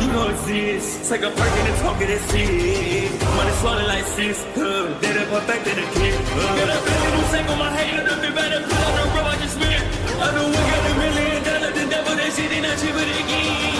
You don't exist. Take a perk and a talk of that shit. Money swallowed like sis. Dead up perfect in the kid. Got a billion who sang on my head. Look up better put on the road I just spent. I know we got $1 million. The devil that shit ain't not cheaper again.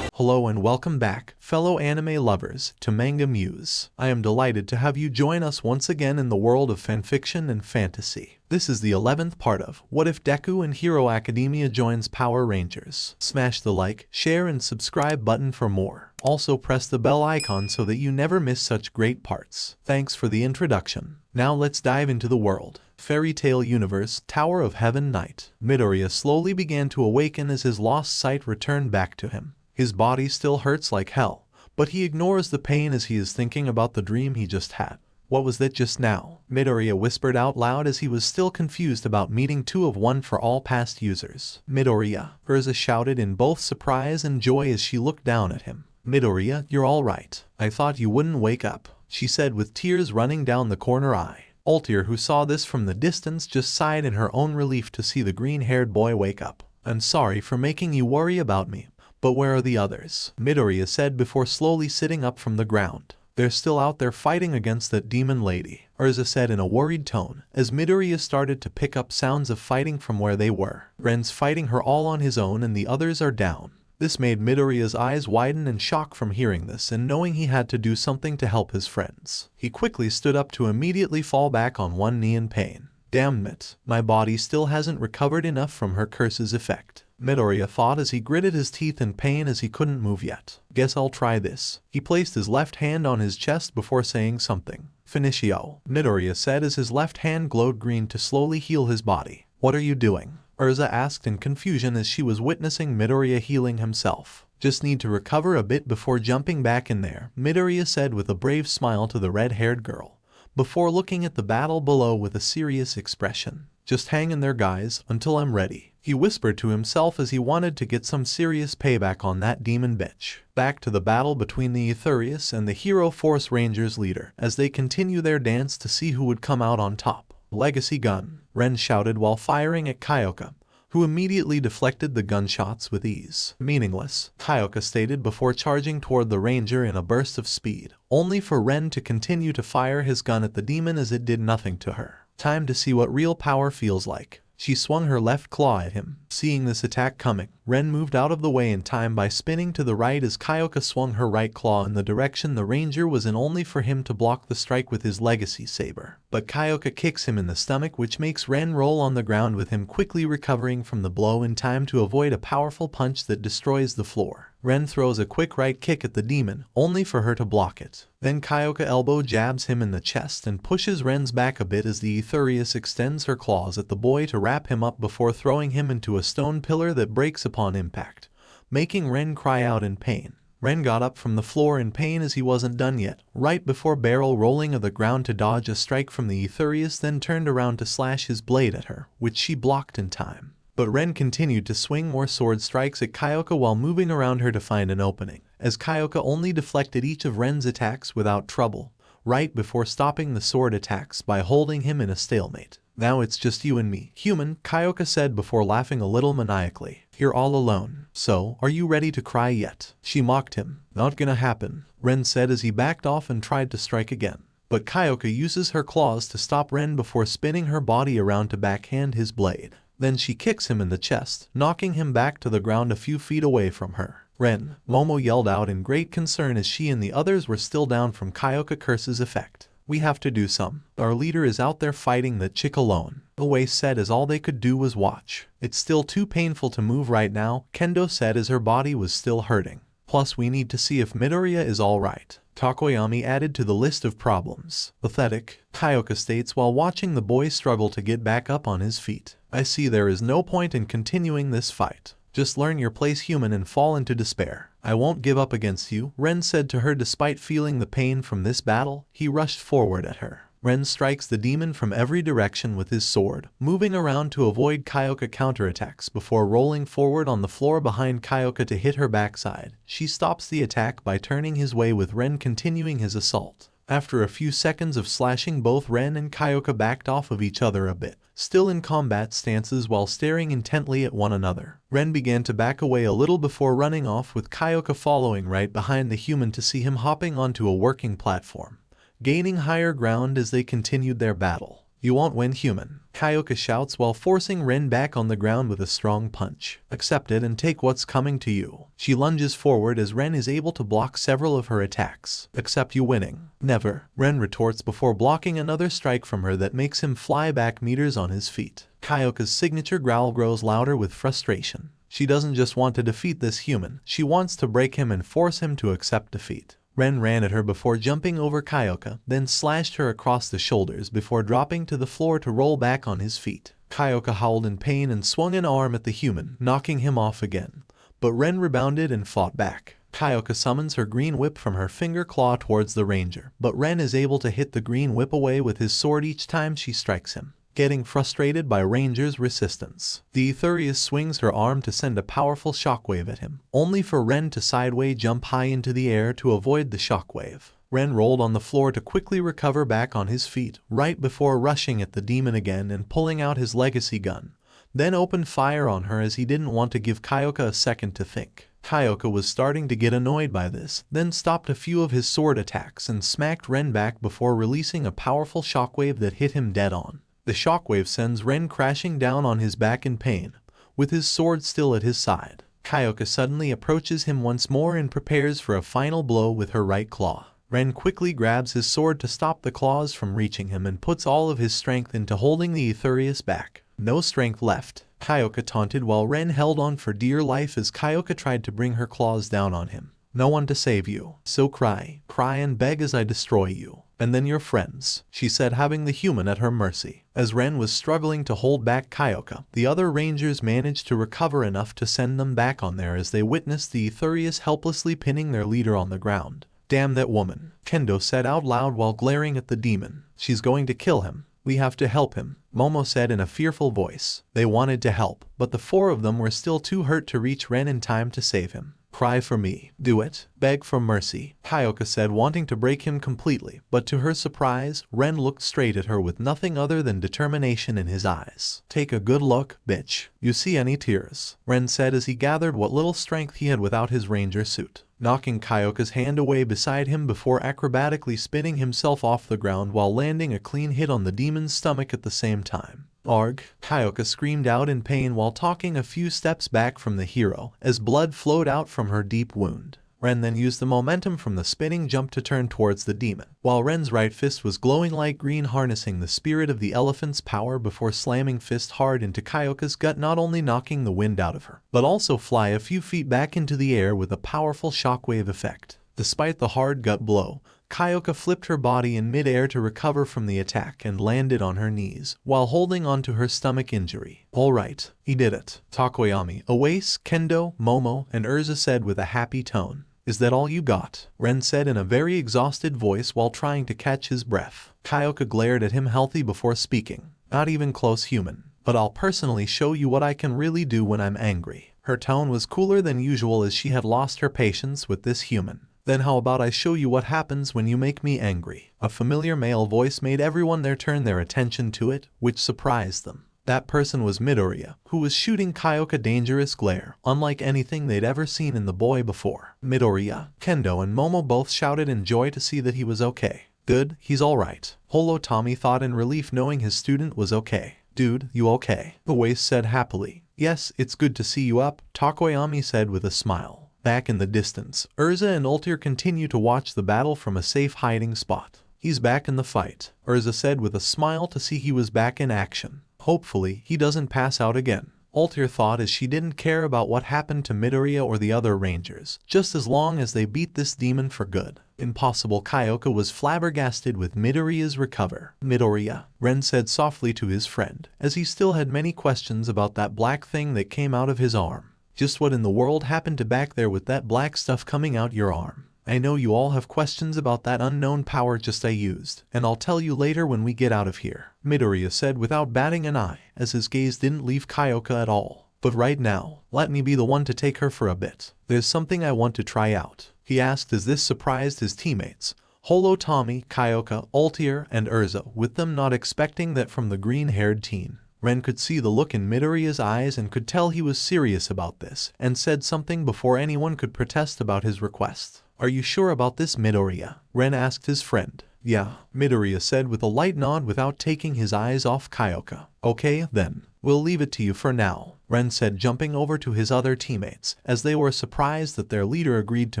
Hello and welcome back, fellow anime lovers, to MangaMuse. I am delighted to have you join us once again in the world of fanfiction and fantasy. This is the 11th part of What If Deku and Hero Academia joins Power Rangers. Smash the like, share and subscribe button for more. Also press the bell icon so that you never miss such great parts. Thanks for the introduction. Now let's dive into the world. Fairy Tale Universe, Tower of Heaven Night. Midoriya slowly began to awaken as his lost sight returned back to him. His body still hurts like hell, but he ignores the pain as he is thinking about the dream he just had. What was that just now? Midoriya whispered out loud as he was still confused about meeting 2 of 1 for all past users. Midoriya, Urza shouted in both surprise and joy as she looked down at him. Midoriya, you're alright. I thought you wouldn't wake up, she said with tears running down the corner eye. Altair, who saw this from the distance, just sighed in her own relief to see the green-haired boy wake up. I'm sorry for making you worry about me. But where are the others? Midoriya said before slowly sitting up from the ground. They're still out there fighting against that demon lady, Urza said in a worried tone, as Midoriya started to pick up sounds of fighting from where they were. Ren's fighting her all on his own and the others are down. This made Midoriya's eyes widen in shock from hearing this and knowing he had to do something to help his friends. He quickly stood up to immediately fall back on one knee in pain. Damn it, my body still hasn't recovered enough from her curse's effect, Midoriya thought as he gritted his teeth in pain as he couldn't move yet. Guess I'll try this. He placed his left hand on his chest before saying something. Finishio, Midoriya said as his left hand glowed green to slowly heal his body. What are you doing? Urza asked in confusion as she was witnessing Midoriya healing himself. Just need to recover a bit before jumping back in there, Midoriya said with a brave smile to the red-haired girl, before looking at the battle below with a serious expression. Just hang in there guys, until I'm ready, he whispered to himself as he wanted to get some serious payback on that demon bitch. Back to the battle between the Etherious and the Hero Force Rangers leader as they continue their dance to see who would come out on top. Legacy gun, Ren shouted while firing at Kyoka, who immediately deflected the gunshots with ease. Meaningless, Kyoka stated before charging toward the ranger in a burst of speed, only for Ren to continue to fire his gun at the demon as it did nothing to her. Time to see what real power feels like. She swung her left claw at him. Seeing this attack coming, Ren moved out of the way in time by spinning to the right as Kyoka swung her right claw in the direction the ranger was in, only for him to block the strike with his legacy saber. But Kyoka kicks him in the stomach, which makes Ren roll on the ground with him quickly recovering from the blow in time to avoid a powerful punch that destroys the floor. Ren throws a quick right kick at the demon, only for her to block it. Then Kyoka elbow jabs him in the chest and pushes Ren's back a bit as the Etherious extends her claws at the boy to wrap him up before throwing him into a stone pillar that breaks upon impact, making Ren cry out in pain. Ren got up from the floor in pain as he wasn't done yet, right before barrel rolling of the ground to dodge a strike from the Etherious, then turned around to slash his blade at her, which she blocked in time. But Ren continued to swing more sword strikes at Kyoka while moving around her to find an opening, as Kyoka only deflected each of Ren's attacks without trouble, right before stopping the sword attacks by holding him in a stalemate. Now it's just you and me, human, Kyoka said before laughing a little maniacally. You're all alone. So, are you ready to cry yet? She mocked him. Not gonna happen, Ren said as he backed off and tried to strike again. But Kyoka uses her claws to stop Ren before spinning her body around to backhand his blade. Then she kicks him in the chest, knocking him back to the ground a few feet away from her. Ren, Momo yelled out in great concern as she and the others were still down from Kyoka curse's effect. We have to do some. Our leader is out there fighting that chick alone, Oe said as all they could do was watch. It's still too painful to move right now, Kendo said as her body was still hurting. Plus we need to see if Midoriya is alright, Takoyami added to the list of problems. Pathetic, Kyoka states while watching the boy struggle to get back up on his feet. I see there is no point in continuing this fight. Just learn your place, human, and fall into despair. I won't give up against you, Ren said to her despite feeling the pain from this battle. He rushed forward at her. Ren strikes the demon from every direction with his sword, moving around to avoid Kyoka counterattacks before rolling forward on the floor behind Kyoka to hit her backside. She stops the attack by turning his way with Ren continuing his assault. After a few seconds of slashing, both Ren and Kyoka backed off of each other a bit, still in combat stances while staring intently at one another. Ren began to back away a little before running off, with Kyoka following right behind the human to see him hopping onto a working platform, gaining higher ground as they continued their battle. "You won't win, human," Kyoka shouts while forcing Ren back on the ground with a strong punch. "Accept it and take what's coming to you." She lunges forward as Ren is able to block several of her attacks. "Accept you winning." "Never," Ren retorts before blocking another strike from her that makes him fly back meters on his feet. Kyoka's signature growl grows louder with frustration. She doesn't just want to defeat this human, she wants to break him and force him to accept defeat. Ren ran at her before jumping over Kyoka, then slashed her across the shoulders before dropping to the floor to roll back on his feet. Kyoka howled in pain and swung an arm at the human, knocking him off again. But Ren rebounded and fought back. Kyoka summons her green whip from her finger claw towards the ranger, but Ren is able to hit the green whip away with his sword each time she strikes him. Getting frustrated by Ranger's resistance, the Etherious swings her arm to send a powerful shockwave at him, only for Ren to sideways jump high into the air to avoid the shockwave. Ren rolled on the floor to quickly recover back on his feet, right before rushing at the demon again and pulling out his legacy gun, then opened fire on her as he didn't want to give Kyoka a second to think. Kyoka was starting to get annoyed by this, then stopped a few of his sword attacks and smacked Ren back before releasing a powerful shockwave that hit him dead on. The shockwave sends Ren crashing down on his back in pain, with his sword still at his side. Kyoka suddenly approaches him once more and prepares for a final blow with her right claw. Ren quickly grabs his sword to stop the claws from reaching him and puts all of his strength into holding the Etherious back. "No strength left," Kyoka taunted while Ren held on for dear life as Kyoka tried to bring her claws down on him. "No one to save you, so cry and beg as I destroy you. And then your friends," she said, having the human at her mercy. As Ren was struggling to hold back Kyoka, the other rangers managed to recover enough to send them back on there as they witnessed the Etherious helplessly pinning their leader on the ground. "Damn that woman," Kendo said out loud while glaring at the demon. "She's going to kill him. We have to help him," Momo said in a fearful voice. They wanted to help, but the four of them were still too hurt to reach Ren in time to save him. "Cry for me. Do it. Beg for mercy," Kyoka said, wanting to break him completely, but to her surprise, Ren looked straight at her with nothing other than determination in his eyes. "Take a good look, bitch. You see any tears?" Ren said as he gathered what little strength he had without his ranger suit, knocking Kyoka's hand away beside him before acrobatically spinning himself off the ground while landing a clean hit on the demon's stomach at the same time. "Arg!" Kyoka screamed out in pain while talking a few steps back from the hero as blood flowed out from her deep wound. Ren then used the momentum from the spinning jump to turn towards the demon, while Ren's right fist was glowing like green, harnessing the spirit of the elephant's power before slamming fist hard into Kyoka's gut, not only knocking the wind out of her, but also fly a few feet back into the air with a powerful shockwave effect. Despite the hard gut blow, Kyoka flipped her body in mid-air to recover from the attack and landed on her knees, while holding onto her stomach injury. "Alright, he did it." Takoyami, Oase, Kendo, Momo, and Urza said with a happy tone. "Is that all you got?" Ren said in a very exhausted voice while trying to catch his breath. Kyoka glared at him healthy before speaking. "Not even close, human. But I'll personally show you what I can really do when I'm angry." Her tone was cooler than usual as she had lost her patience with this human. "Then how about I show you what happens when you make me angry?" A familiar male voice made everyone there turn their attention to it, which surprised them. That person was Midoriya, who was shooting Kyoka dangerous glare, unlike anything they'd ever seen in the boy before. Midoriya, Kendo and Momo both shouted in joy to see that he was okay. "Good, he's alright." Holo Tommy thought in relief knowing his student was okay. "Dude, you okay?" Oase said happily. "Yes, it's good to see you up," Takoyami said with a smile. Back in the distance, Urza and Altair continue to watch the battle from a safe hiding spot. "He's back in the fight," Urza said with a smile to see he was back in action. "Hopefully, he doesn't pass out again," Altair thought as she didn't care about what happened to Midoriya or the other rangers, just as long as they beat this demon for good. Impossible. Kyoka was flabbergasted with Midoriya's recover. "Midoriya," Ren said softly to his friend, as he still had many questions about that black thing that came out of his arm. "Just what in the world happened to back there with that black stuff coming out your arm? I know you all have questions about that unknown power I used, and I'll tell you later when we get out of here," Midoriya said without batting an eye, as his gaze didn't leave Kyoka at all. "But right now, let me be the one to take her for a bit. There's something I want to try out," he asked as this surprised his teammates, Holo Tommy, Kyoka, Altier, and Urza, with them not expecting that from the green-haired teen. Ren could see the look in Midoriya's eyes and could tell he was serious about this, and said something before anyone could protest about his request. Are you sure about this, Midoriya? Ren asked his friend. Yeah, Midoriya said with a light nod without taking his eyes off Kyoka. Okay, then. We'll leave it to you for now, Ren said, jumping over to his other teammates, as they were surprised that their leader agreed to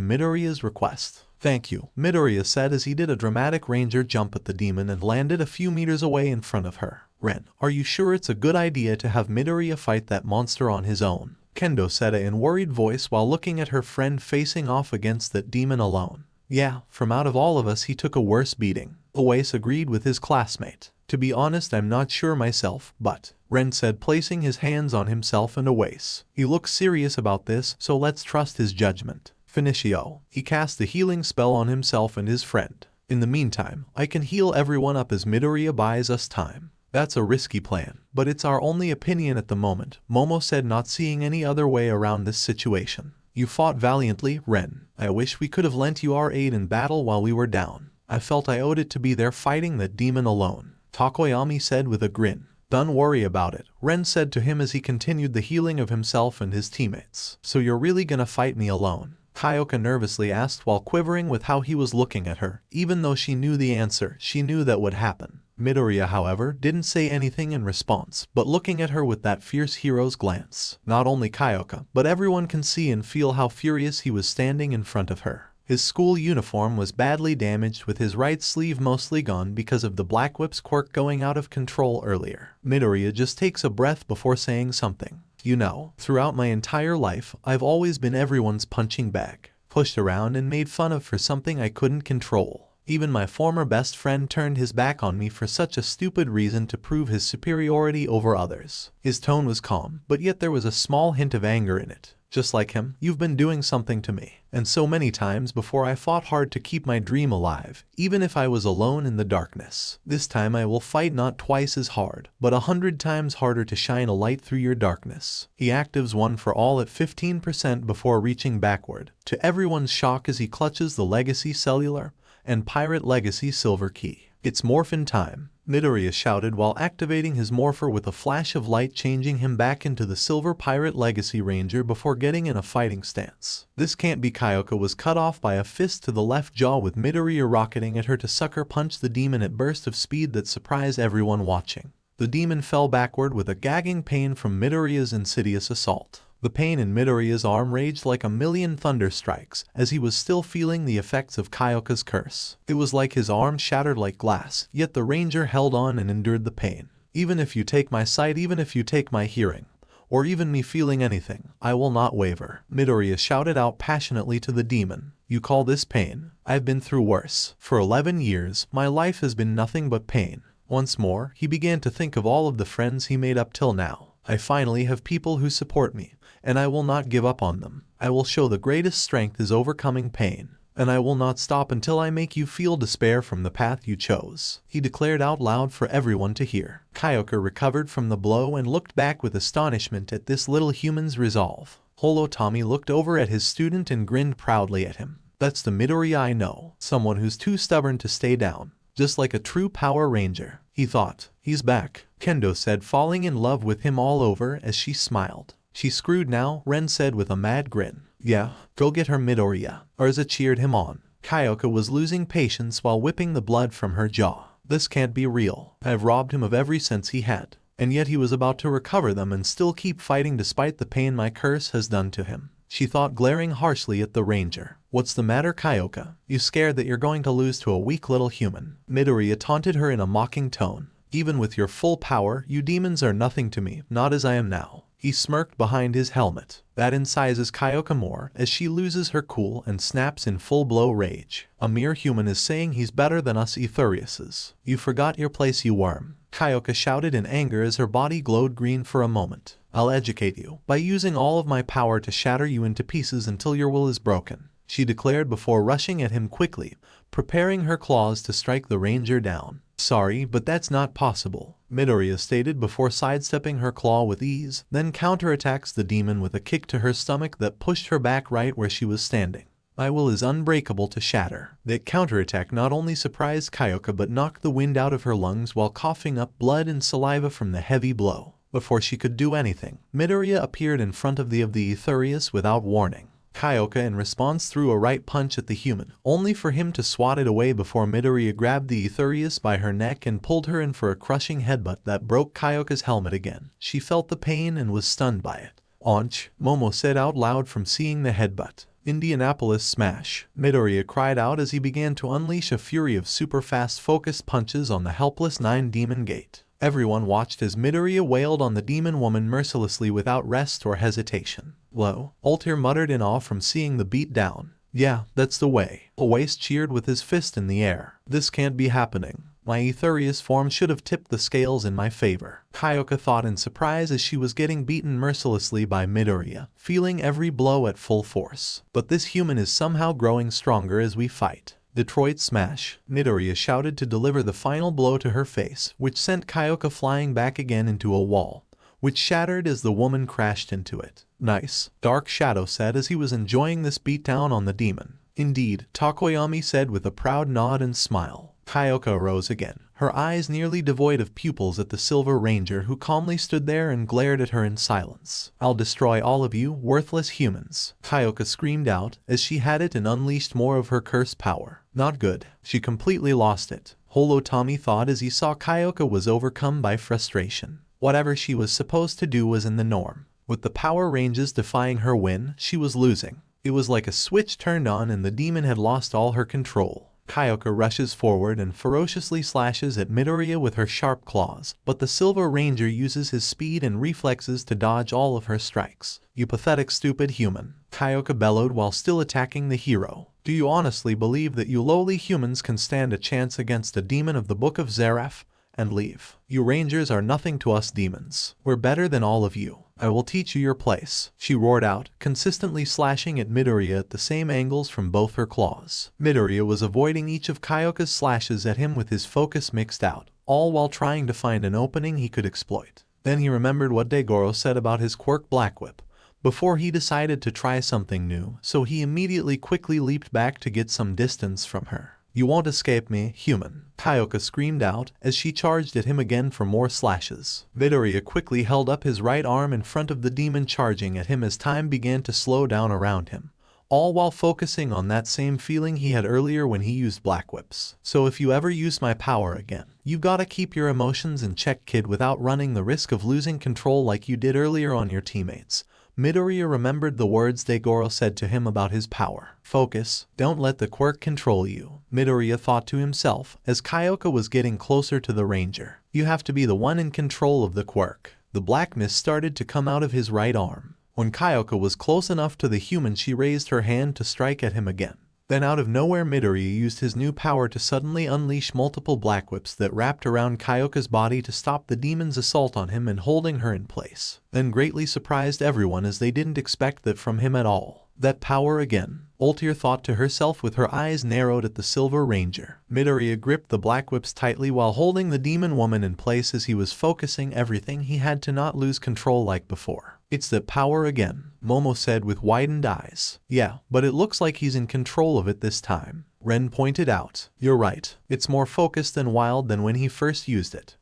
Midoriya's request. Thank you, Midoriya said as he did a dramatic ranger jump at the demon and landed a few meters away in front of her. Ren, are you sure it's a good idea to have Midoriya fight that monster on his own? Kendo said in worried voice while looking at her friend facing off against that demon alone. Yeah, from out of all of us he took a worse beating. Oase agreed with his classmate. To be honest, I'm not sure myself, but, Ren said, placing his hands on himself and Oase. He looks serious about this, so let's trust his judgment. Finitio. He cast the healing spell on himself and his friend. In the meantime, I can heal everyone up as Midoriya buys us time. That's a risky plan, but it's our only opinion at the moment, Momo said, not seeing any other way around this situation. You fought valiantly, Ren. I wish we could have lent you our aid in battle while we were down. I felt I owed it to be there fighting that demon alone, Takoyami said with a grin. Don't worry about it, Ren said to him as he continued the healing of himself and his teammates. So you're really gonna fight me alone? Kyoka nervously asked while quivering with how he was looking at her. Even though she knew the answer, she knew that would happen. Midoriya, however, didn't say anything in response, but looking at her with that fierce hero's glance. Not only Kyoka, but everyone can see and feel how furious he was standing in front of her. His school uniform was badly damaged with his right sleeve mostly gone because of the Black Whip's quirk going out of control earlier. Midoriya just takes a breath before saying something. You know, throughout my entire life, I've always been everyone's punching bag, pushed around and made fun of for something I couldn't control. Even my former best friend turned his back on me for such a stupid reason to prove his superiority over others. His tone was calm, but yet there was a small hint of anger in it. Just like him, you've been doing something to me. And so many times before I fought hard to keep my dream alive, even if I was alone in the darkness. This time I will fight not twice as hard, but 100 times harder to shine a light through your darkness. He actives one for all at 15% before reaching backward, to everyone's shock as he clutches the Legacy Cellular and Pirate Legacy Silver Key. It's Morphin time, Midoriya shouted while activating his morpher with a flash of light, changing him back into the Silver Pirate Legacy Ranger before getting in a fighting stance. This can't be. Kyoka was cut off by a fist to the left jaw with Midoriya rocketing at her to sucker punch the demon at burst of speed that surprised everyone watching. The demon fell backward with a gagging pain from Midoriya's insidious assault. The pain in Midoriya's arm raged like a million thunder strikes as he was still feeling the effects of Kyoka's curse. It was like his arm shattered like glass, yet the ranger held on and endured the pain. Even if you take my sight, even if you take my hearing, or even me feeling anything, I will not waver, Midoriya shouted out passionately to the demon. You call this pain? I've been through worse. For 11 years, my life has been nothing but pain. Once more, he began to think of all of the friends he made up till now. I finally have people who support me, and I will not give up on them. I will show the greatest strength is overcoming pain, and I will not stop until I make you feel despair from the path you chose, he declared out loud for everyone to hear. Kyoka recovered from the blow and looked back with astonishment at this little human's resolve. Holo Tommy looked over at his student and grinned proudly at him. That's the Midoriya I know, someone who's too stubborn to stay down. Just like a true Power Ranger, he thought. He's back, Kendo said, falling in love with him all over as she smiled. She's screwed now, Ren said with a mad grin. Yeah, go get her, Midoriya. Urza cheered him on. Kyoka was losing patience while whipping the blood from her jaw. This can't be real. I've robbed him of every sense he had, and yet he was about to recover them and still keep fighting despite the pain my curse has done to him, she thought, glaring harshly at the ranger. What's the matter, Kyoka? You scared that you're going to lose to a weak little human? Midoriya taunted her in a mocking tone. Even with your full power, you demons are nothing to me, not as I am now. He smirked behind his helmet. That incises Kyoka more as she loses her cool and snaps in full-blow rage. A mere human is saying he's better than us Etheriouses. You forgot your place, you worm, Kyoka shouted in anger as her body glowed green for a moment. I'll educate you by using all of my power to shatter you into pieces until your will is broken, she declared before rushing at him quickly, preparing her claws to strike the ranger down. Sorry, but that's not possible, Midoriya stated before sidestepping her claw with ease, then counterattacks the demon with a kick to her stomach that pushed her back right where she was standing. My will is unbreakable to shatter. That counterattack not only surprised Kyoka but knocked the wind out of her lungs while coughing up blood and saliva from the heavy blow. Before she could do anything, Midoriya appeared in front of the Etherious without warning. Kyoka in response threw a right punch at the human, only for him to swat it away before Midoriya grabbed the Etherious by her neck and pulled her in for a crushing headbutt that broke Kyoka's helmet again. She felt the pain and was stunned by it. "Aunch," Momo said out loud from seeing the headbutt. "Indianapolis smash," Midoriya cried out as he began to unleash a fury of super fast focused punches on the helpless 9-demon gate. Everyone watched as Midoriya wailed on the demon woman mercilessly without rest or hesitation. "Whoa," Altair muttered in awe from seeing the beat down. "Yeah, that's the way." Oace cheered with his fist in the air. "This can't be happening. My Etherious form should have tipped the scales in my favor," Kyoka thought in surprise as she was getting beaten mercilessly by Midoriya, feeling every blow at full force. "But this human is somehow growing stronger as we fight." "Detroit smash," Midoriya shouted to deliver the final blow to her face, which sent Kyoka flying back again into a wall, which shattered as the woman crashed into it. "Nice," Dark Shadow said as he was enjoying this beatdown on the demon. "Indeed," Takoyami said with a proud nod and smile. Kyoka rose again, her eyes nearly devoid of pupils at the Silver Ranger who calmly stood there and glared at her in silence. "I'll destroy all of you, worthless humans," Kyoka screamed out as she had it and unleashed more of her curse power. Not good. She completely lost it, Tommy thought as he saw Kyoka was overcome by frustration. Whatever she was supposed to do was in the norm. With the Power Rangers defying her win, she was losing. It was like a switch turned on and the demon had lost all her control. Kyoka rushes forward and ferociously slashes at Midoriya with her sharp claws, but the Silver Ranger uses his speed and reflexes to dodge all of her strikes. "You pathetic stupid human," Kyoka bellowed while still attacking the hero. "Do you honestly believe that you lowly humans can stand a chance against a demon of the Book of Zeref? And leave. You Rangers are nothing to us demons. We're better than all of you. I will teach you your place," she roared out, consistently slashing at Midoriya at the same angles from both her claws. Midoriya was avoiding each of Kyoka's slashes at him with his focus mixed out, all while trying to find an opening he could exploit. Then he remembered what Degoro said about his quirk Black Whip, before he decided to try something new, so he immediately quickly leaped back to get some distance from her. "You won't escape me, human," Kyoka screamed out as she charged at him again for more slashes. Midoriya quickly held up his right arm in front of the demon charging at him as time began to slow down around him, all while focusing on that same feeling he had earlier when he used Black Whips. "So if you ever use my power again, you gotta keep your emotions in check, kid, without running the risk of losing control like you did earlier on your teammates." Midoriya remembered the words Degoro said to him about his power. "Focus, don't let the quirk control you," Midoriya thought to himself as Kyoka was getting closer to the Ranger. "You have to be the one in control of the quirk." The black mist started to come out of his right arm. When Kyoka was close enough to the human, she raised her hand to strike at him again. Then out of nowhere Midoriya used his new power to suddenly unleash multiple Black Whips that wrapped around Kyoka's body to stop the demon's assault on him and holding her in place. Then greatly surprised everyone as they didn't expect that from him at all. That power again, Altair thought to herself with her eyes narrowed at the Silver Ranger. Midoriya gripped the Black Whips tightly while holding the demon woman in place as he was focusing everything he had to not lose control like before. "It's that power again," Momo said with widened eyes. "Yeah, but it looks like he's in control of it this time," Ren pointed out. "You're right. It's more focused and wild than when he first used it,"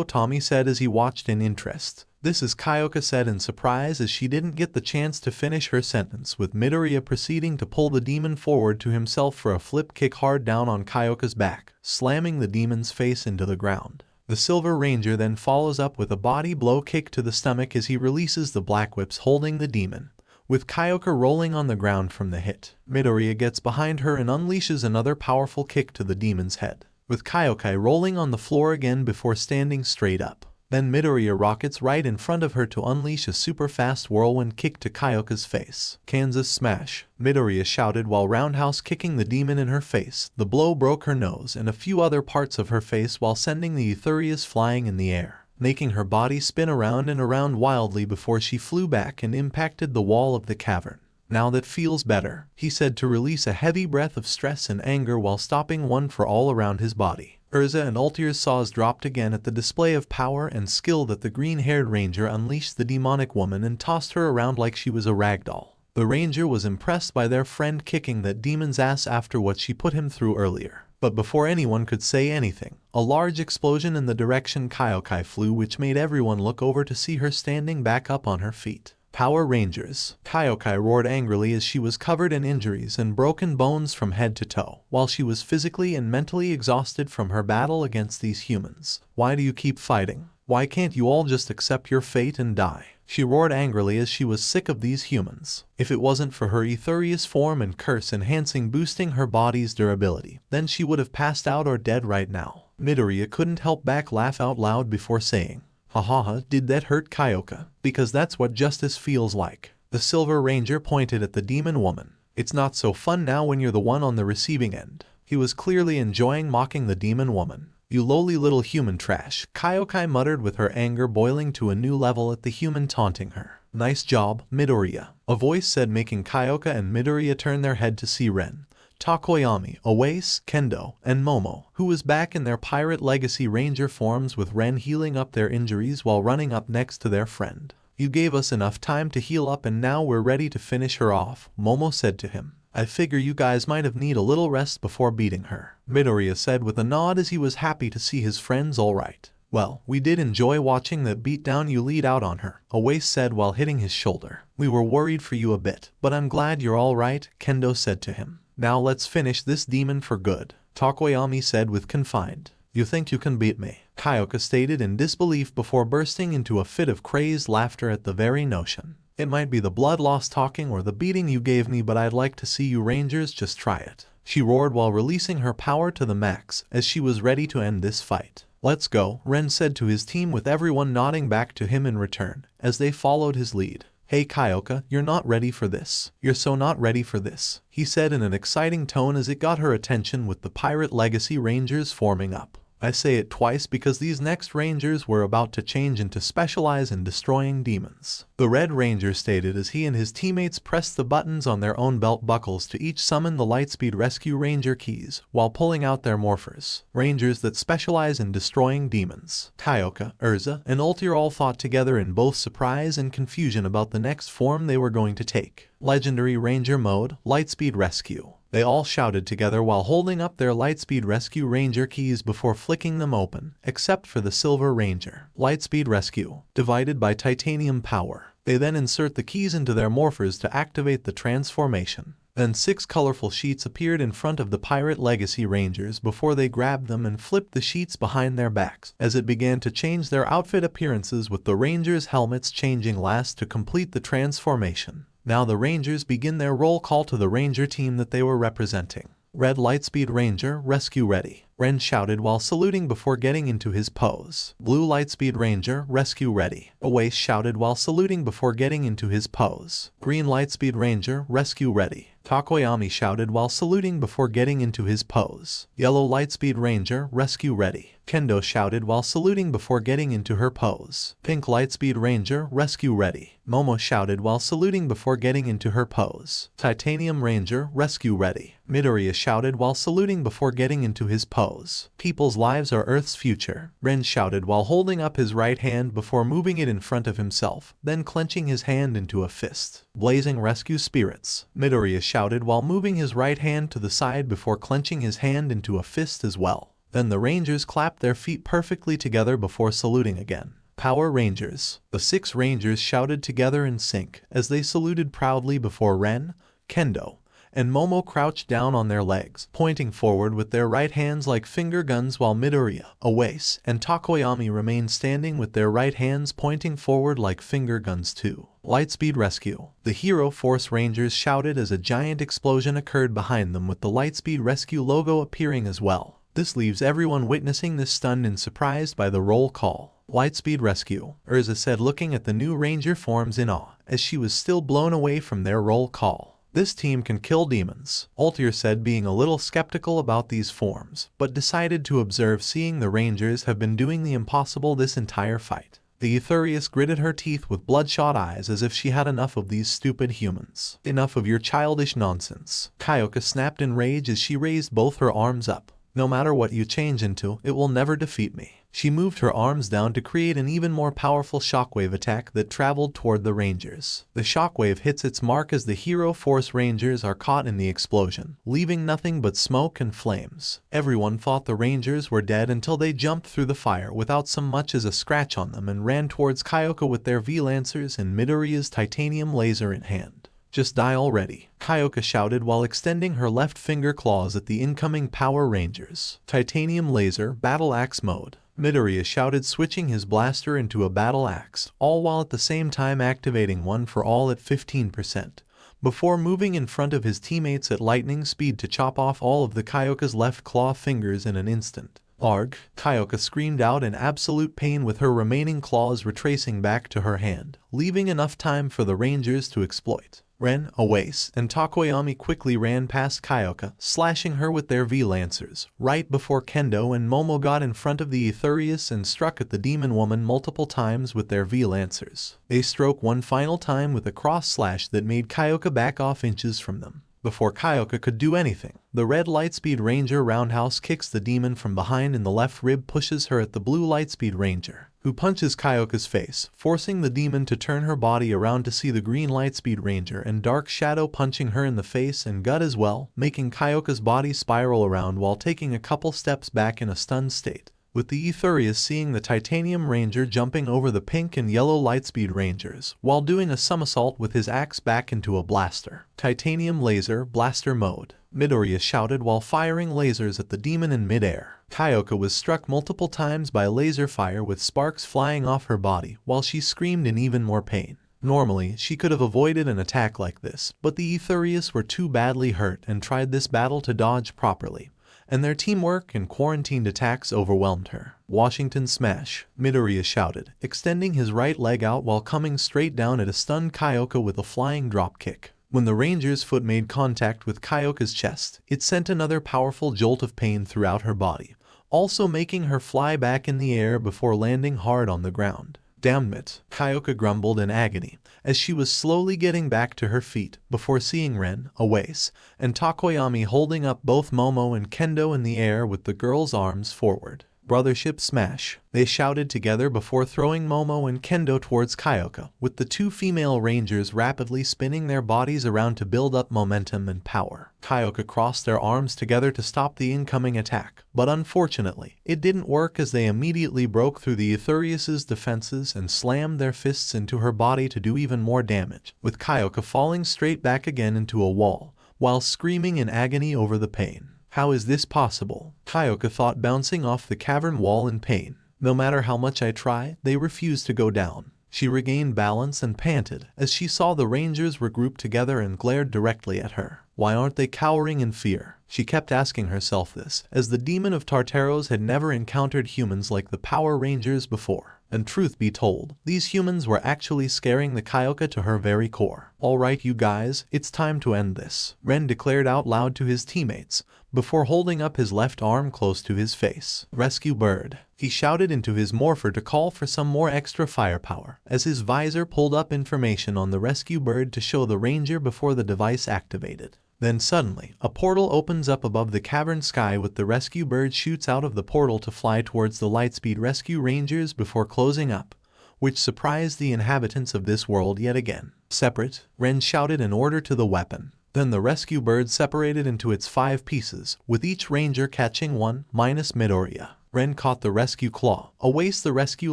Tommy said as he watched in interest. "This is," Kyoka said in surprise as she didn't get the chance to finish her sentence, with Midoriya proceeding to pull the demon forward to himself for a flip kick hard down on Kyoka's back, slamming the demon's face into the ground. The Silver Ranger then follows up with a body blow kick to the stomach as he releases the Black Whips holding the demon, with Kyoka rolling on the ground from the hit. Midoriya gets behind her and unleashes another powerful kick to the demon's head, with Kyoka rolling on the floor again before standing straight up. Then Midoriya rockets right in front of her to unleash a super fast whirlwind kick to Kyoka's face. "Kansas smash," Midoriya shouted while roundhouse kicking the demon in her face. The blow broke her nose and a few other parts of her face while sending the Etherious flying in the air, making her body spin around and around wildly before she flew back and impacted the wall of the cavern. "Now that feels better," he said to release a heavy breath of stress and anger while stopping one for all around his body. Urza and Altair's saws dropped again at the display of power and skill that the green-haired ranger unleashed the demonic woman and tossed her around like she was a ragdoll. The ranger was impressed by their friend kicking that demon's ass after what she put him through earlier. But before anyone could say anything, a large explosion in the direction Kyoka flew, which made everyone look over to see her standing back up on her feet. Power Rangers. Kyoka roared angrily as she was covered in injuries and broken bones from head to toe, while she was physically and mentally exhausted from her battle against these humans. Why do you keep fighting? Why can't you all just accept your fate and die? She roared angrily as she was sick of these humans. If it wasn't for her Etherious form and curse enhancing boosting her body's durability, then she would have passed out or dead right now. Midoriya couldn't help but laugh out loud before saying, "Hahaha, did that hurt, Kyoka? Because that's what justice feels like." The Silver Ranger pointed at the demon woman. "It's not so fun now when you're the one on the receiving end." He was clearly enjoying mocking the demon woman. "You lowly little human trash," Kyoka muttered with her anger boiling to a new level at the human taunting her. "Nice job, Midoriya," a voice said, making Kyoka and Midoriya turn their head to see Ren, Takoyami, Oase, Kendo, and Momo, who was back in their Pirate Legacy Ranger forms with Ren healing up their injuries while running up next to their friend. "You gave us enough time to heal up and now we're ready to finish her off," Momo said to him. "I figure you guys might have need a little rest before beating her," Midoriya said with a nod as he was happy to see his friends alright. "Well, we did enjoy watching that beatdown you lead out on her," Oase said while hitting his shoulder. "We were worried for you a bit, but I'm glad you're alright," Kendo said to him. "Now let's finish this demon for good," Takoyami said with confined. "You think you can beat me?" Kyoka stated in disbelief before bursting into a fit of crazed laughter at the very notion. "It might be the blood loss talking or the beating you gave me, but I'd like to see you Rangers just try it," she roared while releasing her power to the max as she was ready to end this fight. "Let's go," Ren said to his team with everyone nodding back to him in return as they followed his lead. "Hey Kyoka, you're not ready for this. You're so not ready for this," he said in an exciting tone as it got her attention with the Pirate Legacy Rangers forming up. I say it twice because these next Rangers were about to change into specialize in destroying demons. The Red Ranger stated as he and his teammates pressed the buttons on their own belt buckles to each summon the Lightspeed Rescue Ranger keys while pulling out their morphers. Rangers that specialize in destroying demons. Kyoka, Urza, and Ultir all fought together in both surprise and confusion about the next form they were going to take. Legendary Ranger Mode, Lightspeed Rescue. They all shouted together while holding up their Lightspeed Rescue Ranger keys before flicking them open, except for the Silver Ranger. Lightspeed Rescue, divided by titanium power. They then insert the keys into their morphers to activate the transformation. Then 6 colorful sheets appeared in front of the Pirate Legacy Rangers before they grabbed them and flipped the sheets behind their backs as it began to change their outfit appearances, with the Rangers' helmets changing last to complete the transformation. Now the Rangers begin their roll call to the Ranger team that they were representing. Red Lightspeed Ranger, Rescue Ready, Ren shouted while saluting before getting into his pose. Blue Lightspeed Ranger, Rescue Ready, Oase shouted while saluting before getting into his pose. Green Lightspeed Ranger, Rescue Ready, Takoyami shouted while saluting before getting into his pose. Yellow Lightspeed Ranger, Rescue Ready, Kendo shouted while saluting before getting into her pose. Pink Lightspeed Ranger, Rescue Ready, Momo shouted while saluting before getting into her pose. Titanium Ranger, Rescue Ready, Midoriya shouted while saluting before getting into his pose. People's lives are Earth's future, Ren shouted while holding up his right hand before moving it in front of himself, then clenching his hand into a fist. Blazing Rescue Spirits, Midoriya shouted while moving his right hand to the side before clenching his hand into a fist as well. Then the Rangers clapped their feet perfectly together before saluting again. Power Rangers. The 6 Rangers shouted together in sync as they saluted proudly before Ren, Kendo, and Momo crouched down on their legs, pointing forward with their right hands like finger guns, while Midoriya, Oase, and Takoyami remained standing with their right hands pointing forward like finger guns too. Lightspeed Rescue. The Hero Force Rangers shouted as a giant explosion occurred behind them, with the Lightspeed Rescue logo appearing as well. This leaves everyone witnessing this stunned and surprised by the roll call. Lightspeed Rescue, Urza said, looking at the new Ranger forms in awe as she was still blown away from their roll call. This team can kill demons, Ultir said, being a little skeptical about these forms, but decided to observe, seeing the Rangers have been doing the impossible this entire fight. The Etherious gritted her teeth with bloodshot eyes as if she had enough of these stupid humans. Enough of your childish nonsense. Kyoka snapped in rage as she raised both her arms up. No matter what you change into, it will never defeat me. She moved her arms down to create an even more powerful shockwave attack that traveled toward the Rangers. The shockwave hits its mark as the Hero Force Rangers are caught in the explosion, leaving nothing but smoke and flames. Everyone thought the Rangers were dead until they jumped through the fire without so much as a scratch on them and ran towards Kyoka with their V-Lancers and Midoriya's titanium laser in hand. "Just die already," Kyoka shouted while extending her left finger claws at the incoming Power Rangers. "Titanium laser, battle axe mode," Midoriya shouted, switching his blaster into a battle axe, all while at the same time activating one for all at 15%, before moving in front of his teammates at lightning speed to chop off all of the Kyoka's left claw fingers in an instant. "Arg!" Kyoka screamed out in absolute pain with her remaining claws retracing back to her hand, leaving enough time for the Rangers to exploit. Ren, Awase, and Takoyami quickly ran past Kyoka, slashing her with their V-Lancers, right before Kendo and Momo got in front of the Etherious and struck at the demon woman multiple times with their V-Lancers. They struck one final time with a cross slash that made Kyoka back off inches from them. Before Kyoka could do anything, the red Lightspeed Ranger roundhouse kicks the demon from behind and the left rib pushes her at the blue Lightspeed Ranger, who punches Kyoka's face, forcing the demon to turn her body around to see the green Lightspeed Ranger and Dark Shadow punching her in the face and gut as well, making Kyoka's body spiral around while taking a couple steps back in a stunned state. With the Etherious seeing the Titanium Ranger jumping over the pink and yellow Lightspeed Rangers, while doing a somersault with his axe back into a blaster. "Titanium laser, blaster mode," Midoriya shouted while firing lasers at the demon in midair. Kyoka was struck multiple times by laser fire with sparks flying off her body, while she screamed in even more pain. Normally, she could have avoided an attack like this, but the Etherious were too badly hurt and tried this battle to dodge properly, and their teamwork and quarantined attacks overwhelmed her. "Washington smash," Midoriya shouted, extending his right leg out while coming straight down at a stunned Kyoka with a flying dropkick. When the Ranger's foot made contact with Kyoka's chest, it sent another powerful jolt of pain throughout her body, also making her fly back in the air before landing hard on the ground. "Damn it," Kyoka grumbled in agony, as she was slowly getting back to her feet, before seeing Ren, Awase, and Takoyami holding up both Momo and Kendo in the air with the girl's arms forward. "Brothership smash," they shouted together before throwing Momo and Kendo towards Kyoka, with the two female Rangers rapidly spinning their bodies around to build up momentum and power. Kyoka crossed their arms together to stop the incoming attack, but unfortunately, it didn't work as they immediately broke through the Etherious's defenses and slammed their fists into her body to do even more damage, with Kyoka falling straight back again into a wall, while screaming in agony over the pain. "How is this possible?" Kyoka thought, bouncing off the cavern wall in pain. "No matter how much I try, they refuse to go down." She regained balance and panted as she saw the Rangers regroup together and glared directly at her. Why aren't they cowering in fear? She kept asking herself this, as the demon of Tartaros had never encountered humans like the Power Rangers before. And truth be told, these humans were actually scaring the Kyoka to her very core. "Alright you guys, it's time to end this," Ren declared out loud to his teammates, before holding up his left arm close to his face. "Rescue bird," he shouted into his morpher to call for some more extra firepower, as his visor pulled up information on the rescue bird to show the Ranger before the device activated. Then suddenly, a portal opens up above the cavern sky with the rescue bird shoots out of the portal to fly towards the Lightspeed Rescue Rangers before closing up, which surprised the inhabitants of this world yet again. "Separate," Ren shouted an order to the weapon. Then the rescue bird separated into its 5 pieces, with each ranger catching one, minus Midoriya. Ren caught the rescue claw, Awase the rescue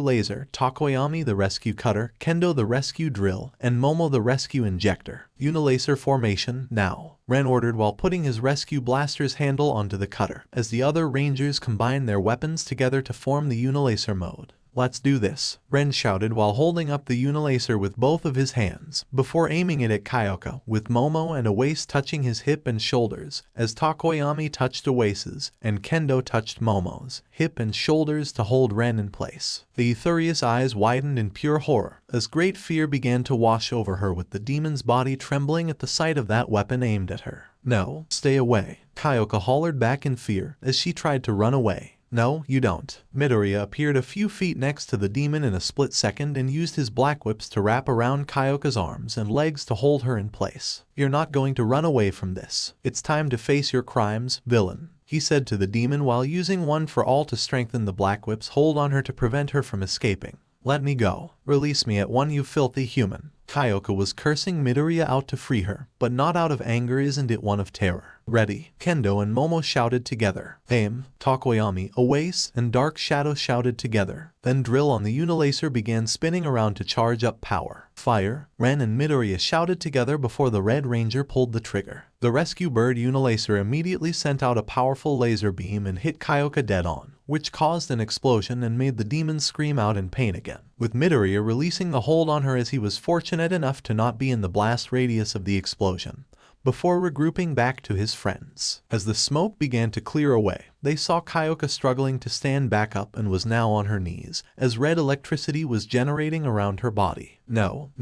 laser, Takoyami the rescue cutter, Kendo the rescue drill, and Momo the rescue injector. "Unilaser formation, now," Ren ordered while putting his rescue blaster's handle onto the cutter, as the other rangers combined their weapons together to form the Unilaser mode. "Let's do this," Ren shouted while holding up the Unilaser with both of his hands, before aiming it at Kyoka, with Momo and Awase touching his hip and shoulders, as Takoyami touched Awase's, and Kendo touched Momo's hip and shoulders to hold Ren in place. The Etherious eyes widened in pure horror, as great fear began to wash over her with the demon's body trembling at the sight of that weapon aimed at her. "No, stay away," Kyoka hollered back in fear, as she tried to run away. "No, you don't." Midoriya appeared a few feet next to the demon in a split second and used his black whips to wrap around Kyoka's arms and legs to hold her in place. "You're not going to run away from this. It's time to face your crimes, villain." he said to the demon while using one for all to strengthen the black whip's hold on her to prevent her from escaping. Let me go. Release me at once, you filthy human. Kyoka was cursing Midoriya out to free her, but not out of anger, isn't it one of terror? Ready, Kendo and Momo shouted together. Aim, Takoyami, Oase, and Dark Shadow shouted together. Then Drill on the Unilacer began spinning around to charge up power. Fire, Ren and Midoriya shouted together before the Red Ranger pulled the trigger. The rescue bird Unilacer immediately sent out a powerful laser beam and hit Kyoka dead on, which caused an explosion and made the demon scream out in pain again, with Midoriya releasing the hold on her as he was fortunate enough to not be in the blast radius of the explosion, before regrouping back to his friends. As the smoke began to clear away, they saw Kyoka struggling to stand back up and was now on her knees, as red electricity was generating around her body. No,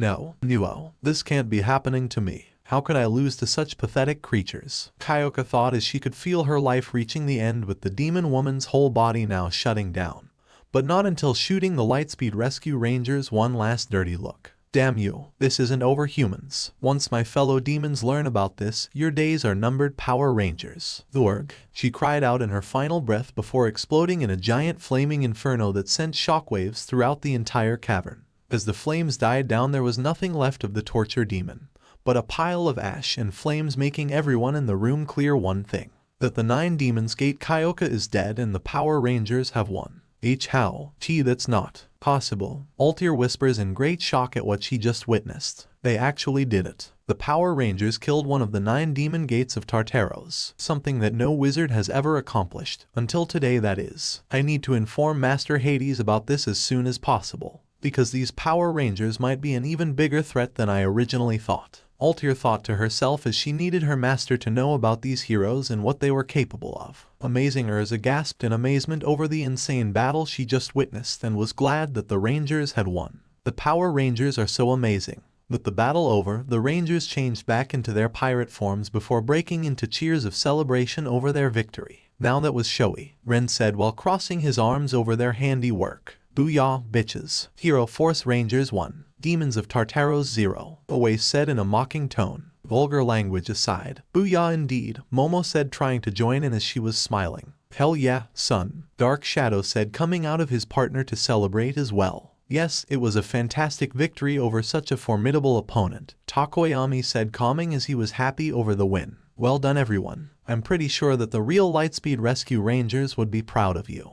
this can't be happening to me. How could I lose to such pathetic creatures? Kyoka thought as she could feel her life reaching the end with the demon woman's whole body now shutting down. But not until shooting the Lightspeed Rescue Rangers one last dirty look. Damn you, this isn't over, humans. Once my fellow demons learn about this, your days are numbered, Power Rangers. Zord, she cried out in her final breath before exploding in a giant flaming inferno that sent shockwaves throughout the entire cavern. As the flames died down, there was nothing left of the torture demon, but a pile of ash and flames, making everyone in the room clear one thing: that the 9 Demons Gate Kyoka is dead and the Power Rangers have won. How? That's not possible. Altair whispers in great shock at what she just witnessed. They actually did it. The Power Rangers killed one of the 9 demon gates of Tartaros, something that no wizard has ever accomplished, until today that is. I need to inform Master Hades about this as soon as possible, because these Power Rangers might be an even bigger threat than I originally thought. Altair thought to herself as she needed her master to know about these heroes and what they were capable of. Amazing, Urza gasped in amazement over the insane battle she just witnessed and was glad that the Rangers had won. The Power Rangers are so amazing. With the battle over, the Rangers changed back into their pirate forms before breaking into cheers of celebration over their victory. Now that was showy, Ren said while crossing his arms over their handiwork. Booyah, bitches. Hero Force Rangers 1. Demons of Tartaros 0. Oase said in a mocking tone. Vulgar language aside. Booyah indeed, Momo said, trying to join in as she was smiling. Hell yeah, son. Dark Shadow said, coming out of his partner to celebrate as well. Yes, it was a fantastic victory over such a formidable opponent, Takoyami said, calming as he was happy over the win. Well done, everyone. I'm pretty sure that the real Lightspeed Rescue Rangers would be proud of you.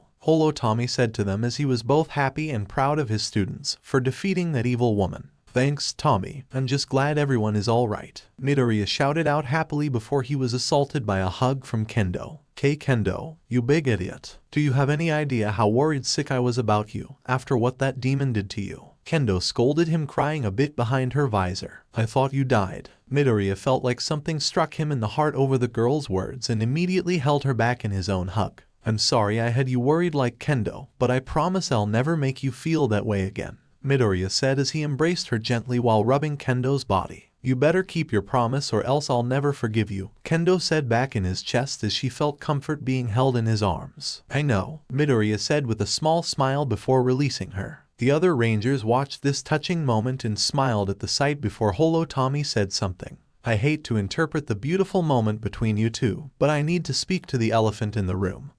Tommy said to them as he was both happy and proud of his students for defeating that evil woman. Thanks, Tommy. I'm just glad everyone is alright. Midoriya shouted out happily before he was assaulted by a hug from Kendo. Kendo, you big idiot. Do you have any idea how worried sick I was about you after what that demon did to you? Kendo scolded him, crying a bit behind her visor. I thought you died. Midoriya felt like something struck him in the heart over the girl's words and immediately held her back in his own hug. I'm sorry I had you worried like Kendo, but I promise I'll never make you feel that way again, Midoriya said as he embraced her gently while rubbing Kendo's body. You better keep your promise or else I'll never forgive you, Kendo said back in his chest as she felt comfort being held in his arms. I know, Midoriya said with a small smile before releasing her. The other Rangers watched this touching moment and smiled at the sight before Tommy said something. I hate to interpret the beautiful moment between you two, but I need to speak to the elephant in the room,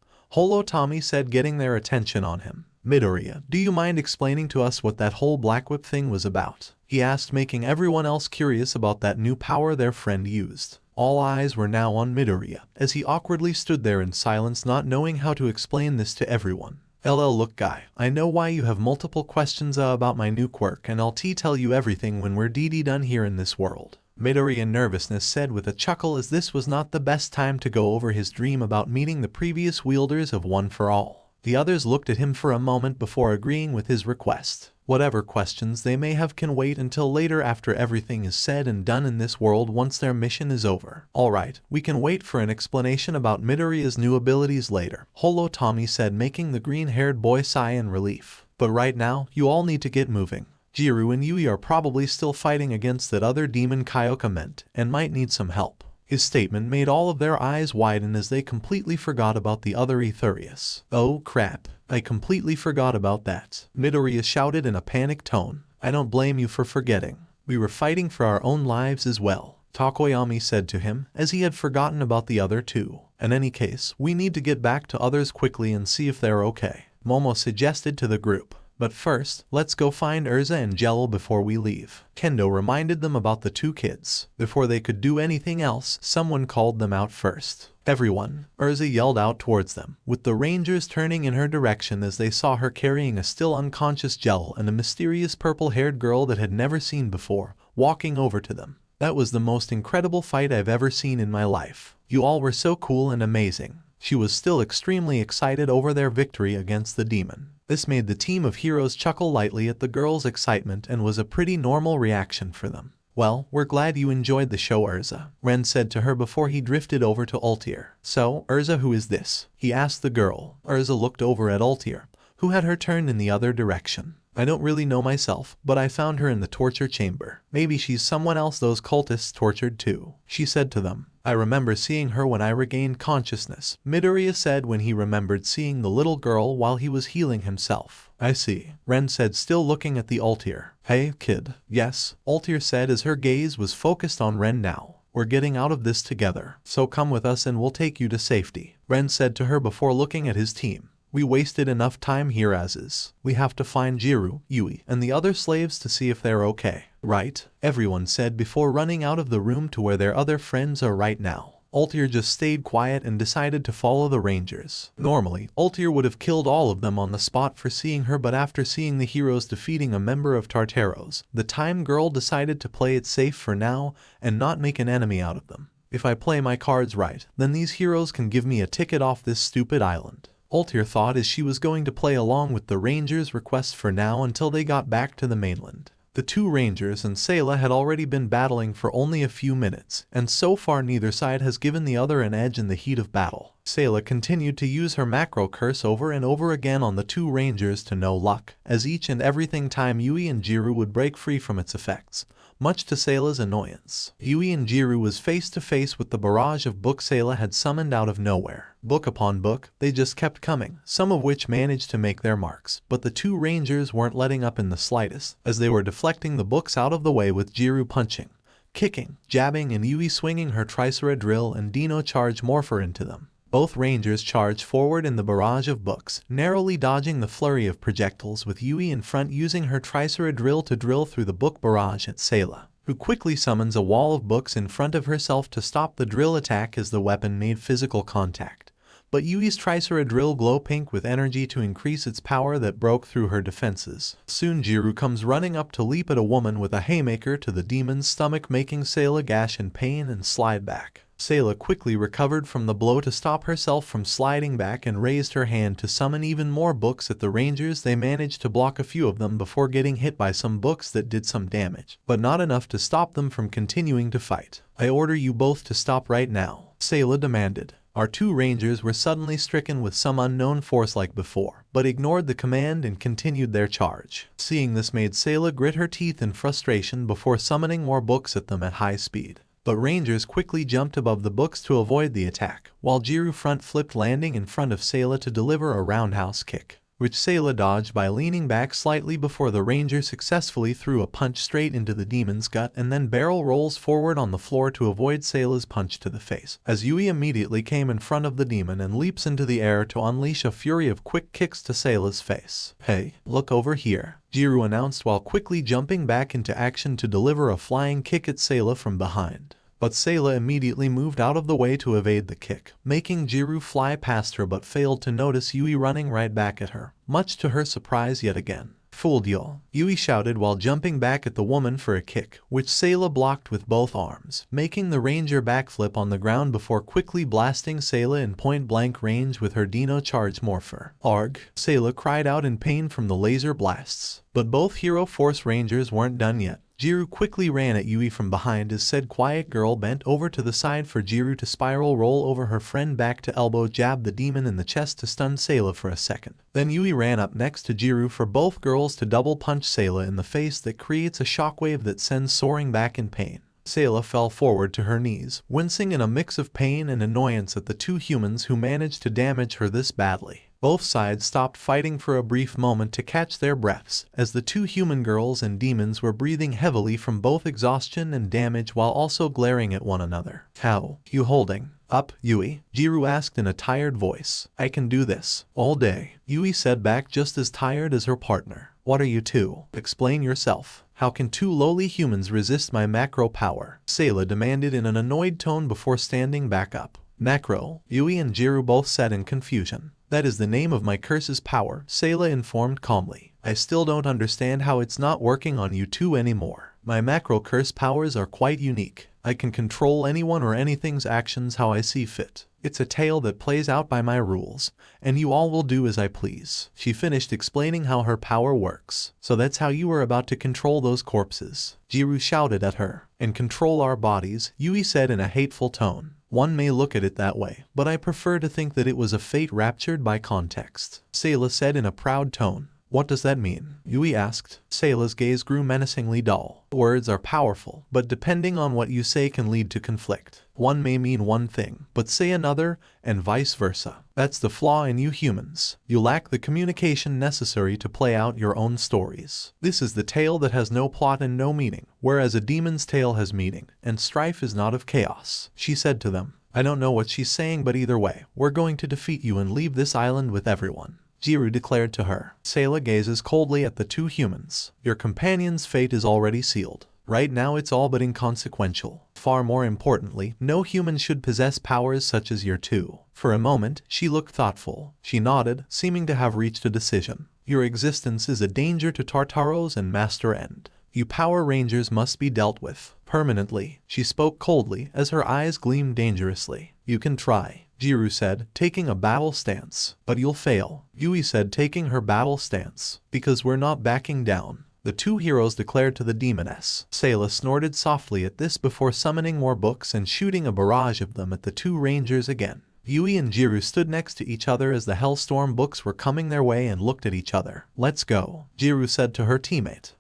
Tommy said, getting their attention on him. Midoriya, do you mind explaining to us what that whole Black Whip thing was about? He asked, making everyone else curious about that new power their friend used. All eyes were now on Midoriya, as he awkwardly stood there in silence, not knowing how to explain this to everyone. Look guy, I know why you have multiple questions about my new quirk, and I'll tell you everything when we're done here in this world, Midoriya nervousness said with a chuckle, as this was not the best time to go over his dream about meeting the previous wielders of One for All. The others looked at him for a moment before agreeing with his request. Whatever questions they may have can wait until later, after everything is said and done in this world, once their mission is over. Alright, we can wait for an explanation about Midoriya's new abilities later, Tommy said, making the green-haired boy sigh in relief. But right now, you all need to get moving. Jiru and Yui are probably still fighting against that other demon Kyoka meant, and might need some help. His statement made all of their eyes widen as they completely forgot about the other Etherious. Oh crap, I completely forgot about that, Midoriya shouted in a panicked tone. I don't blame you for forgetting. We were fighting for our own lives as well, Takoyami said to him, as he had forgotten about the other two. In any case, we need to get back to others quickly and see if they're okay, Momo suggested to the group. But first, let's go find Urza and Jello before we leave. Kendo reminded them about the two kids. Before they could do anything else, someone called them out first. Everyone, Urza yelled out towards them, with the rangers turning in her direction as they saw her carrying a still unconscious Jello and a mysterious purple-haired girl that had never seen before, walking over to them. That was the most incredible fight I've ever seen in my life. You all were so cool and amazing. She was still extremely excited over their victory against the demon. This made the team of heroes chuckle lightly at the girls' excitement and was a pretty normal reaction for them. Well, we're glad you enjoyed the show, Urza, Ren said to her before he drifted over to Ultier. So, Urza, who is this? He asked the girl. Urza looked over at Ultier, who had her turned in the other direction. I don't really know myself, but I found her in the torture chamber. Maybe she's someone else those cultists tortured too, she said to them. I remember seeing her when I regained consciousness, Midoriya said when he remembered seeing the little girl while he was healing himself. I see, Ren said, still looking at the Ultier. Hey, kid. Yes, Ultier said as her gaze was focused on Ren now. We're getting out of this together, so come with us and we'll take you to safety, Ren said to her before looking at his team. We wasted enough time here as is. We have to find Jiru, Yui, and the other slaves to see if they're okay. Right? Everyone said before running out of the room to where their other friends are right now. Ultier just stayed quiet and decided to follow the rangers. Normally, Ultier would have killed all of them on the spot for seeing her, but after seeing the heroes defeating a member of Tartaros, the time girl decided to play it safe for now and not make an enemy out of them. If I play my cards right, then these heroes can give me a ticket off this stupid island. Ultier thought as she was going to play along with the rangers' requests for now until they got back to the mainland. The two rangers and Seilah had already been battling for only a few minutes, and so far neither side has given the other an edge in the heat of battle. Seilah continued to use her macro curse over and over again on the two rangers to no luck, as each and everything time Yui and Jiru would break free from its effects, much to Seilah's annoyance. Yui and Jiru was face to face with the barrage of books Seilah had summoned out of nowhere. Book upon book, they just kept coming, some of which managed to make their marks, but the two rangers weren't letting up in the slightest, as they were deflecting the books out of the way with Jiru punching, kicking, jabbing, and Yui swinging her Tricera drill and Dino charge Morpher into them. Both rangers charged forward in the barrage of books, narrowly dodging the flurry of projectiles, with Yui in front using her Tricera drill to drill through the book barrage at Seilah, who quickly summons a wall of books in front of herself to stop the drill attack as the weapon made physical contact. But Yui's Tricera drill glow pink with energy to increase its power that broke through her defenses. Soon Jiru comes running up to leap at a woman with a haymaker to the demon's stomach, making Seilah gash in pain and slide back. Seilah quickly recovered from the blow to stop herself from sliding back and raised her hand to summon even more books at the rangers. They managed to block a few of them before getting hit by some books that did some damage, but not enough to stop them from continuing to fight. I order you both to stop right now, Seilah demanded. Our two rangers were suddenly stricken with some unknown force like before, but ignored the command and continued their charge. Seeing this made Seilah grit her teeth in frustration before summoning more books at them at high speed. But rangers quickly jumped above the books to avoid the attack, while Jiru front flipped, landing in front of Seilah to deliver a roundhouse kick, which Seilah dodged by leaning back slightly before the ranger successfully threw a punch straight into the demon's gut and then barrel rolls forward on the floor to avoid Seilah's punch to the face, as Yui immediately came in front of the demon and leaps into the air to unleash a fury of quick kicks to Seilah's face. Hey, look over here, Jiru announced while quickly jumping back into action to deliver a flying kick at Seilah from behind. But Seilah immediately moved out of the way to evade the kick, making Jiru fly past her, but failed to notice Yui running right back at her, much to her surprise yet again. Fooled y'all, Yui shouted while jumping back at the woman for a kick, which Seilah blocked with both arms, making the ranger backflip on the ground before quickly blasting Seilah in point-blank range with her Dino charge Morpher. Arg, Seilah cried out in pain from the laser blasts. But both Hero Force Rangers weren't done yet. Jiru quickly ran at Yui from behind as said quiet girl bent over to the side for Jiru to spiral roll over her friend back to elbow jab the demon in the chest to stun Seilah for a second. Then Yui ran up next to Jiru for both girls to double punch Seilah in the face that creates a shockwave that sends soaring back in pain. Seilah fell forward to her knees, wincing in a mix of pain and annoyance at the two humans who managed to damage her this badly. Both sides stopped fighting for a brief moment to catch their breaths, as the two human girls and demons were breathing heavily from both exhaustion and damage while also glaring at one another. "How you holding up, Yui?" Jiru asked in a tired voice. "I can do this all day," Yui said back, just as tired as her partner. "What are you two? Explain yourself. How can two lowly humans resist my macro power?" Seilah demanded in an annoyed tone before standing back up. "Macro?" Yui and Jiru both said in confusion. "That is the name of my curse's power," Seilah informed calmly. "I still don't understand how it's not working on you two anymore. My macro curse powers are quite unique. I can control anyone or anything's actions how I see fit. It's a tale that plays out by my rules, and you all will do as I please." She finished explaining how her power works. "So that's how you were about to control those corpses?" Jiru shouted at her. "And control our bodies," Yui said in a hateful tone. "One may look at it that way, but I prefer to think that it was a fate raptured by context," Seilah said in a proud tone. "What does that mean?" Yui asked. Seilah's gaze grew menacingly dull. "Words are powerful, but depending on what you say can lead to conflict. One may mean one thing, but say another, and vice versa. That's the flaw in you humans. You lack the communication necessary to play out your own stories. This is the tale that has no plot and no meaning, whereas a demon's tale has meaning, and strife is not of chaos," she said to them. "I don't know what she's saying, but either way, we're going to defeat you and leave this island with everyone," Jiru declared to her. Seilah gazes coldly at the two humans. "Your companion's fate is already sealed. Right now it's all but inconsequential. Far more importantly, no human should possess powers such as your two." For a moment, she looked thoughtful. She nodded, seeming to have reached a decision. "Your existence is a danger to Tartaros and Master End. You Power Rangers must be dealt with permanently." She spoke coldly as her eyes gleamed dangerously. "You can try," Jiru said, taking a battle stance. "But you'll fail," Yui said, taking her battle stance. "Because we're not backing down," the two heroes declared to the demoness. Seilah snorted softly at this before summoning more books and shooting a barrage of them at the two rangers again. Yui and Jiru stood next to each other as the Hellstorm books were coming their way and looked at each other. "Let's go," Jiru said to her teammate.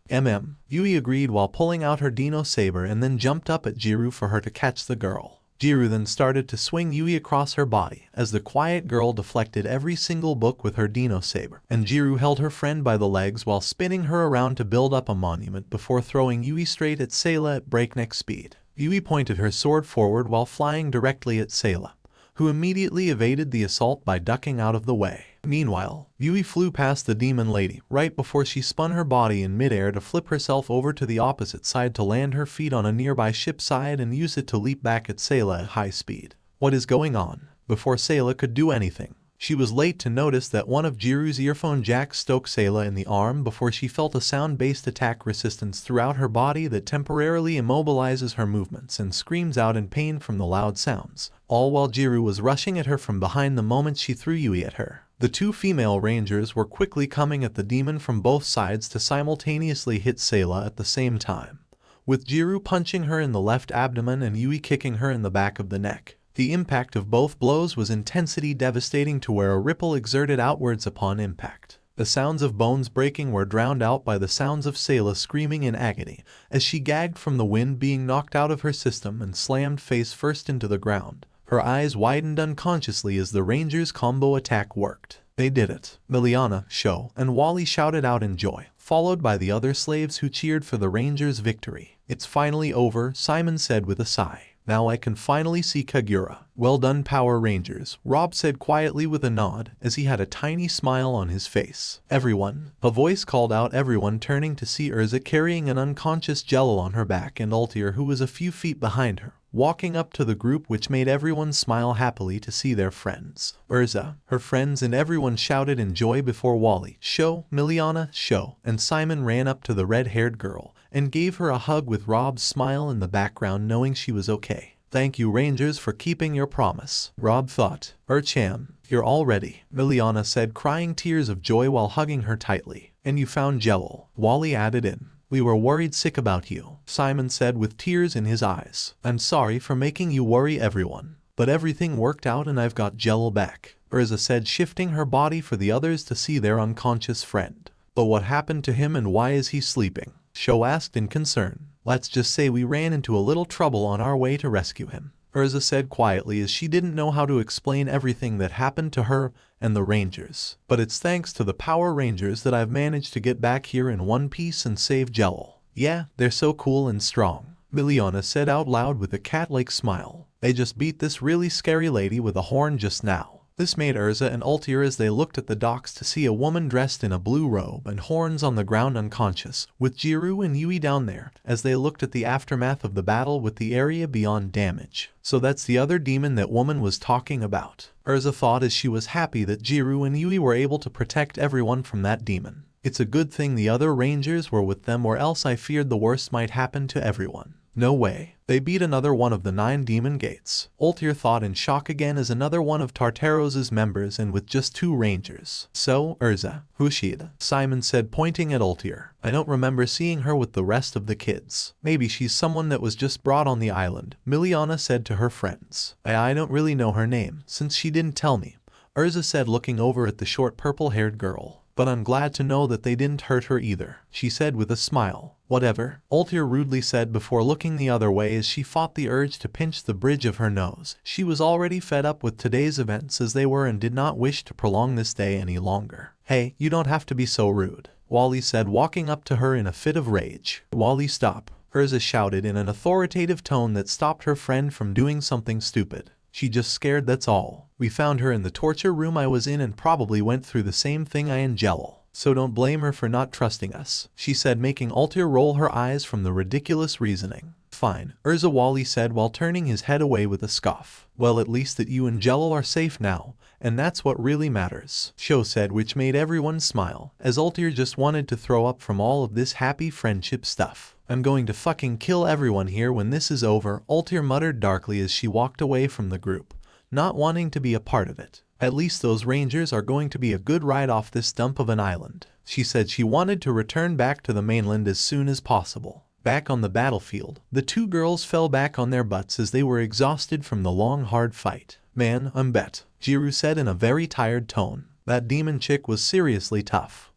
Yui agreed while pulling out her Dino Saber and then jumped up at Jiru for her to catch the girl. Jiru then started to swing Yui across her body as the quiet girl deflected every single book with her Dino Saber, and Jiru held her friend by the legs while spinning her around to build up a monument before throwing Yui straight at Seilah at breakneck speed. Yui pointed her sword forward while flying directly at Seilah, who immediately evaded the assault by ducking out of the way. Meanwhile, Yui flew past the demon lady right before she spun her body in midair to flip herself over to the opposite side to land her feet on a nearby ship side and use it to leap back at Seilah at high speed. "What is going on?" Before Seilah could do anything, she was late to notice that one of Jiru's earphone jacks struck Seilah in the arm before she felt a sound-based attack resistance throughout her body that temporarily immobilizes her movements and screams out in pain from the loud sounds, all while Jiru was rushing at her from behind the moment she threw Yui at her. The two female rangers were quickly coming at the demon from both sides to simultaneously hit Seilah at the same time, with Jiru punching her in the left abdomen and Yui kicking her in the back of the neck. The impact of both blows was intensity devastating to where a ripple exerted outwards upon impact. The sounds of bones breaking were drowned out by the sounds of Seilah screaming in agony as she gagged from the wind being knocked out of her system and slammed face first into the ground. Her eyes widened unconsciously as the Rangers' combo attack worked. "They did it!" Miliana, Sho, and Wally shouted out in joy, followed by the other slaves who cheered for the Rangers' victory. "It's finally over," Simon said with a sigh. "Now I can finally see Kagura." "Well done, Power Rangers," Rob said quietly with a nod as he had a tiny smile on his face. "Everyone," a voice called out, everyone turning to see Urza carrying an unconscious Jello on her back and Altier, who was a few feet behind her, walking up to the group, which made everyone smile happily to see their friends. Urza, her friends, and everyone shouted in joy before Wally, Sho, Miliana, Sho, and Simon ran up to the red-haired girl and gave her a hug with Rob's smile in the background, knowing she was okay. "Thank you, Rangers, for keeping your promise," Rob thought. "Urcham, you're all ready," Miliana said, crying tears of joy while hugging her tightly. "And you found Jello," Wally added in. "We were worried sick about you," Simon said with tears in his eyes. "I'm sorry for making you worry, everyone. But everything worked out and I've got Jello back," Urza said, shifting her body for the others to see their unconscious friend. "But what happened to him and why is he sleeping?" Sho asked in concern. "Let's just say we ran into a little trouble on our way to rescue him," Urza said quietly as she didn't know how to explain everything that happened to her and the Rangers. But it's thanks to the Power Rangers that I've managed to get back here in one piece and save Jello. Yeah, they're so cool and strong, Miliana said out loud with a cat-like smile. They just beat this really scary lady with a horn just now. This made Urza and Altair as they looked at the docks to see a woman dressed in a blue robe and horns on the ground unconscious, with Jiru and Yui down there, as they looked at the aftermath of the battle with the area beyond damage. So that's the other demon that woman was talking about, Urza thought as she was happy that Jiru and Yui were able to protect everyone from that demon. It's a good thing the other Rangers were with them, or else I feared the worst might happen to everyone. No way. They beat another one of the 9 demon gates, Altair thought in shock again as another one of Tartaros' members and with just 2 rangers. So, Urza, who's she? Simon said pointing at Altair. I don't remember seeing her with the rest of the kids. Maybe she's someone that was just brought on the island, Miliana said to her friends. I don't really know her name, since she didn't tell me, Urza said looking over at the short purple-haired girl. But I'm glad to know that they didn't hurt her either, she said with a smile. Whatever, Altair rudely said before looking the other way as she fought the urge to pinch the bridge of her nose. She was already fed up with today's events as they were and did not wish to prolong this day any longer. Hey, you don't have to be so rude, Wally said walking up to her in a fit of rage. Wally, stop, Urza shouted in an authoritative tone that stopped her friend from doing something stupid. She just scared, that's all. We found her in the torture room I was in and probably went through the same thing I and Jello. So don't blame her for not trusting us, she said, making Altair roll her eyes from the ridiculous reasoning. Fine, Urza, Wally said while turning his head away with a scoff. Well, at least that you and Jello are safe now, and that's what really matters, Sho said, which made everyone smile, as Altair just wanted to throw up from all of this happy friendship stuff. I'm going to fucking kill everyone here when this is over, Altair muttered darkly as she walked away from the group, not wanting to be a part of it. At least those Rangers are going to be a good ride off this dump of an island. She said she wanted to return back to the mainland as soon as possible. Back on the battlefield, the 2 girls fell back on their butts as they were exhausted from the long hard fight. Man, I'm bet, Jiru said in a very tired tone. That demon chick was seriously tough.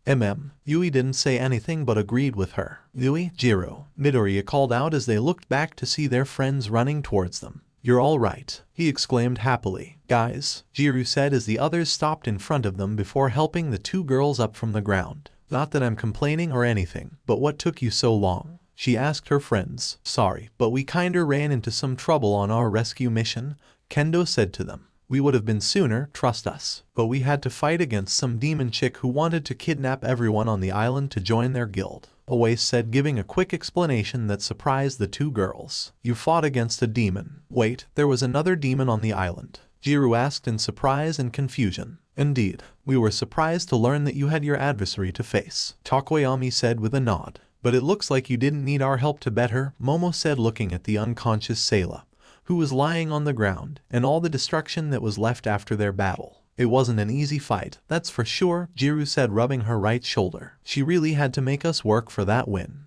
Yui didn't say anything but agreed with her. Yui, Jiru, Midoriya called out as they looked back to see their friends running towards them. You're all right, he exclaimed happily. Guys, Jiru said as the others stopped in front of them before helping the 2 girls up from the ground. Not that I'm complaining or anything, but what took you so long? She asked her friends. Sorry, but we kinda ran into some trouble on our rescue mission, Kendo said to them. We would have been sooner, trust us, but we had to fight against some demon chick who wanted to kidnap everyone on the island to join their guild, Awais said, giving a quick explanation that surprised the 2 girls. You fought against a demon. Wait, there was another demon on the island? Jiru asked in surprise and confusion. Indeed, we were surprised to learn that you had your adversary to face, Takoyami said with a nod. But it looks like you didn't need our help to bet her, Momo said looking at the unconscious Seilah, who was lying on the ground, and all the destruction that was left after their battle. It wasn't an easy fight, that's for sure, Jiru said, rubbing her right shoulder. She really had to make us work for that win.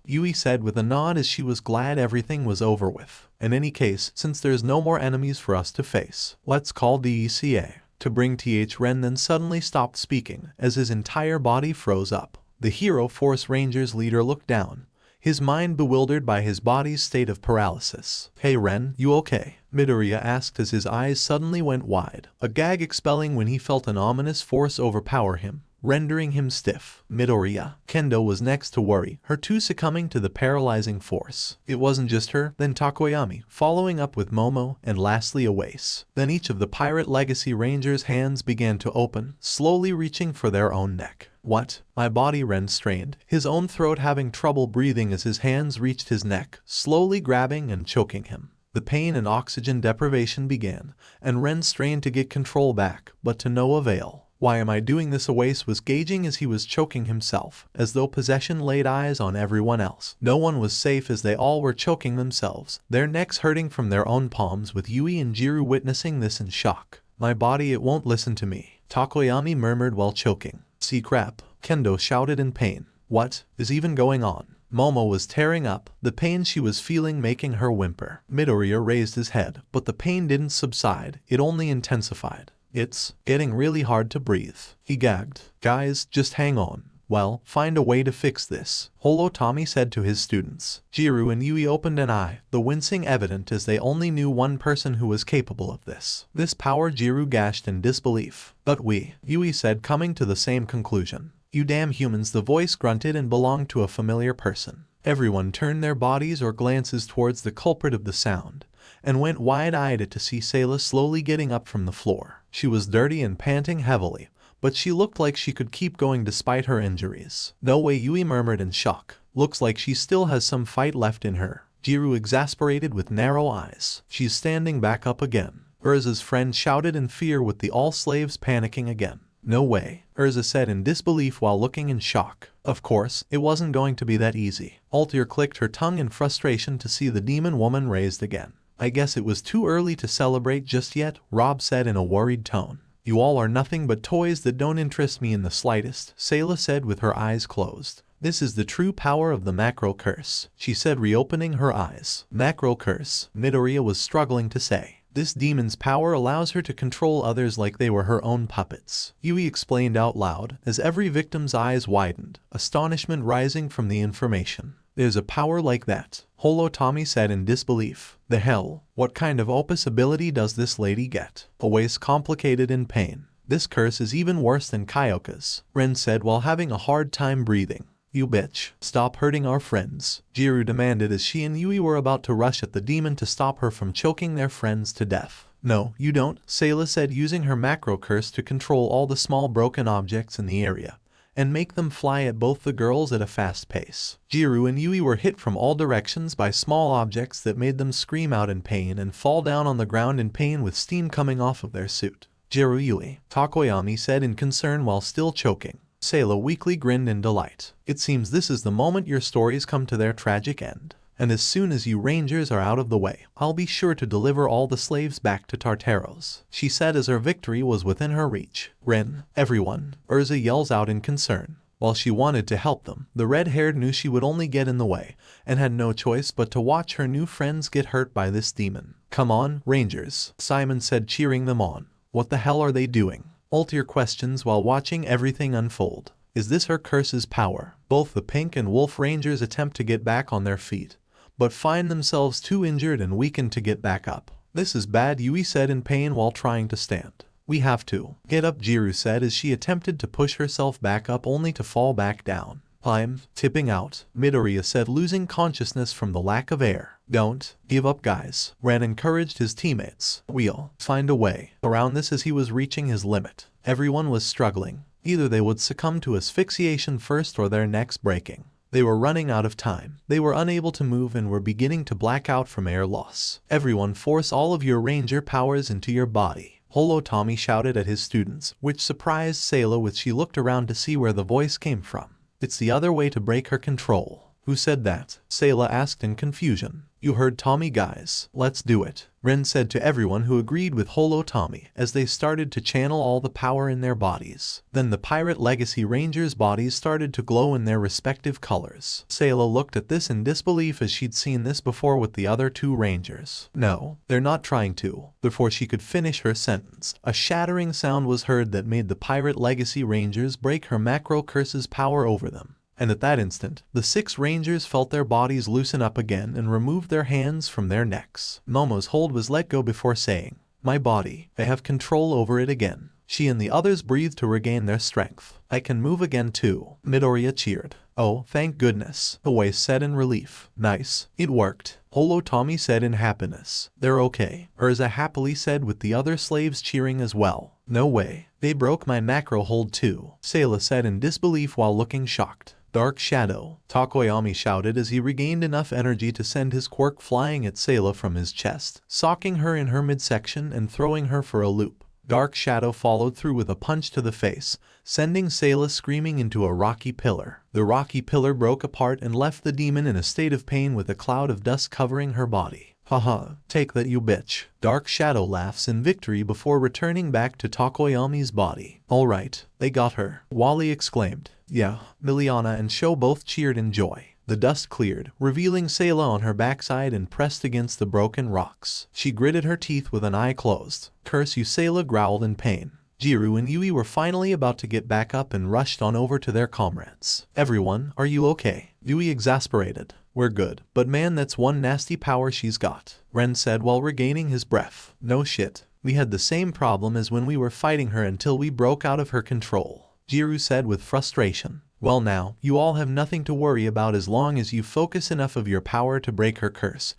Yui said with a nod as she was glad everything was over with. In any case, since there's no more enemies for us to face, let's call the ECA. To bring Ren then suddenly stopped speaking, as his entire body froze up. The Hero Force Rangers leader looked down, his mind bewildered by his body's state of paralysis. Hey Ren, you okay? Midoriya asked as his eyes suddenly went wide, a gag expelling when he felt an ominous force overpower him, rendering him stiff. Midoriya. Kendo was next to worry, her too succumbing to the paralyzing force. It wasn't just her, then Takoyami, following up with Momo, and lastly Awais. Then each of the Pirate Legacy Rangers' hands began to open, slowly reaching for their own neck. What? My body, Ren strained, his own throat having trouble breathing as his hands reached his neck, slowly grabbing and choking him. The pain and oxygen deprivation began, and Ren strained to get control back, but to no avail. Why am I doing this? Awais was gauging as he was choking himself, as though possession laid eyes on everyone else. No one was safe as they all were choking themselves, their necks hurting from their own palms, with Yui and Jiru witnessing this in shock. My body, it won't listen to me, Takoyami murmured while choking. See crap, Kendo shouted in pain. What is even going on? Momo was tearing up, the pain she was feeling making her whimper. Midoriya raised his head, but the pain didn't subside, it only intensified. It's getting really hard to breathe, he gagged. Guys, just hang on. Well, find a way to fix this, Tommy said to his students. Jiru and Yui opened an eye, the wincing evident as they only knew one person who was capable of this. This power Jiru gashed in disbelief. But we, Yui said, coming to the same conclusion. You damn humans, the voice grunted and belonged to a familiar person. Everyone turned their bodies or glances towards the culprit of the sound, and went wide-eyed to see Seilah slowly getting up from the floor. She was dirty and panting heavily, but she looked like she could keep going despite her injuries. No way, Yui murmured in shock. Looks like she still has some fight left in her. Jiru exasperated with narrow eyes. She's standing back up again. Urza's friend shouted in fear with the all slaves panicking again. No way, Urza said in disbelief while looking in shock. Of course, it wasn't going to be that easy. Altair clicked her tongue in frustration to see the demon woman raised again. I guess it was too early to celebrate just yet, Rob said in a worried tone. You all are nothing but toys that don't interest me in the slightest, Seilah said with her eyes closed. This is the true power of the macro curse, she said, reopening her eyes. Macro curse, Midoriya was struggling to say. This demon's power allows her to control others like they were her own puppets. Yui explained out loud, as every victim's eyes widened, astonishment rising from the information. There's a power like that, Tommy said in disbelief. The hell? What kind of opus ability does this lady get? Always complicated in pain. This curse is even worse than Kyoka's, Ren said while having a hard time breathing. You bitch, stop hurting our friends, Jiru demanded as she and Yui were about to rush at the demon to stop her from choking their friends to death. No, you don't, Seilah said, using her macro curse to control all the small broken objects in the area and make them fly at both the girls at a fast pace. Jiru and Yui were hit from all directions by small objects that made them scream out in pain and fall down on the ground in pain with steam coming off of their suit. Jiru Yui, Takoyami said in concern while still choking. Seilah weakly grinned in delight. It seems this is the moment your stories come to their tragic end. And as soon as you rangers are out of the way, I'll be sure to deliver all the slaves back to Tartaros, she said as her victory was within her reach. Ren, everyone, Urza yells out in concern. While she wanted to help them, the red-haired knew she would only get in the way, and had no choice but to watch her new friends get hurt by this demon. Come on, rangers, Simon said, cheering them on. What the hell are they doing? Altair questions while watching everything unfold. Is this her curse's power? Both the Pink and Wolf Rangers attempt to get back on their feet, but find themselves too injured and weakened to get back up. This is bad, Yui said in pain while trying to stand. We have to get up, Jiru said as she attempted to push herself back up only to fall back down. I'm tipping out, Midoriya said, losing consciousness from the lack of air. Don't give up, guys, Ren encouraged his teammates. We'll find a way around this as he was reaching his limit. Everyone was struggling. Either they would succumb to asphyxiation first or their necks breaking. They were running out of time. They were unable to move and were beginning to black out from air loss. Everyone force all of your ranger powers into your body, Tommy shouted at his students, which surprised Seilah when she looked around to see where the voice came from. It's the other way to break her control. Who said that? Seilah asked in confusion. You heard Tommy, guys. Let's do it, Ren said to everyone who agreed with Tommy as they started to channel all the power in their bodies. Then the Pirate Legacy Rangers' bodies started to glow in their respective colors. Seilah looked at this in disbelief as she'd seen this before with the other two Rangers. No, they're not trying to. Before she could finish her sentence, a shattering sound was heard that made the Pirate Legacy Rangers break her macro curse's power over them. And at that instant, the 6 rangers felt their bodies loosen up again and removed their hands from their necks. Momo's hold was let go before saying, My body, I have control over it again. She and the others breathed to regain their strength. I can move again too, Midoriya cheered. Oh, thank goodness, Away said in relief. Nice, it worked, Tommy said in happiness. They're okay, Urza happily said with the other slaves cheering as well. No way, they broke my macro hold too, Seilah said in disbelief while looking shocked. Dark Shadow, Takoyami shouted as he regained enough energy to send his quirk flying at Seilah from his chest, socking her in her midsection and throwing her for a loop. Dark Shadow followed through with a punch to the face, sending Seilah screaming into a rocky pillar. The rocky pillar broke apart and left the demon in a state of pain with a cloud of dust covering her body. Haha, take that, you bitch. Dark Shadow laughs in victory before returning back to Takoyami's body. Alright, they got her, Wally exclaimed. Yeah, Miliana and Sho both cheered in joy. The dust cleared, revealing Seilah on her backside and pressed against the broken rocks. She gritted her teeth with an eye closed. Curse you, Seilah growled in pain. Jiru and Yui were finally about to get back up and rushed on over to their comrades. "Everyone, are you okay?" Yui exasperated. "We're good, but man, that's one nasty power she's got," Ren said while regaining his breath. "No shit. We had the same problem as when we were fighting her until we broke out of her control," Jiru said with frustration. "Well now, you all have nothing to worry about as long as you focus enough of your power to break her curse,"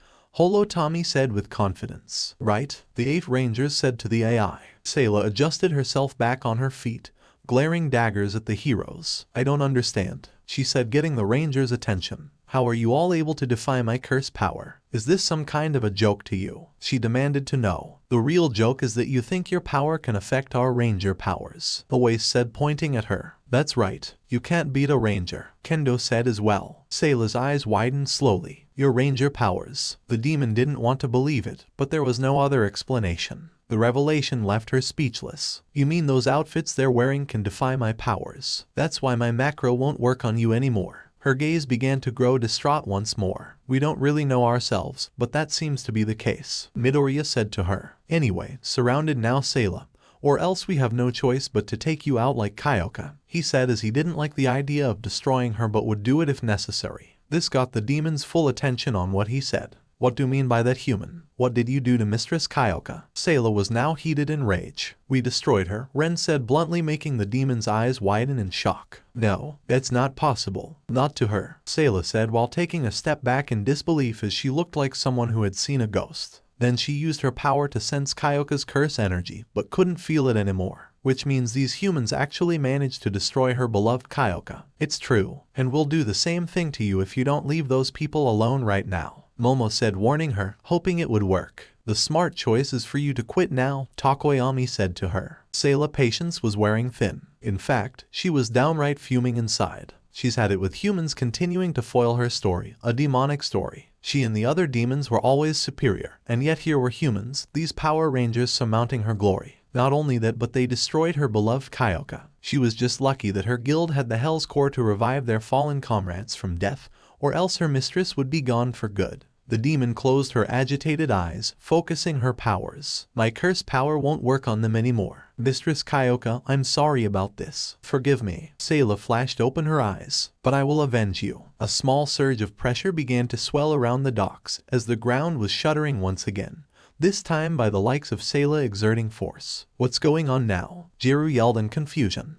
Tommy said with confidence. "Right?" the 8 rangers said to the AI. Seilah adjusted herself back on her feet, glaring daggers at the heroes. "I don't understand," she said, getting the rangers' attention. "How are you all able to defy my curse power? Is this some kind of a joke to you?" she demanded to know. "The real joke is that you think your power can affect our ranger powers," Oasis said, pointing at her. "That's right. You can't beat a ranger," Kendo said as well. Seilah's eyes widened slowly. "Your ranger powers." The demon didn't want to believe it, but there was no other explanation. The revelation left her speechless. "You mean those outfits they're wearing can defy my powers? That's why my macro won't work on you anymore." Her gaze began to grow distraught once more. "We don't really know ourselves, but that seems to be the case," Midoriya said to her. "Anyway, surrounded now, Seilah, or else we have no choice but to take you out like Kyoka," he said, as he didn't like the idea of destroying her but would do it if necessary. This got the demon's full attention on what he said. "What do you mean by that, human? What did you do to Mistress Kyoka?" Seilah was now heated in rage. "We destroyed her," Ren said bluntly, making the demon's eyes widen in shock. "No, that's not possible. Not to her," Seilah said while taking a step back in disbelief as she looked like someone who had seen a ghost. Then she used her power to sense Kyoka's curse energy, but couldn't feel it anymore. "Which means these humans actually managed to destroy her beloved Kyoka." "It's true, and we'll do the same thing to you if you don't leave those people alone right now," Momo said, warning her, hoping it would work. "The smart choice is for you to quit now," Takoyami said to her. Seilah patience was wearing thin. In fact, she was downright fuming inside. She's had it with humans continuing to foil her story, a demonic story. She and the other demons were always superior, and yet here were humans, these Power Rangers, surmounting her glory. Not only that, but they destroyed her beloved Kyoka. She was just lucky that her guild had the Hell's Core to revive their fallen comrades from death, or else her mistress would be gone for good. The demon closed her agitated eyes, focusing her powers. "My curse power won't work on them anymore. Mistress Kyoka, I'm sorry about this. Forgive me." Seilah flashed open her eyes. "But I will avenge you." A small surge of pressure began to swell around the docks as the ground was shuddering once again, this time by the likes of Seilah exerting force. "What's going on now?" Jiru yelled in confusion.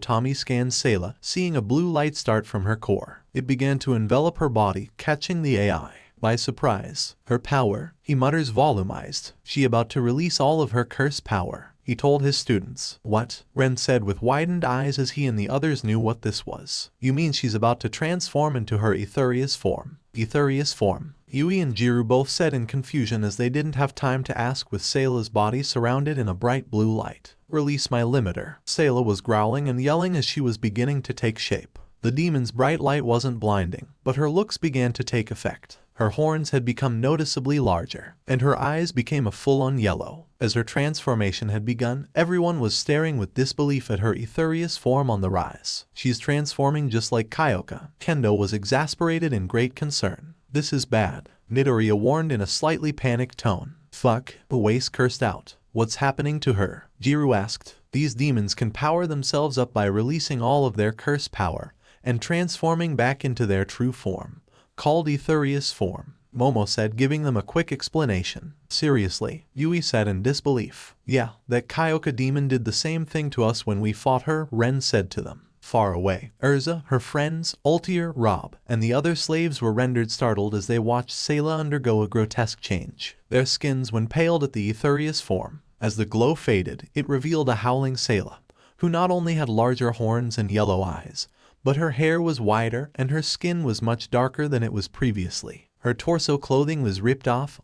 Tommy scanned Seilah, seeing a blue light start from her core. It began to envelop her body, catching the AI by surprise. "Her power," he mutters, volumized. "She about to release all of her curse power," he told his students. "What?" Ren said with widened eyes as he and the others knew what this was. "You mean she's about to transform into her Etherious form?" "Etherious form?" Yui and Jiru both said in confusion as they didn't have time to ask, with Seilah's body surrounded in a bright blue light. "Release my limiter." Seilah was growling and yelling as she was beginning to take shape. The demon's bright light wasn't blinding, but her looks began to take effect. Her horns had become noticeably larger, and her eyes became a full-on yellow. As her transformation had begun, everyone was staring with disbelief at her Etherious form on the rise. "She's transforming just like Kyoka." Kendo was exasperated in great concern. "This is bad," Midoriya warned in a slightly panicked tone. "Fuck," Oasis cursed out. "What's happening to her?" Jiru asked. "These demons can power themselves up by releasing all of their curse power and transforming back into their true form, called Etherious form," Momo said, giving them a quick explanation. "Seriously?" Yui said in disbelief. "Yeah, that Kyoka demon did the same thing to us when we fought her," Ren said to them. Far away, Urza, her friends, Ultier, Rob, and the other slaves were rendered startled as they watched Seilah undergo a grotesque change. Their skins when paled at the Etherious form. As the glow faded, it revealed a howling Seilah, who not only had larger horns and yellow eyes, but her hair was wider and her skin was much darker than it was previously. Her torso clothing was ripped off,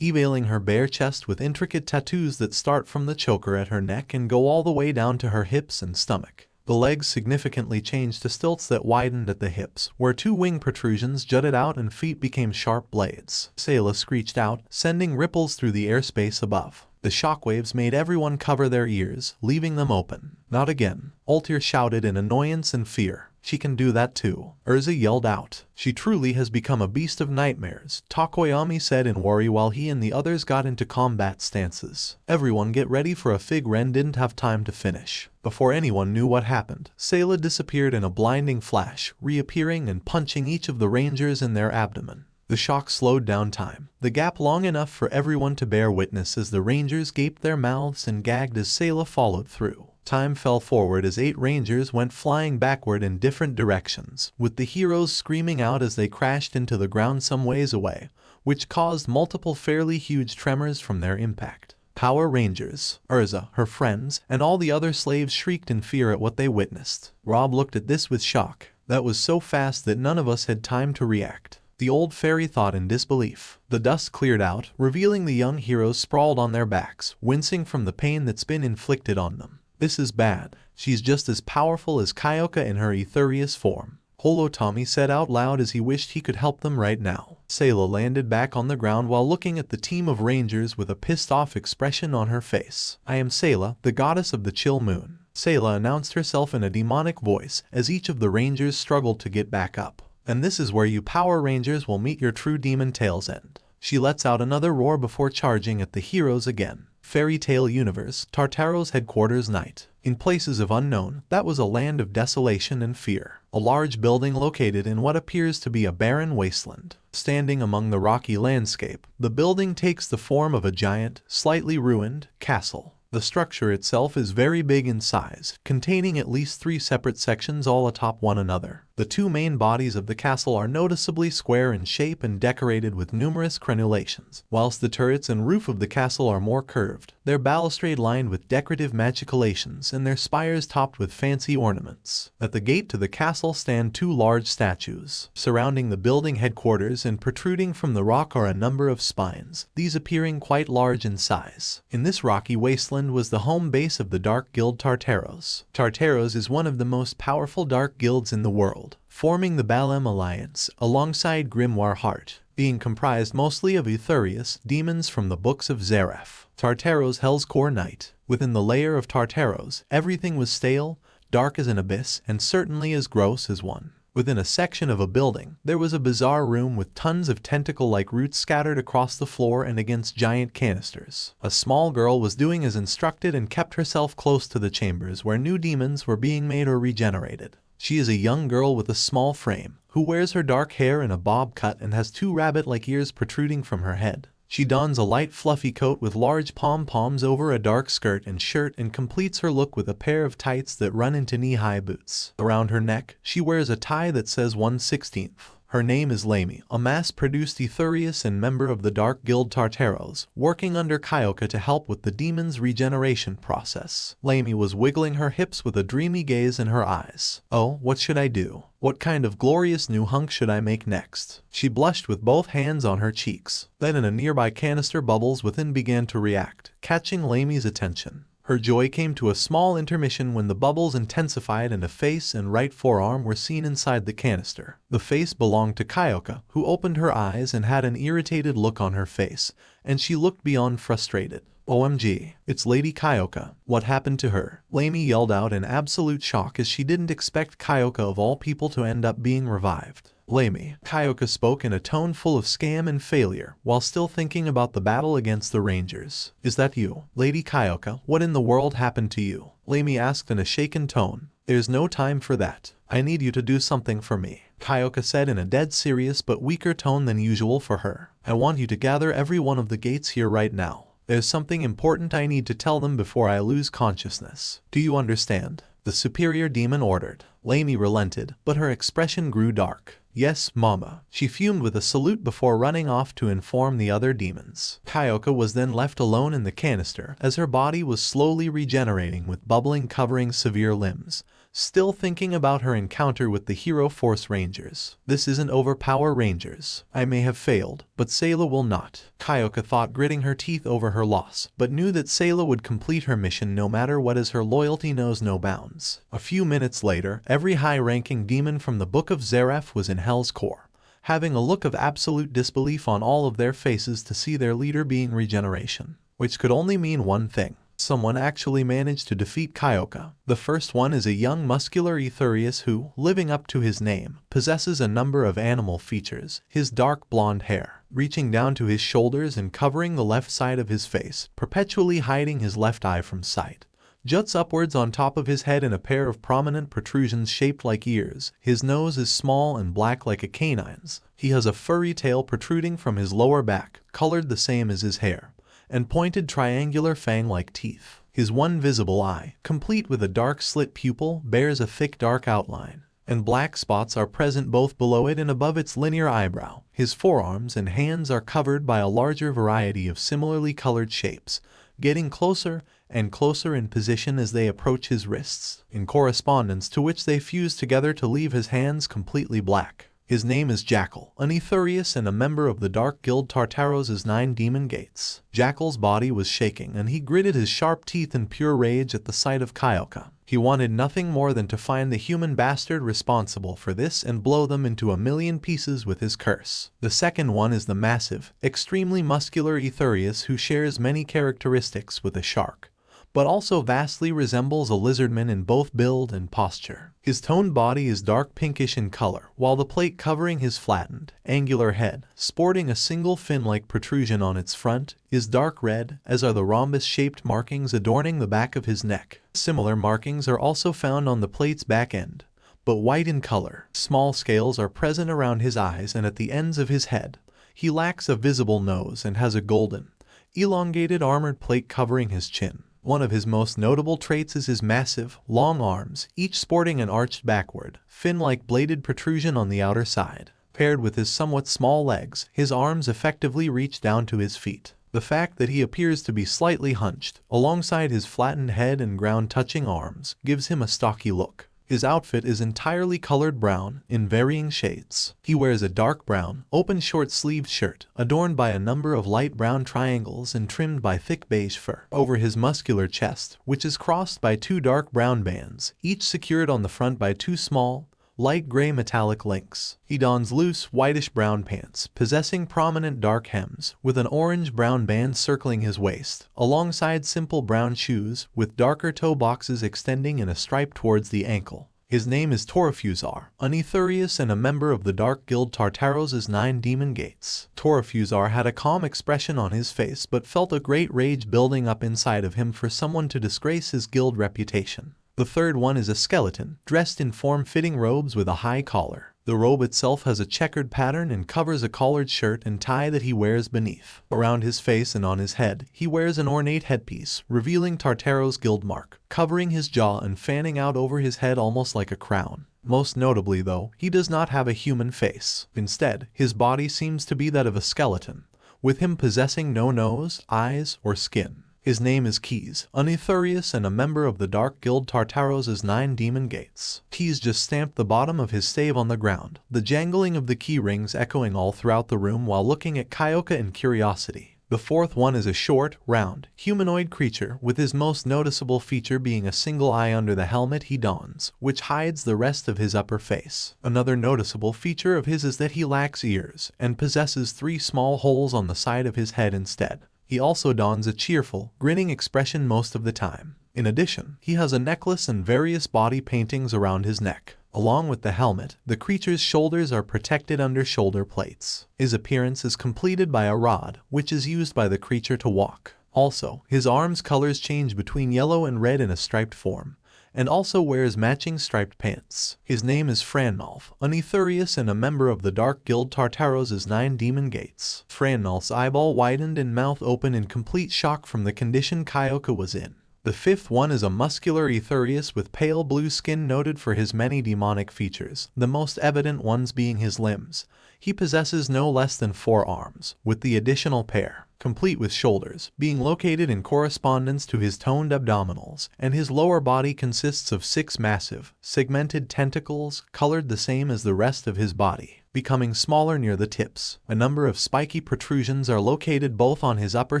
revealing her bare chest with intricate tattoos that start from the choker at her neck and go all the way down to her hips and stomach. The legs significantly changed to stilts that widened at the hips, where 2 wing protrusions jutted out and feet became sharp blades. Seilah screeched out, sending ripples through the airspace above. The shockwaves made everyone cover their ears, leaving them open. "Not again," Ultier shouted in annoyance and fear. She can do that too, Urza yelled out. She truly has become a beast of nightmares, Takoyami said in worry while he and the others got into combat stances. Everyone get ready for a fig. Ren didn't have time to finish. Before anyone knew what happened, Seilah disappeared in a blinding flash, reappearing and punching each of the rangers in their abdomen. The shock slowed down time, the gap long enough for everyone to bear witness as the rangers gaped their mouths and gagged as Seilah followed through. Time fell forward as 8 rangers went flying backward in different directions, with the heroes screaming out as they crashed into the ground some ways away, which caused multiple fairly huge tremors from their impact. Power Rangers, Urza, her friends, and all the other slaves shrieked in fear at what they witnessed. Rob looked at this with shock. That was so fast that none of us had time to react. The old fairy thought in disbelief. The dust cleared out, revealing the young heroes sprawled on their backs, wincing from the pain that's been inflicted on them. This is bad. She's just as powerful as Kyoka in her Etherious form. Holotommy said out loud as he wished he could help them right now. Seilah landed back on the ground while looking at the team of rangers with a pissed-off expression on her face. I am Seilah, the goddess of the chill moon. Seilah announced herself in a demonic voice as each of the rangers struggled to get back up. And this is where you Power Rangers will meet your true demon tail's end. She lets out another roar before charging at the heroes again. Fairy Tale Universe, Tartaros Headquarters Night. In places of unknown, that was a land of desolation and fear. A large building located in what appears to be a barren wasteland. Standing among the rocky landscape, the building takes the form of a giant, slightly ruined, castle. The structure itself is very big in size, containing at least 3 separate sections all atop one another. The 2 main bodies of the castle are noticeably square in shape and decorated with numerous crenellations, whilst the turrets and roof of the castle are more curved, their balustrade lined with decorative machicolations and their spires topped with fancy ornaments. At the gate to the castle stand 2 large statues. Surrounding the building headquarters and protruding from the rock are a number of spines, these appearing quite large in size. In this rocky wasteland was the home base of the dark guild Tartaros. Tartaros is one of the most powerful dark guilds in the world, forming the Balem Alliance alongside Grimoire Heart, being comprised mostly of Etherious demons from the books of Zeref. Tartaros Hell's Core Night. Within the layer of Tartaros, everything was stale, dark as an abyss, and certainly as gross as one. Within a section of a building, there was a bizarre room with tons of tentacle-like roots scattered across the floor and against giant canisters. A small girl was doing as instructed and kept herself close to the chambers where new demons were being made or regenerated. She is a young girl with a small frame, who wears her dark hair in a bob cut and has 2 rabbit-like ears protruding from her head. She dons a light fluffy coat with large pom-poms over a dark skirt and shirt and completes her look with a pair of tights that run into knee-high boots. Around her neck, she wears a tie that says 1/16. Her name is Lamy, a mass-produced Etherious and member of the Dark Guild Tartaros, working under Kyoka to help with the demon's regeneration process. Lamy was wiggling her hips with a dreamy gaze in her eyes. Oh, what should I do? What kind of glorious new hunk should I make next? She blushed with both hands on her cheeks. Then in a nearby canister bubbles within began to react, catching Lamy's attention. Her joy came to a small intermission when the bubbles intensified and a face and right forearm were seen inside the canister. The face belonged to Kyoka, who opened her eyes and had an irritated look on her face, and she looked beyond frustrated. OMG, it's Lady Kyoka. What happened to her? Lamy yelled out in absolute shock as she didn't expect Kyoka of all people to end up being revived. Lamy, Kyoka spoke in a tone full of scam and failure, while still thinking about the battle against the Rangers. Is that you? Lady Kyoka, what in the world happened to you? Lamy asked in a shaken tone. There's no time for that. I need you to do something for me, Kyoka said in a dead serious but weaker tone than usual for her. I want you to gather every one of the gates here right now. There's something important I need to tell them before I lose consciousness. Do you understand? The superior demon ordered. Lamy relented, but her expression grew dark. Yes, Mama. She fumed with a salute before running off to inform the other demons. Kyoka was then left alone in the canister as her body was slowly regenerating with bubbling covering severe limbs, still thinking about her encounter with the Hero Force Rangers. This isn't over, Power Rangers. I may have failed, but Seilah will not. Kyoka thought, gritting her teeth over her loss, but knew that Seilah would complete her mission no matter what, as her loyalty knows no bounds. A few minutes later, every high-ranking demon from the Book of Zeref was in Hell's Core, having a look of absolute disbelief on all of their faces to see their leader being regeneration, which could only mean one thing. someone actually managed to defeat Kyoka. The first one is a young muscular Etherious who, living up to his name, possesses a number of animal features. His dark blonde hair, reaching down to his shoulders and covering the left side of his face, perpetually hiding his left eye from sight, juts upwards on top of his head in a pair of prominent protrusions shaped like ears. His nose is small and black like a canine's. He has a furry tail protruding from his lower back, colored the same as his hair, and pointed triangular fang-like teeth. His one visible eye, complete with a dark slit pupil, bears a thick dark outline, and black spots are present both below it and above its linear eyebrow. His forearms and hands are covered by a larger variety of similarly colored shapes, getting closer and closer in position as they approach his wrists, in correspondence to which they fuse together to leave his hands completely black. His name is Jackal, an Etherious and a member of the Dark Guild Tartaros' 9 demon gates. Jackal's body was shaking and he gritted his sharp teeth in pure rage at the sight of Kyoka. He wanted nothing more than to find the human bastard responsible for this and blow them into a million pieces with his curse. The second one is the massive, extremely muscular Etherious who shares many characteristics with a shark, but also vastly resembles a lizardman in both build and posture. His toned body is dark pinkish in color, while the plate covering his flattened, angular head, sporting a single fin-like protrusion on its front, is dark red, as are the rhombus-shaped markings adorning the back of his neck. Similar markings are also found on the plate's back end, but white in color. Small scales are present around his eyes and at the ends of his head. He lacks a visible nose and has a golden, elongated armored plate covering his chin. One of his most notable traits is his massive, long arms, each sporting an arched backward, fin-like bladed protrusion on the outer side. Paired with his somewhat small legs, his arms effectively reach down to his feet. The fact that he appears to be slightly hunched, alongside his flattened head and ground-touching arms, gives him a stocky look. His outfit is entirely colored brown, in varying shades. He wears a dark brown, open short-sleeved shirt, adorned by a number of light brown triangles and trimmed by thick beige fur, over his muscular chest, which is crossed by 2 dark brown bands, each secured on the front by 2 small, light gray metallic links. He dons loose, whitish-brown pants, possessing prominent dark hems, with an orange-brown band circling his waist, alongside simple brown shoes, with darker toe boxes extending in a stripe towards the ankle. His name is Torifuzar, an Etherious and a member of the Dark Guild Tartaros' 9 demon gates. Torifuzar had a calm expression on his face but felt a great rage building up inside of him for someone to disgrace his guild reputation. The third one is a skeleton, dressed in form-fitting robes with a high collar. The robe itself has a checkered pattern and covers a collared shirt and tie that he wears beneath. Around his face and on his head, he wears an ornate headpiece, revealing Tartaros' guild mark, covering his jaw and fanning out over his head almost like a crown. Most notably, though, he does not have a human face. Instead, his body seems to be that of a skeleton, with him possessing no nose, eyes, or skin. His name is Keys, an Etherious and a member of the Dark Guild Tartaros' 9 demon gates. Keys just stamped the bottom of his stave on the ground, the jangling of the key rings echoing all throughout the room while looking at Kyoka in curiosity. The fourth one is a short, round, humanoid creature, with his most noticeable feature being a single eye under the helmet he dons, which hides the rest of his upper face. Another noticeable feature of his is that he lacks ears, and possesses 3 small holes on the side of his head instead. He also dons a cheerful, grinning expression most of the time. In addition, he has a necklace and various body paintings around his neck. Along with the helmet, the creature's shoulders are protected under shoulder plates. His appearance is completed by a rod, which is used by the creature to walk. Also, his arms' colors change between yellow and red in a striped form, and also wears matching striped pants. His name is Frannolf, an Etherious and a member of the Dark Guild Tartaros' 9 demon gates. Frannolf's eyeball widened and mouth open in complete shock from the condition Kyoka was in. The fifth one is a muscular Etherious with pale blue skin noted for his many demonic features, the most evident ones being his limbs. He possesses no less than 4 arms, with the additional pair, complete with shoulders, being located in correspondence to his toned abdominals, and his lower body consists of 6 massive, segmented tentacles, colored the same as the rest of his body, becoming smaller near the tips. A number of spiky protrusions are located both on his upper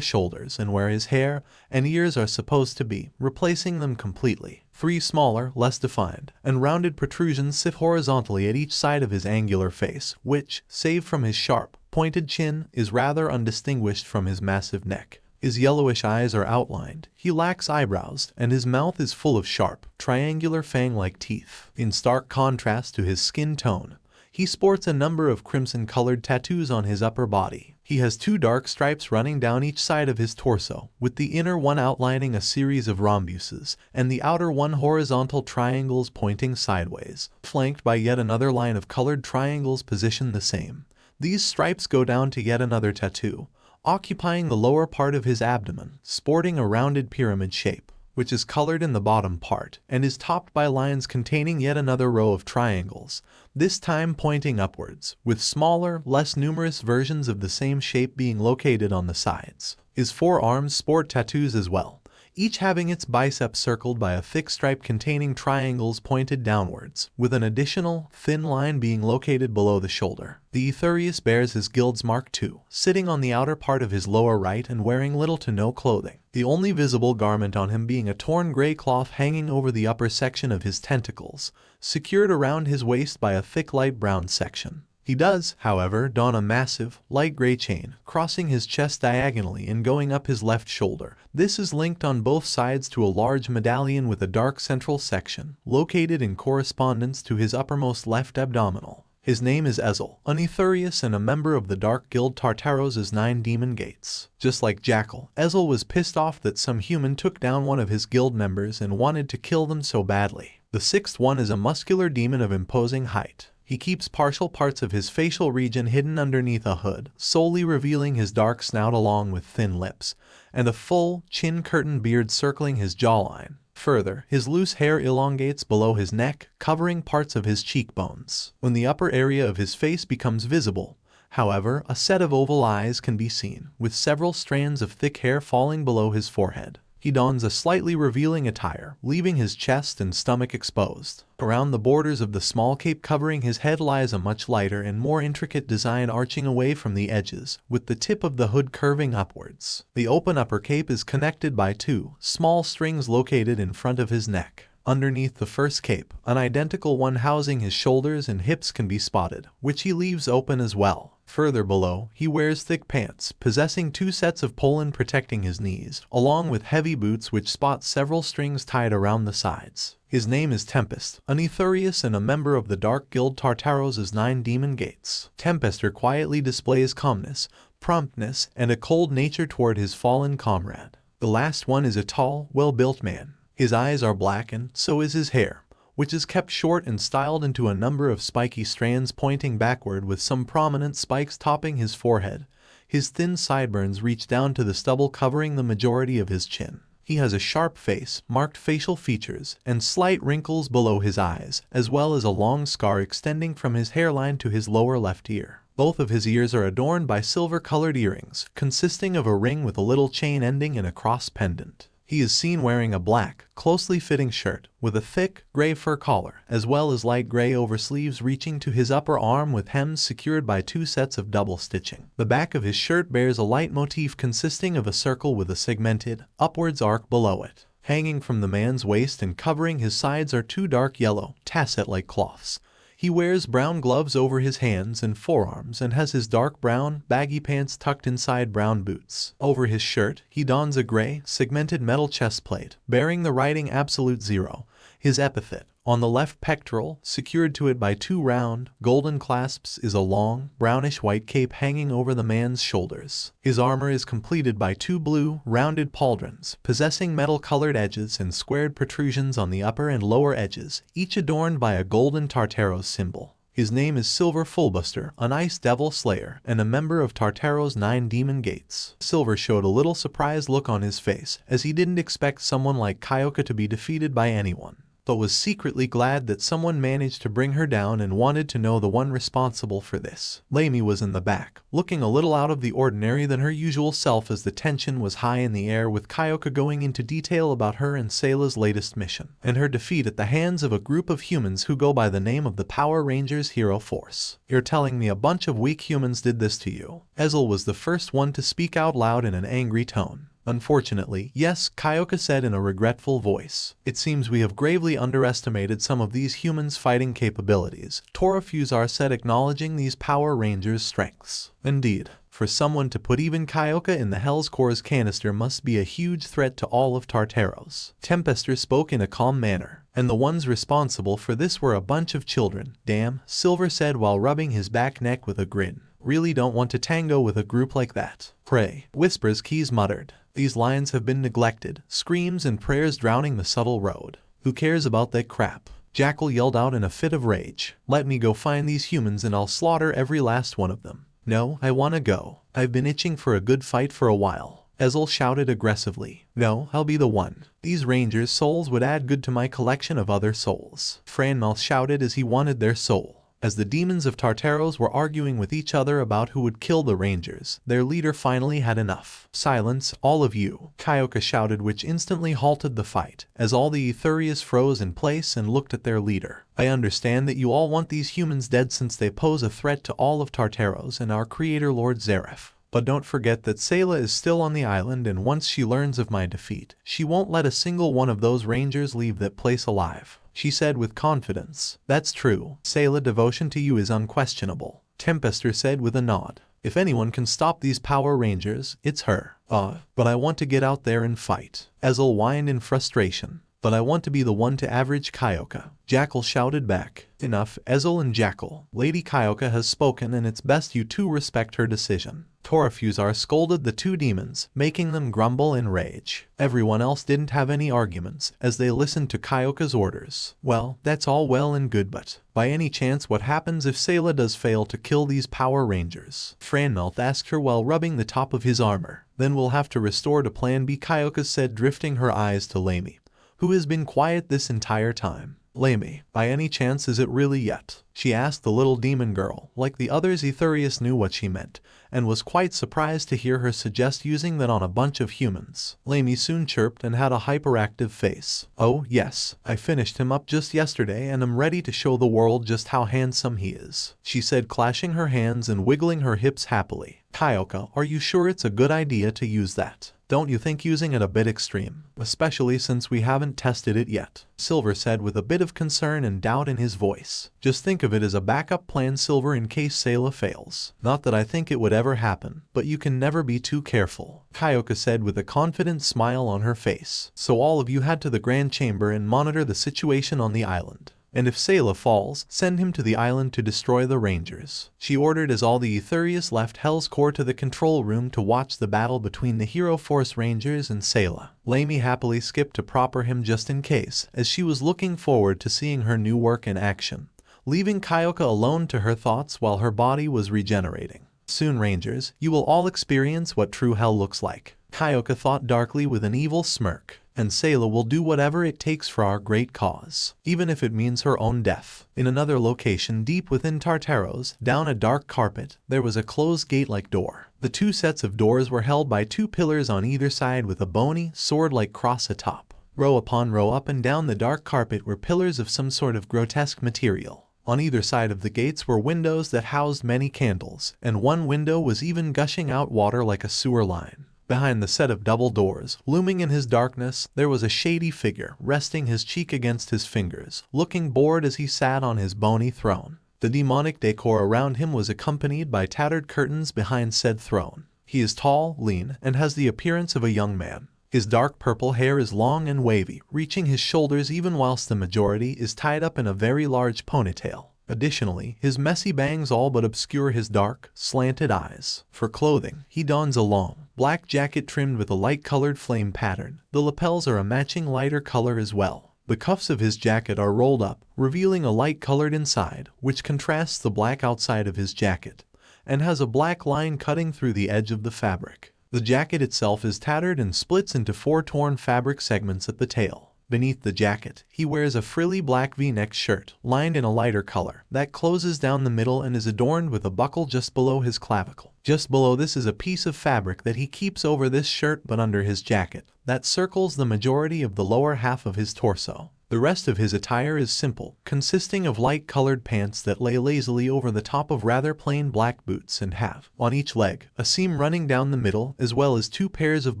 shoulders and where his hair and ears are supposed to be, replacing them completely. 3 smaller, less defined, and rounded protrusions sit horizontally at each side of his angular face, which, save from his sharp, pointed chin, is rather undistinguished from his massive neck. His yellowish eyes are outlined, he lacks eyebrows, and his mouth is full of sharp, triangular fang-like teeth. In stark contrast to his skin tone, he sports a number of crimson-colored tattoos on his upper body. He has 2 dark stripes running down each side of his torso, with the inner one outlining a series of rhombuses, and the outer one horizontal triangles pointing sideways, flanked by yet another line of colored triangles positioned the same. These stripes go down to yet another tattoo, occupying the lower part of his abdomen, sporting a rounded pyramid shape, which is colored in the bottom part, and is topped by lines containing yet another row of triangles, this time pointing upwards, with smaller, less numerous versions of the same shape being located on the sides. His forearms sport tattoos as well, each having its bicep circled by a thick stripe containing triangles pointed downwards, with an additional, thin line being located below the shoulder. The Etherious bears his guild's mark too, sitting on the outer part of his lower right and wearing little to no clothing, the only visible garment on him being a torn gray cloth hanging over the upper section of his tentacles, secured around his waist by a thick light brown section. He does, however, don a massive, light gray chain, crossing his chest diagonally and going up his left shoulder. This is linked on both sides to a large medallion with a dark central section, located in correspondence to his uppermost left abdominal. His name is Ezel, an Etherious and a member of the Dark Guild Tartaros' 9 demon gates. Just like Jackal, Ezel was pissed off that some human took down one of his guild members and wanted to kill them so badly. The 6th one is a muscular demon of imposing height. He keeps partial parts of his facial region hidden underneath a hood, solely revealing his dark snout along with thin lips, and a full, chin-curtain beard circling his jawline. Further, his loose hair elongates below his neck, covering parts of his cheekbones. When the upper area of his face becomes visible, however, a set of oval eyes can be seen, with several strands of thick hair falling below his forehead. He dons a slightly revealing attire, leaving his chest and stomach exposed. Around the borders of the small cape covering his head lies a much lighter and more intricate design arching away from the edges, with the tip of the hood curving upwards. The open upper cape is connected by 2 small strings located in front of his neck. Underneath the first cape, an identical one housing his shoulders and hips can be spotted, which he leaves open as well. Further below, he wears thick pants, possessing 2 sets of pollen protecting his knees, along with heavy boots which spot several strings tied around the sides. His name is Tempest, an Etherious and a member of the Dark Guild Tartaros' 9 demon gates. Tempester quietly displays calmness, promptness, and a cold nature toward his fallen comrade. The last one is a tall, well-built man. His eyes are black and so is his hair, which is kept short and styled into a number of spiky strands pointing backward with some prominent spikes topping his forehead. His thin sideburns reach down to the stubble covering the majority of his chin. He has a sharp face, marked facial features, and slight wrinkles below his eyes, as well as a long scar extending from his hairline to his lower left ear. Both of his ears are adorned by silver-colored earrings, consisting of a ring with a little chain ending in a cross pendant. He is seen wearing a black, closely fitting shirt, with a thick, gray fur collar, as well as light gray oversleeves reaching to his upper arm with hems secured by 2 sets of double stitching. The back of his shirt bears a light motif consisting of a circle with a segmented, upwards arc below it. Hanging from the man's waist and covering his sides are 2 dark yellow, tassel-like cloths. He wears brown gloves over his hands and forearms and has his dark brown, baggy pants tucked inside brown boots. Over his shirt, he dons a gray, segmented metal chest plate, bearing the writing Absolute Zero, his epithet. On the left pectoral, secured to it by 2 round, golden clasps, is a long, brownish-white cape hanging over the man's shoulders. His armor is completed by 2 blue, rounded pauldrons, possessing metal-colored edges and squared protrusions on the upper and lower edges, each adorned by a golden Tartaros symbol. His name is Silver Fullbuster, an ice devil slayer, and a member of Tartaros' 9 demon gates. Silver showed a little surprised look on his face, as he didn't expect someone like Kyoka to be defeated by anyone, but was secretly glad that someone managed to bring her down and wanted to know the one responsible for this. Lamy was in the back, looking a little out of the ordinary than her usual self as the tension was high in the air, with Kyoka going into detail about her and Seilah's latest mission, and her defeat at the hands of a group of humans who go by the name of the Power Rangers Hero Force. "You're telling me a bunch of weak humans did this to you?" Ezel was the first one to speak out loud in an angry tone. "Unfortunately, yes," Kyoka said in a regretful voice. "It seems we have gravely underestimated some of these humans' fighting capabilities," Torafusar said, acknowledging these Power Rangers' strengths. "Indeed. For someone to put even Kyoka in the Hell's Core's canister must be a huge threat to all of Tartaros. Tempester spoke in a calm manner, and the ones responsible for this were a bunch of children. Damn, Silver said while rubbing his back neck with a grin. Really don't want to tango with a group like that. Pray, whispers Keys muttered. These lines have been neglected, screams and prayers drowning the subtle road. Who cares about that crap? Jackal yelled out in a fit of rage. Let me go find these humans and I'll slaughter every last one of them. No, I wanna go. I've been itching for a good fight for a while. Ezel shouted aggressively. No, I'll be the one. These rangers' souls would add good to my collection of other souls. Franmouth shouted as he wanted their soul. As the demons of Tartaros were arguing with each other about who would kill the rangers, their leader finally had enough. Silence, all of you, Kyoka shouted, which instantly halted the fight, as all the Etherious froze in place and looked at their leader. I understand that you all want these humans dead since they pose a threat to all of Tartaros and our creator Lord Zeref. But don't forget that Seilah is still on the island, and once she learns of my defeat, she won't let a single one of those rangers leave that place alive. She said with confidence. That's true. Seilah, devotion to you is unquestionable. Tempester said with a nod. If anyone can stop these Power Rangers, it's her. But I want to get out there and fight. Ezel whined in frustration. But I want to be the one to average Kyoka. Jackal shouted back. Enough, Ezel and Jackal. Lady Kyoka has spoken and it's best you two respect her decision. Torafusar scolded the two demons, making them grumble in rage. Everyone else didn't have any arguments, as they listened to Kyoka's orders. Well, that's all well and good, but by any chance what happens if Seilah does fail to kill these Power Rangers? Franmouth asked her while rubbing the top of his armor. Then we'll have to restore to Plan B, Kyoka said, drifting her eyes to Lamy, who has been quiet this entire time. Lamy, by any chance is it really yet? She asked the little demon girl. Like the others, Etherious knew what she meant, and was quite surprised to hear her suggest using that on a bunch of humans. Lamy soon chirped and had a hyperactive face. Oh yes, I finished him up just yesterday and am ready to show the world just how handsome he is, she said, clashing her hands and wiggling her hips happily. Kyoka, are you sure it's a good idea to use that? Don't you think using it a bit extreme, especially since we haven't tested it yet? Silver said with a bit of concern and doubt in his voice. Just think of it as a backup plan, Silver, in case Seilah fails. Not that I think it would ever happen, but you can never be too careful, Kyoka said with a confident smile on her face. So all of you head to the Grand Chamber and monitor the situation on the island. And if Seilah falls, send him to the island to destroy the Rangers, she ordered as all the Etherious left Hell's Core to the control room to watch the battle between the Hero Force Rangers and Seilah. Lamy happily skipped to proper him just in case, as she was looking forward to seeing her new work in action, leaving Kyoka alone to her thoughts while her body was regenerating. Soon, Rangers, you will all experience what true hell looks like, Kyoka thought darkly with an evil smirk. And Seilah will do whatever it takes for our great cause, even if it means her own death. In another location deep within Tartaros, down a dark carpet, there was a closed gate-like door. The two sets of doors were held by two pillars on either side with a bony, sword-like cross atop. Row upon row up and down the dark carpet were pillars of some sort of grotesque material. On either side of the gates were windows that housed many candles, and one window was even gushing out water like a sewer line. Behind the set of double doors, looming in his darkness, there was a shady figure, resting his cheek against his fingers, looking bored as he sat on his bony throne. The demonic decor around him was accompanied by tattered curtains behind said throne. He is tall, lean, and has the appearance of a young man. His dark purple hair is long and wavy, reaching his shoulders even whilst the majority is tied up in a very large ponytail. Additionally, his messy bangs all but obscure his dark, slanted eyes. For clothing, he dons a long, black jacket trimmed with a light-colored flame pattern. The lapels are a matching lighter color as well. The cuffs of his jacket are rolled up, revealing a light-colored inside, which contrasts the black outside of his jacket, and has a black line cutting through the edge of the fabric. The jacket itself is tattered and splits into 4 torn fabric segments at the tail. Beneath the jacket, he wears a frilly black V-neck shirt, lined in a lighter color, that closes down the middle and is adorned with a buckle just below his clavicle. Just below this is a piece of fabric that he keeps over this shirt but under his jacket, that circles the majority of the lower half of his torso. The rest of his attire is simple, consisting of light-colored pants that lay lazily over the top of rather plain black boots and have, on each leg, a seam running down the middle, as well as 2 pairs of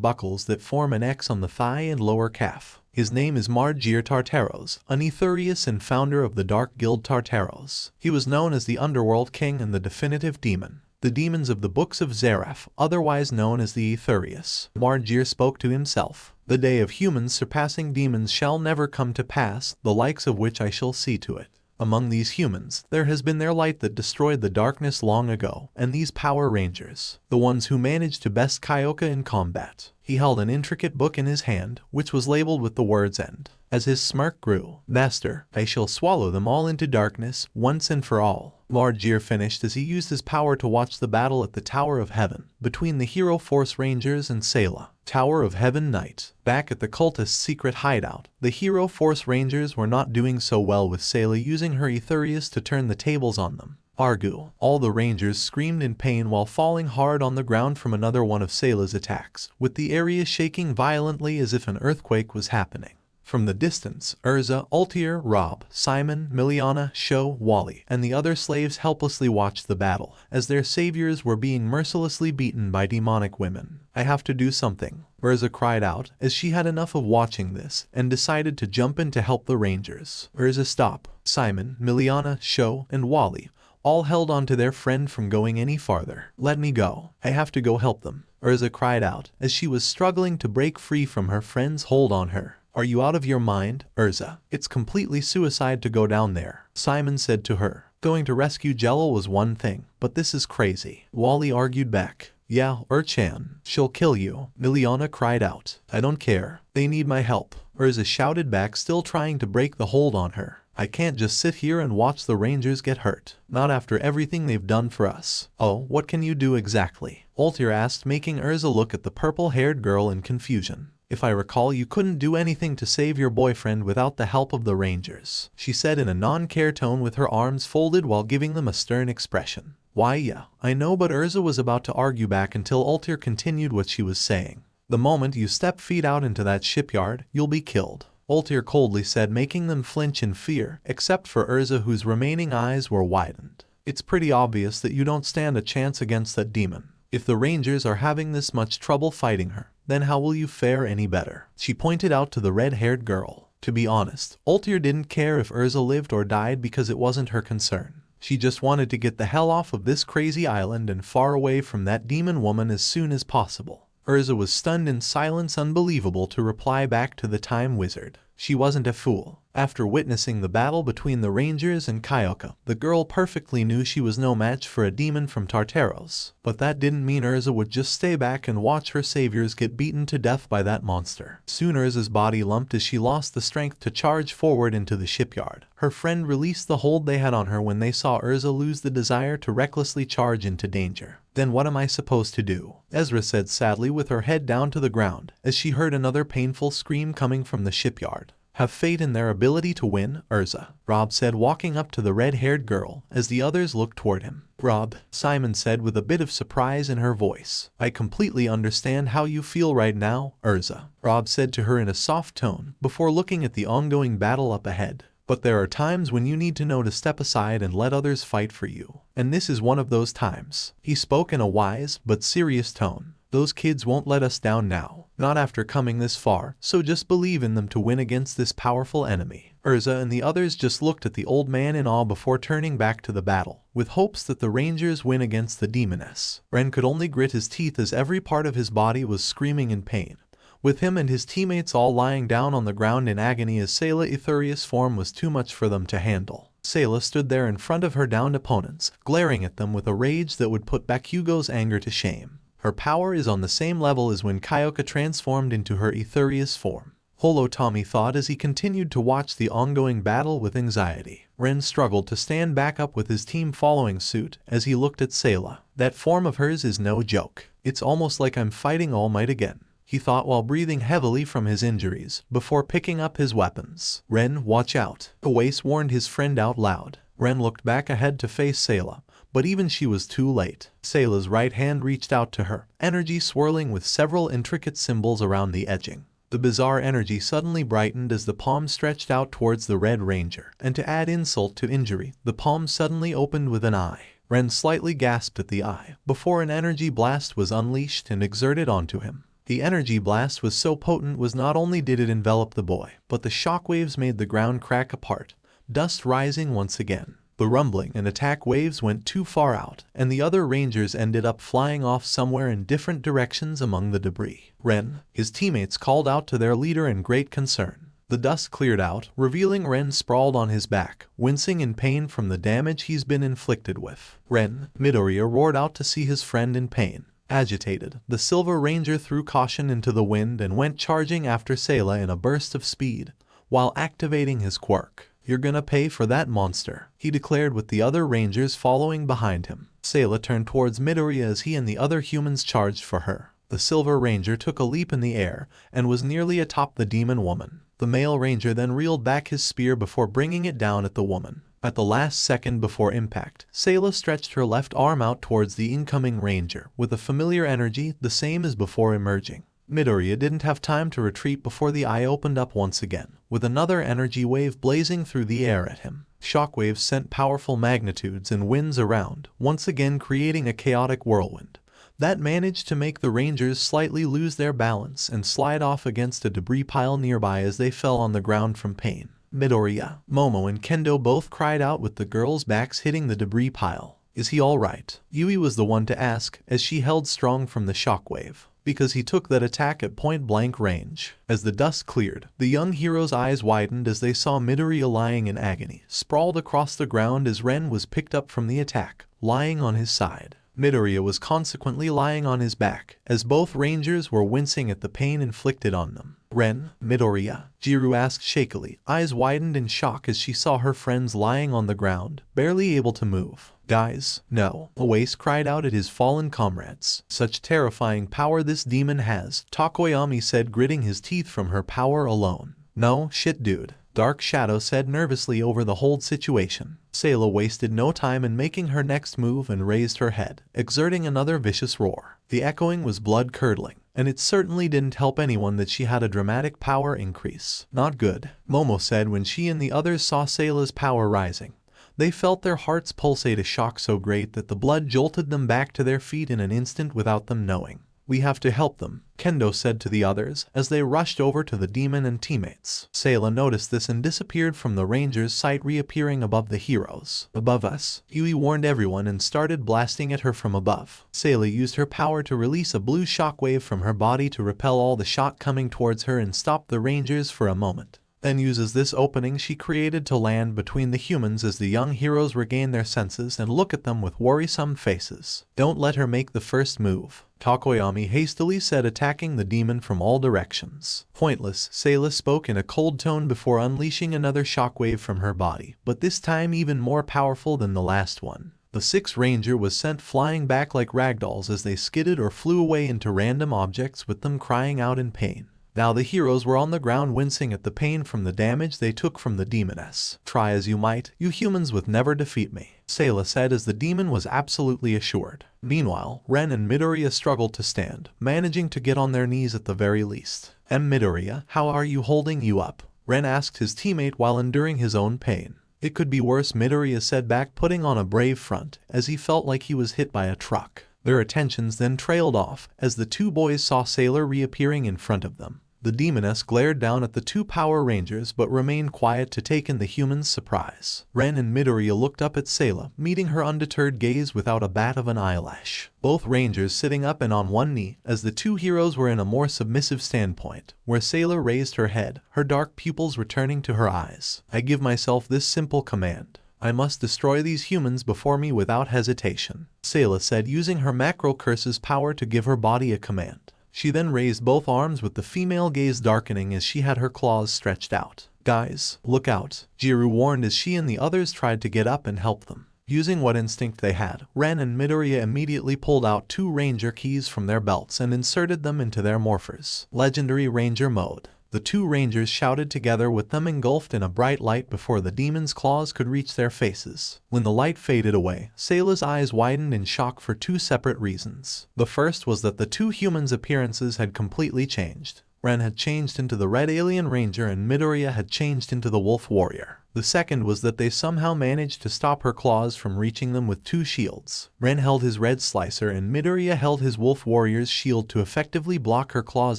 buckles that form an X on the thigh and lower calf. His name is Margir Tartaros, an Etherious and founder of the Dark Guild Tartaros. He was known as the Underworld King and the Definitive Demon. The demons of the books of Zeref, otherwise known as the Etherious. Margir spoke to himself. The day of humans surpassing demons shall never come to pass, the likes of which I shall see to it. Among these humans, there has been their light that destroyed the darkness long ago, and these Power Rangers, the ones who managed to best Kyoka in combat. He held an intricate book in his hand, which was labeled with the words "End." As his smirk grew, "Master, I shall swallow them all into darkness, once and for all." Margir finished as he used his power to watch the battle at the Tower of Heaven, between the Hero Force Rangers and Seilah. Tower of Heaven Night. Back at the cultist's secret hideout, the Hero Force Rangers were not doing so well with Seilah using her Etherious to turn the tables on them. Argu. All the Rangers screamed in pain while falling hard on the ground from another one of Seilah's attacks, with the area shaking violently as if an earthquake was happening. From the distance, Urza, Altier, Rob, Simon, Miliana, Sho, Wally, and the other slaves helplessly watched the battle, as their saviors were being mercilessly beaten by demonic women. "I have to do something," Urza cried out, as she had enough of watching this, and decided to jump in to help the Rangers. "Urza, stop!" Simon, Miliana, Sho, and Wally all held on to their friend from going any farther. "Let me go. I have to go help them," Urza cried out, as she was struggling to break free from her friend's hold on her. "Are you out of your mind, Urza? It's completely suicide to go down there," Simon said to her. "Going to rescue Jello was one thing, but this is crazy," Wally argued back. "Yeah, Urchan, she'll kill you," Miliana cried out. "I don't care. They need my help," Urza shouted back, still trying to break the hold on her. "I can't just sit here and watch the Rangers get hurt. Not after everything they've done for us." "Oh, what can you do exactly?" Altier asked, making Urza look at the purple-haired girl in confusion. "If I recall, you couldn't do anything to save your boyfriend without the help of the Rangers," she said in a non-care tone with her arms folded while giving them a stern expression. "Why, yeah, I know," but Urza was about to argue back until Altier continued what she was saying. "The moment you step feet out into that shipyard, you'll be killed," Altier coldly said, making them flinch in fear, except for Urza, whose remaining eyes were widened. "It's pretty obvious that you don't stand a chance against that demon. If the Rangers are having this much trouble fighting her, then how will you fare any better?" she pointed out to the red-haired girl. To be honest, Altier didn't care if Urza lived or died because it wasn't her concern. She just wanted to get the hell off of this crazy island and far away from that demon woman as soon as possible. Urza was stunned in silence, unbelievable to reply back to the Time Wizard. She wasn't a fool. After witnessing the battle between the Rangers and Kyoka, the girl perfectly knew she was no match for a demon from Tartaros. But that didn't mean Urza would just stay back and watch her saviors get beaten to death by that monster. Soon Urza's body lumped as she lost the strength to charge forward into the shipyard. Her friend released the hold they had on her when they saw Urza lose the desire to recklessly charge into danger. "Then what am I supposed to do?" Ezra said sadly with her head down to the ground, as she heard another painful scream coming from the shipyard. "Have faith in their ability to win, Urza," Rob said, walking up to the red-haired girl, as the others looked toward him. "Rob," Simon said with a bit of surprise in her voice. "I completely understand how you feel right now, Urza," Rob said to her in a soft tone, before looking at the ongoing battle up ahead. "But there are times when you need to know to step aside and let others fight for you. And this is one of those times." He spoke in a wise but serious tone. "Those kids won't let us down now, not after coming this far, so just believe in them to win against this powerful enemy." Urza and the others just looked at the old man in awe before turning back to the battle, with hopes that the Rangers win against the demoness. Ren could only grit his teeth as every part of his body was screaming in pain, with him and his teammates all lying down on the ground in agony as Seilah Etherious form was too much for them to handle. Seilah stood there in front of her downed opponents, glaring at them with a rage that would put bakugou's anger to shame. Her power is on the same level as when Kyoka transformed into her Etherious form. Holo Tommy thought as he continued to watch the ongoing battle with anxiety. Ren struggled to stand back up with his team following suit as he looked at Seilah. "That form of hers is no joke. It's almost like I'm fighting All Might again," he thought while breathing heavily from his injuries, before picking up his weapons. "Ren, watch out," Oase warned his friend out loud. Ren looked back ahead to face Seilah, but even she was too late. Seilah's right hand reached out to her, energy swirling with several intricate symbols around the edging. The bizarre energy suddenly brightened as the palm stretched out towards the Red Ranger, and to add insult to injury, the palm suddenly opened with an eye. Ren slightly gasped at the eye, before an energy blast was unleashed and exerted onto him. The energy blast was so potent was not only did it envelop the boy, but the shockwaves made the ground crack apart, dust rising once again. The rumbling and attack waves went too far out, and the other rangers ended up flying off somewhere in different directions among the debris. Ren, his teammates called out to their leader in great concern. The dust cleared out, revealing Ren sprawled on his back, wincing in pain from the damage he's been inflicted with. Ren, Midoriya roared out to see his friend in pain. Agitated, the Silver Ranger threw caution into the wind and went charging after Seilah in a burst of speed, while activating his quirk. "You're gonna pay for that, monster," he declared with the other rangers following behind him. Seilah turned towards Midoriya as he and the other humans charged for her. The Silver Ranger took a leap in the air and was nearly atop the demon woman. The male ranger then reeled back his spear before bringing it down at the woman. At the last second before impact, Seilah stretched her left arm out towards the incoming ranger, with a familiar energy the same as before emerging. Midoriya didn't have time to retreat before the eye opened up once again, with another energy wave blazing through the air at him. Shockwaves sent powerful magnitudes and winds around, once again creating a chaotic whirlwind that managed to make the rangers slightly lose their balance and slide off against a debris pile nearby as they fell on the ground from pain. Midoriya, Momo and Kendo both cried out with the girls' backs hitting the debris pile. "Is he alright?" Yui was the one to ask, as she held strong from the shockwave, because he took that attack at point-blank range. As the dust cleared, the young hero's eyes widened as they saw Midoriya lying in agony, sprawled across the ground as Ren was picked up from the attack, lying on his side. Midoriya was consequently lying on his back, as both rangers were wincing at the pain inflicted on them. "Ren, Midoriya?" Jiru asked shakily, eyes widened in shock as she saw her friends lying on the ground, barely able to move. "Guys, no," Oase cried out at his fallen comrades. "Such terrifying power this demon has," Takoyami said, gritting his teeth from her power alone. "No shit, dude," Dark Shadow said nervously over the whole situation. Seilah wasted no time in making her next move and raised her head, exerting another vicious roar. The echoing was blood-curdling, and it certainly didn't help anyone that she had a dramatic power increase. "Not good," Momo said when she and the others saw Seilah's power rising. They felt their hearts pulsate, a shock so great that the blood jolted them back to their feet in an instant without them knowing. "We have to help them," Kendo said to the others as they rushed over to the demon and teammates. Seilah noticed this and disappeared from the ranger's sight, reappearing above the heroes. "Above us," Yui warned everyone and started blasting at her from above. Seilah used her power to release a blue shockwave from her body to repel all the shot coming towards her and stop the rangers for a moment. Then uses this opening she created to land between the humans as the young heroes regain their senses and look at them with worrisome faces. "Don't let her make the first move," Takoyami hastily said, attacking the demon from all directions. "Pointless," Seilah spoke in a cold tone before unleashing another shockwave from her body, but this time even more powerful than the last one. The sixth ranger was sent flying back like ragdolls as they skidded or flew away into random objects, with them crying out in pain. Now the heroes were on the ground wincing at the pain from the damage they took from the demoness. "Try as you might, you humans would never defeat me," Seilah said as the demon was absolutely assured. Meanwhile, Ren and Midoriya struggled to stand, managing to get on their knees at the very least. "Midoriya, how are you holding you up?" Ren asked his teammate while enduring his own pain. "It could be worse," Midoriya said back, putting on a brave front as he felt like he was hit by a truck. Their attentions then trailed off as the two boys saw Seilah reappearing in front of them. The demoness glared down at the two Power Rangers but remained quiet to take in the humans' surprise. Ren and Midoriya looked up at Seilah, meeting her undeterred gaze without a bat of an eyelash. Both Rangers sitting up and on one knee, as the two heroes were in a more submissive standpoint, where Seilah raised her head, her dark pupils returning to her eyes. "I give myself this simple command. I must destroy these humans before me without hesitation," Seilah said, using her macro curse's power to give her body a command. She then raised both arms with the female gaze darkening as she had her claws stretched out. "Guys, look out," Jiru warned as she and the others tried to get up and help them. Using what instinct they had, Ren and Midoriya immediately pulled out two ranger keys from their belts and inserted them into their morphers. Legendary Ranger Mode. The two rangers shouted together with them engulfed in a bright light before the demon's claws could reach their faces. When the light faded away, Seilah's eyes widened in shock for two separate reasons. The first was that the two humans' appearances had completely changed. Ren had changed into the Red Alien Ranger and Midoriya had changed into the Wolf Warrior. The second was that they somehow managed to stop her claws from reaching them with two shields. Ren held his Red Slicer and Midoriya held his Wolf Warrior's shield to effectively block her claws'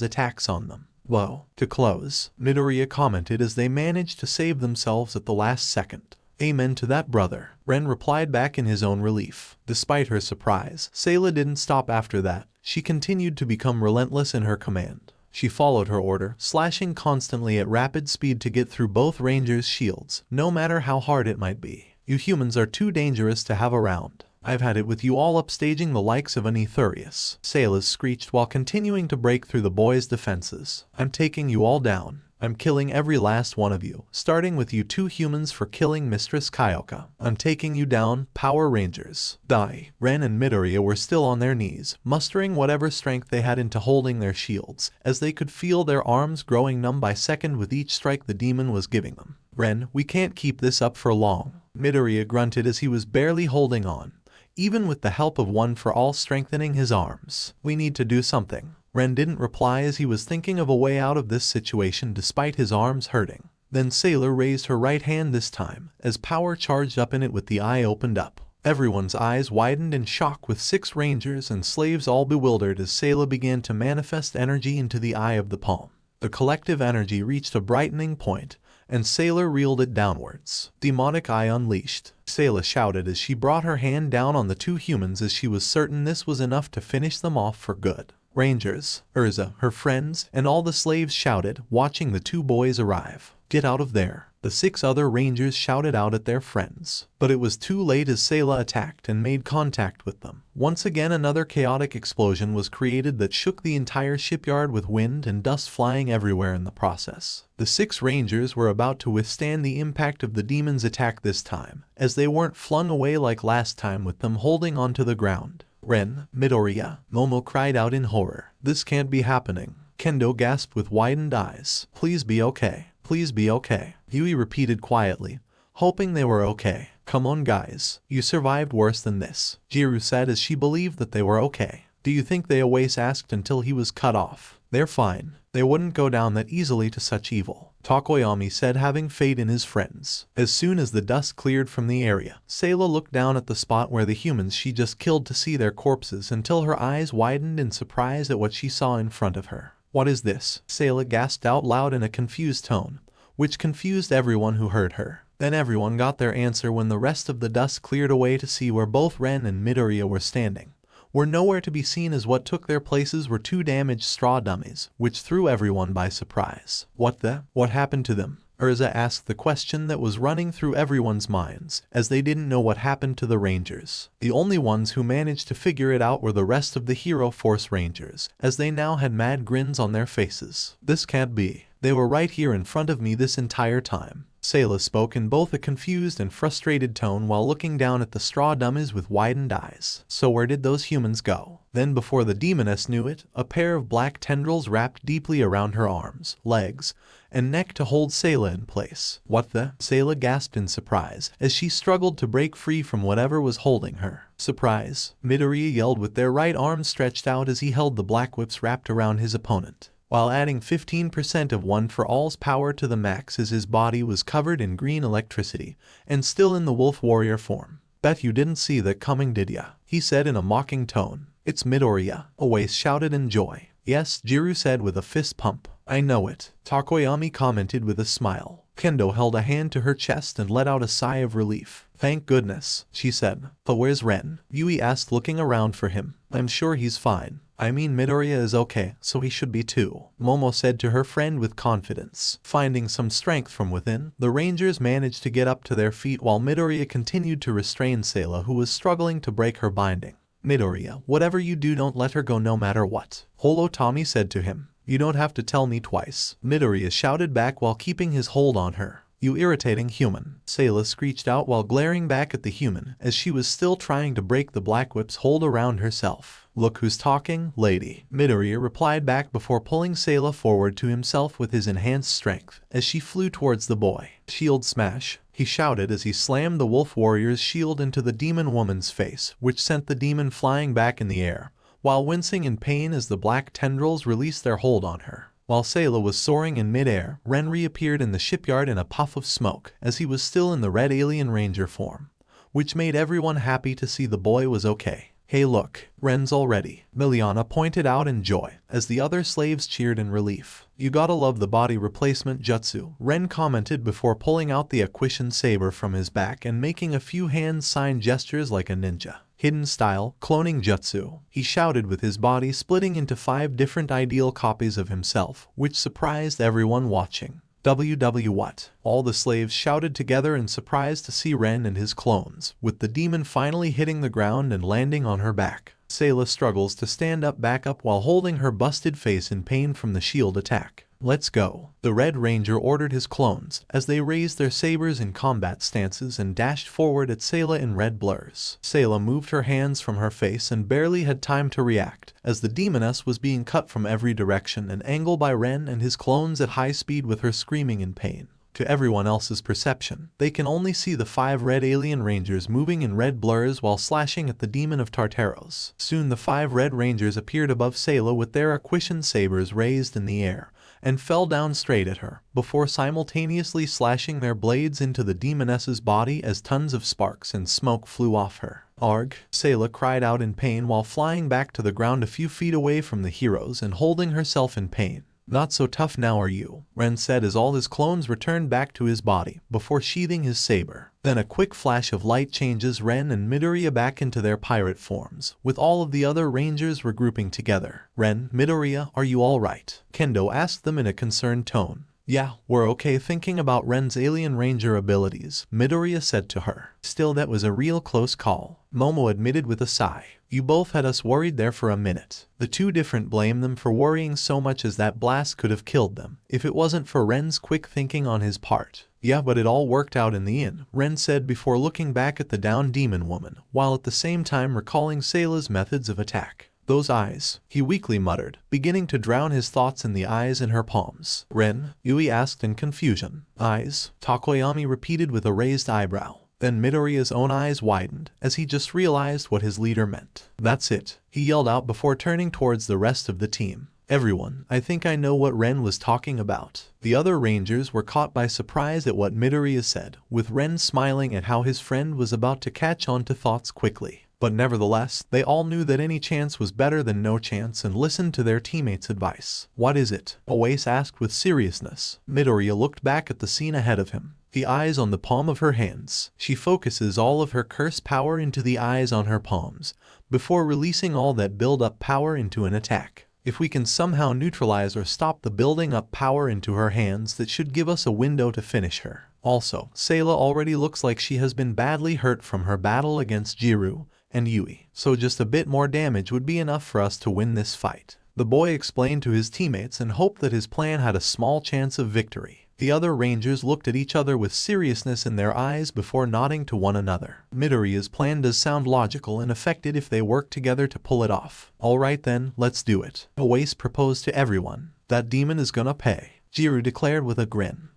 attacks on them. "Whoa." To close, Midoriya commented as they managed to save themselves at the last second. Amen to that, brother, Ren replied back in his own relief. Despite her surprise, Seilah didn't stop after that. She continued to become relentless in her command. She followed her order, slashing constantly at rapid speed to get through both rangers' shields, no matter how hard it might be. You humans are too dangerous to have around. I've had it with you all upstaging the likes of an Etherious, Seilah screeched while continuing to break through the boys' defenses. I'm taking you all down. I'm killing every last one of you, starting with you two humans for killing Mistress Kyoka. I'm taking you down, Power Rangers. Die. Ren and Midoriya were still on their knees, mustering whatever strength they had into holding their shields, as they could feel their arms growing numb by second with each strike the demon was giving them. Ren, we can't keep this up for long, Midoriya grunted as he was barely holding on, even with the help of One for All strengthening his arms. We need to do something. Ren didn't reply as he was thinking of a way out of this situation despite his arms hurting. Then Seilah raised her right hand this time, as power charged up in it with the eye opened up. Everyone's eyes widened in shock with 6 rangers and slaves all bewildered as Seilah began to manifest energy into the eye of the palm. The collective energy reached a brightening point, and Seilah reeled it downwards. Demonic eye unleashed, Seilah shouted as she brought her hand down on the two humans as she was certain this was enough to finish them off for good. Rangers, Urza, her friends, and all the slaves shouted, watching the two boys arrive. Get out of there. The 6 other rangers shouted out at their friends. But it was too late as Seilah attacked and made contact with them. Once again another chaotic explosion was created that shook the entire shipyard with wind and dust flying everywhere in the process. The 6 rangers were about to withstand the impact of the demon's attack this time, as they weren't flung away like last time with them holding onto the ground. Ren, Midoriya, Momo cried out in horror. This can't be happening. Kendo gasped with widened eyes. Please be okay. Please be okay. Yui repeated quietly, hoping they were okay. Come on guys, you survived worse than this, Jiru said as she believed that they were okay. Do you think they always asked until he was cut off? They're fine. They wouldn't go down that easily to such evil, Takoyami said, having faith in his friends. As soon as the dust cleared from the area, Seilah looked down at the spot where the humans she just killed to see their corpses until her eyes widened in surprise at what she saw in front of her. What is this? Seilah gasped out loud in a confused tone, which confused everyone who heard her. Then everyone got their answer when the rest of the dust cleared away to see where both Ren and Midoriya were standing. Were nowhere to be seen as what took their places were 2 damaged straw dummies, which threw everyone by surprise. What happened to them? Urza asked the question that was running through everyone's minds, as they didn't know what happened to the Rangers. The only ones who managed to figure it out were the rest of the Hero Force Rangers, as they now had mad grins on their faces. This can't be. They were right here in front of me this entire time. Seilah spoke in both a confused and frustrated tone while looking down at the straw dummies with widened eyes. So where did those humans go? Then before the demoness knew it, a pair of black tendrils wrapped deeply around her arms, legs, and neck to hold Seilah in place. What the? Seilah gasped in surprise as she struggled to break free from whatever was holding her. Surprise! Midoriya yelled with their right arms stretched out as he held the black whips wrapped around his opponent, while adding 15% of One for All's power to the max as his body was covered in green electricity and still in the wolf warrior form. Bet you didn't see that coming, did ya? He said in a mocking tone. It's Midoriya, Oase shouted in joy. Yes, Jiru said with a fist pump. I know it, Takoyami commented with a smile. Kendo held a hand to her chest and let out a sigh of relief. Thank goodness, she said. But where's Ren? Yui asked, looking around for him. I'm sure he's fine. I mean, Midoriya is okay, so he should be too, Momo said to her friend with confidence. Finding some strength from within, the Rangers managed to get up to their feet while Midoriya continued to restrain Seilah, who was struggling to break her binding. Midoriya, whatever you do, don't let her go no matter what, Holo Tommy said to him. You don't have to tell me twice, Midoriya shouted back while keeping his hold on her. You irritating human, Seilah screeched out while glaring back at the human as she was still trying to break the black whip's hold around herself. Look who's talking, lady, Midoriya replied back before pulling Seilah forward to himself with his enhanced strength as she flew towards the boy. Shield smash, he shouted as he slammed the wolf warrior's shield into the demon woman's face, which sent the demon flying back in the air, while wincing in pain as the black tendrils released their hold on her. While Seilah was soaring in midair, Ren reappeared in the shipyard in a puff of smoke as he was still in the red alien ranger form, which made everyone happy to see the boy was okay. "Hey look, Ren's already," Miliana pointed out in joy, as the other slaves cheered in relief. "You gotta love the body replacement jutsu," Ren commented before pulling out the Aquitian saber from his back and making a few hand sign gestures like a ninja. "Hidden style, cloning jutsu," he shouted with his body splitting into 5 different ideal copies of himself, which surprised everyone watching. What? All the slaves shouted together in surprise to see Ren and his clones, with the demon finally hitting the ground and landing on her back. Seilah struggles to stand up back up while holding her busted face in pain from the shield attack. "Let's go," the Red Ranger ordered his clones, as they raised their sabers in combat stances and dashed forward at Seilah in red blurs. Seilah moved her hands from her face and barely had time to react, as the demoness was being cut from every direction and angle by Ren and his clones at high speed with her screaming in pain. To everyone else's perception, they can only see the 5 red alien rangers moving in red blurs while slashing at the demon of Tartaros. Soon the 5 red rangers appeared above Seilah with their Aquitian sabers raised in the air, and fell down straight at her, before simultaneously slashing their blades into the demoness's body as tons of sparks and smoke flew off her. "Arg!" Seilah cried out in pain while flying back to the ground a few feet away from the heroes and holding herself in pain. "Not so tough now, are you?" Ren said as all his clones returned back to his body, before sheathing his saber. Then a quick flash of light changes Ren and Midoriya back into their pirate forms, with all of the other rangers regrouping together. "Ren, Midoriya, are you alright?" Kendo asked them in a concerned tone. "Yeah, we're okay." Thinking about Ren's alien ranger abilities, Midoriya said to her. "Still, that was a real close call," Momo admitted with a sigh. "You both had us worried there for a minute." The two didn't blame them for worrying so much, as that blast could have killed them, if it wasn't for Ren's quick thinking on his part. "Yeah, but it all worked out in the end," Ren said before looking back at the downed demon woman, while at the same time recalling Seilah's methods of attack. "Those eyes," he weakly muttered, beginning to drown his thoughts in the eyes in her palms. "Ren?" Yui asked in confusion. "Eyes?" Takoyami repeated with a raised eyebrow. Then Midoriya's own eyes widened, as he just realized what his leader meant. "That's it," he yelled out before turning towards the rest of the team. "Everyone, I think I know what Ren was talking about." The other rangers were caught by surprise at what Midoriya said, with Ren smiling at how his friend was about to catch on to thoughts quickly. But nevertheless, they all knew that any chance was better than no chance and listened to their teammates' advice. "What is it?" Oase asked with seriousness. Midoriya looked back at the scene ahead of him, the eyes on the palm of her hands. She focuses all of her curse power into the eyes on her palms, before releasing all that build-up power into an attack. If we can somehow neutralize or stop the building up power into her hands, that should give us a window to finish her. Also, Seilah already looks like she has been badly hurt from her battle against Jiru and Yui, so just a bit more damage would be enough for us to win this fight. The boy explained to his teammates and hoped that his plan had a small chance of victory. The other rangers looked at each other with seriousness in their eyes before nodding to one another. Midoriya's plan does sound logical and effective if they work together to pull it off. "Alright then, let's do it." Oase proposed to everyone. "That demon is gonna pay," Jiru declared with a grin.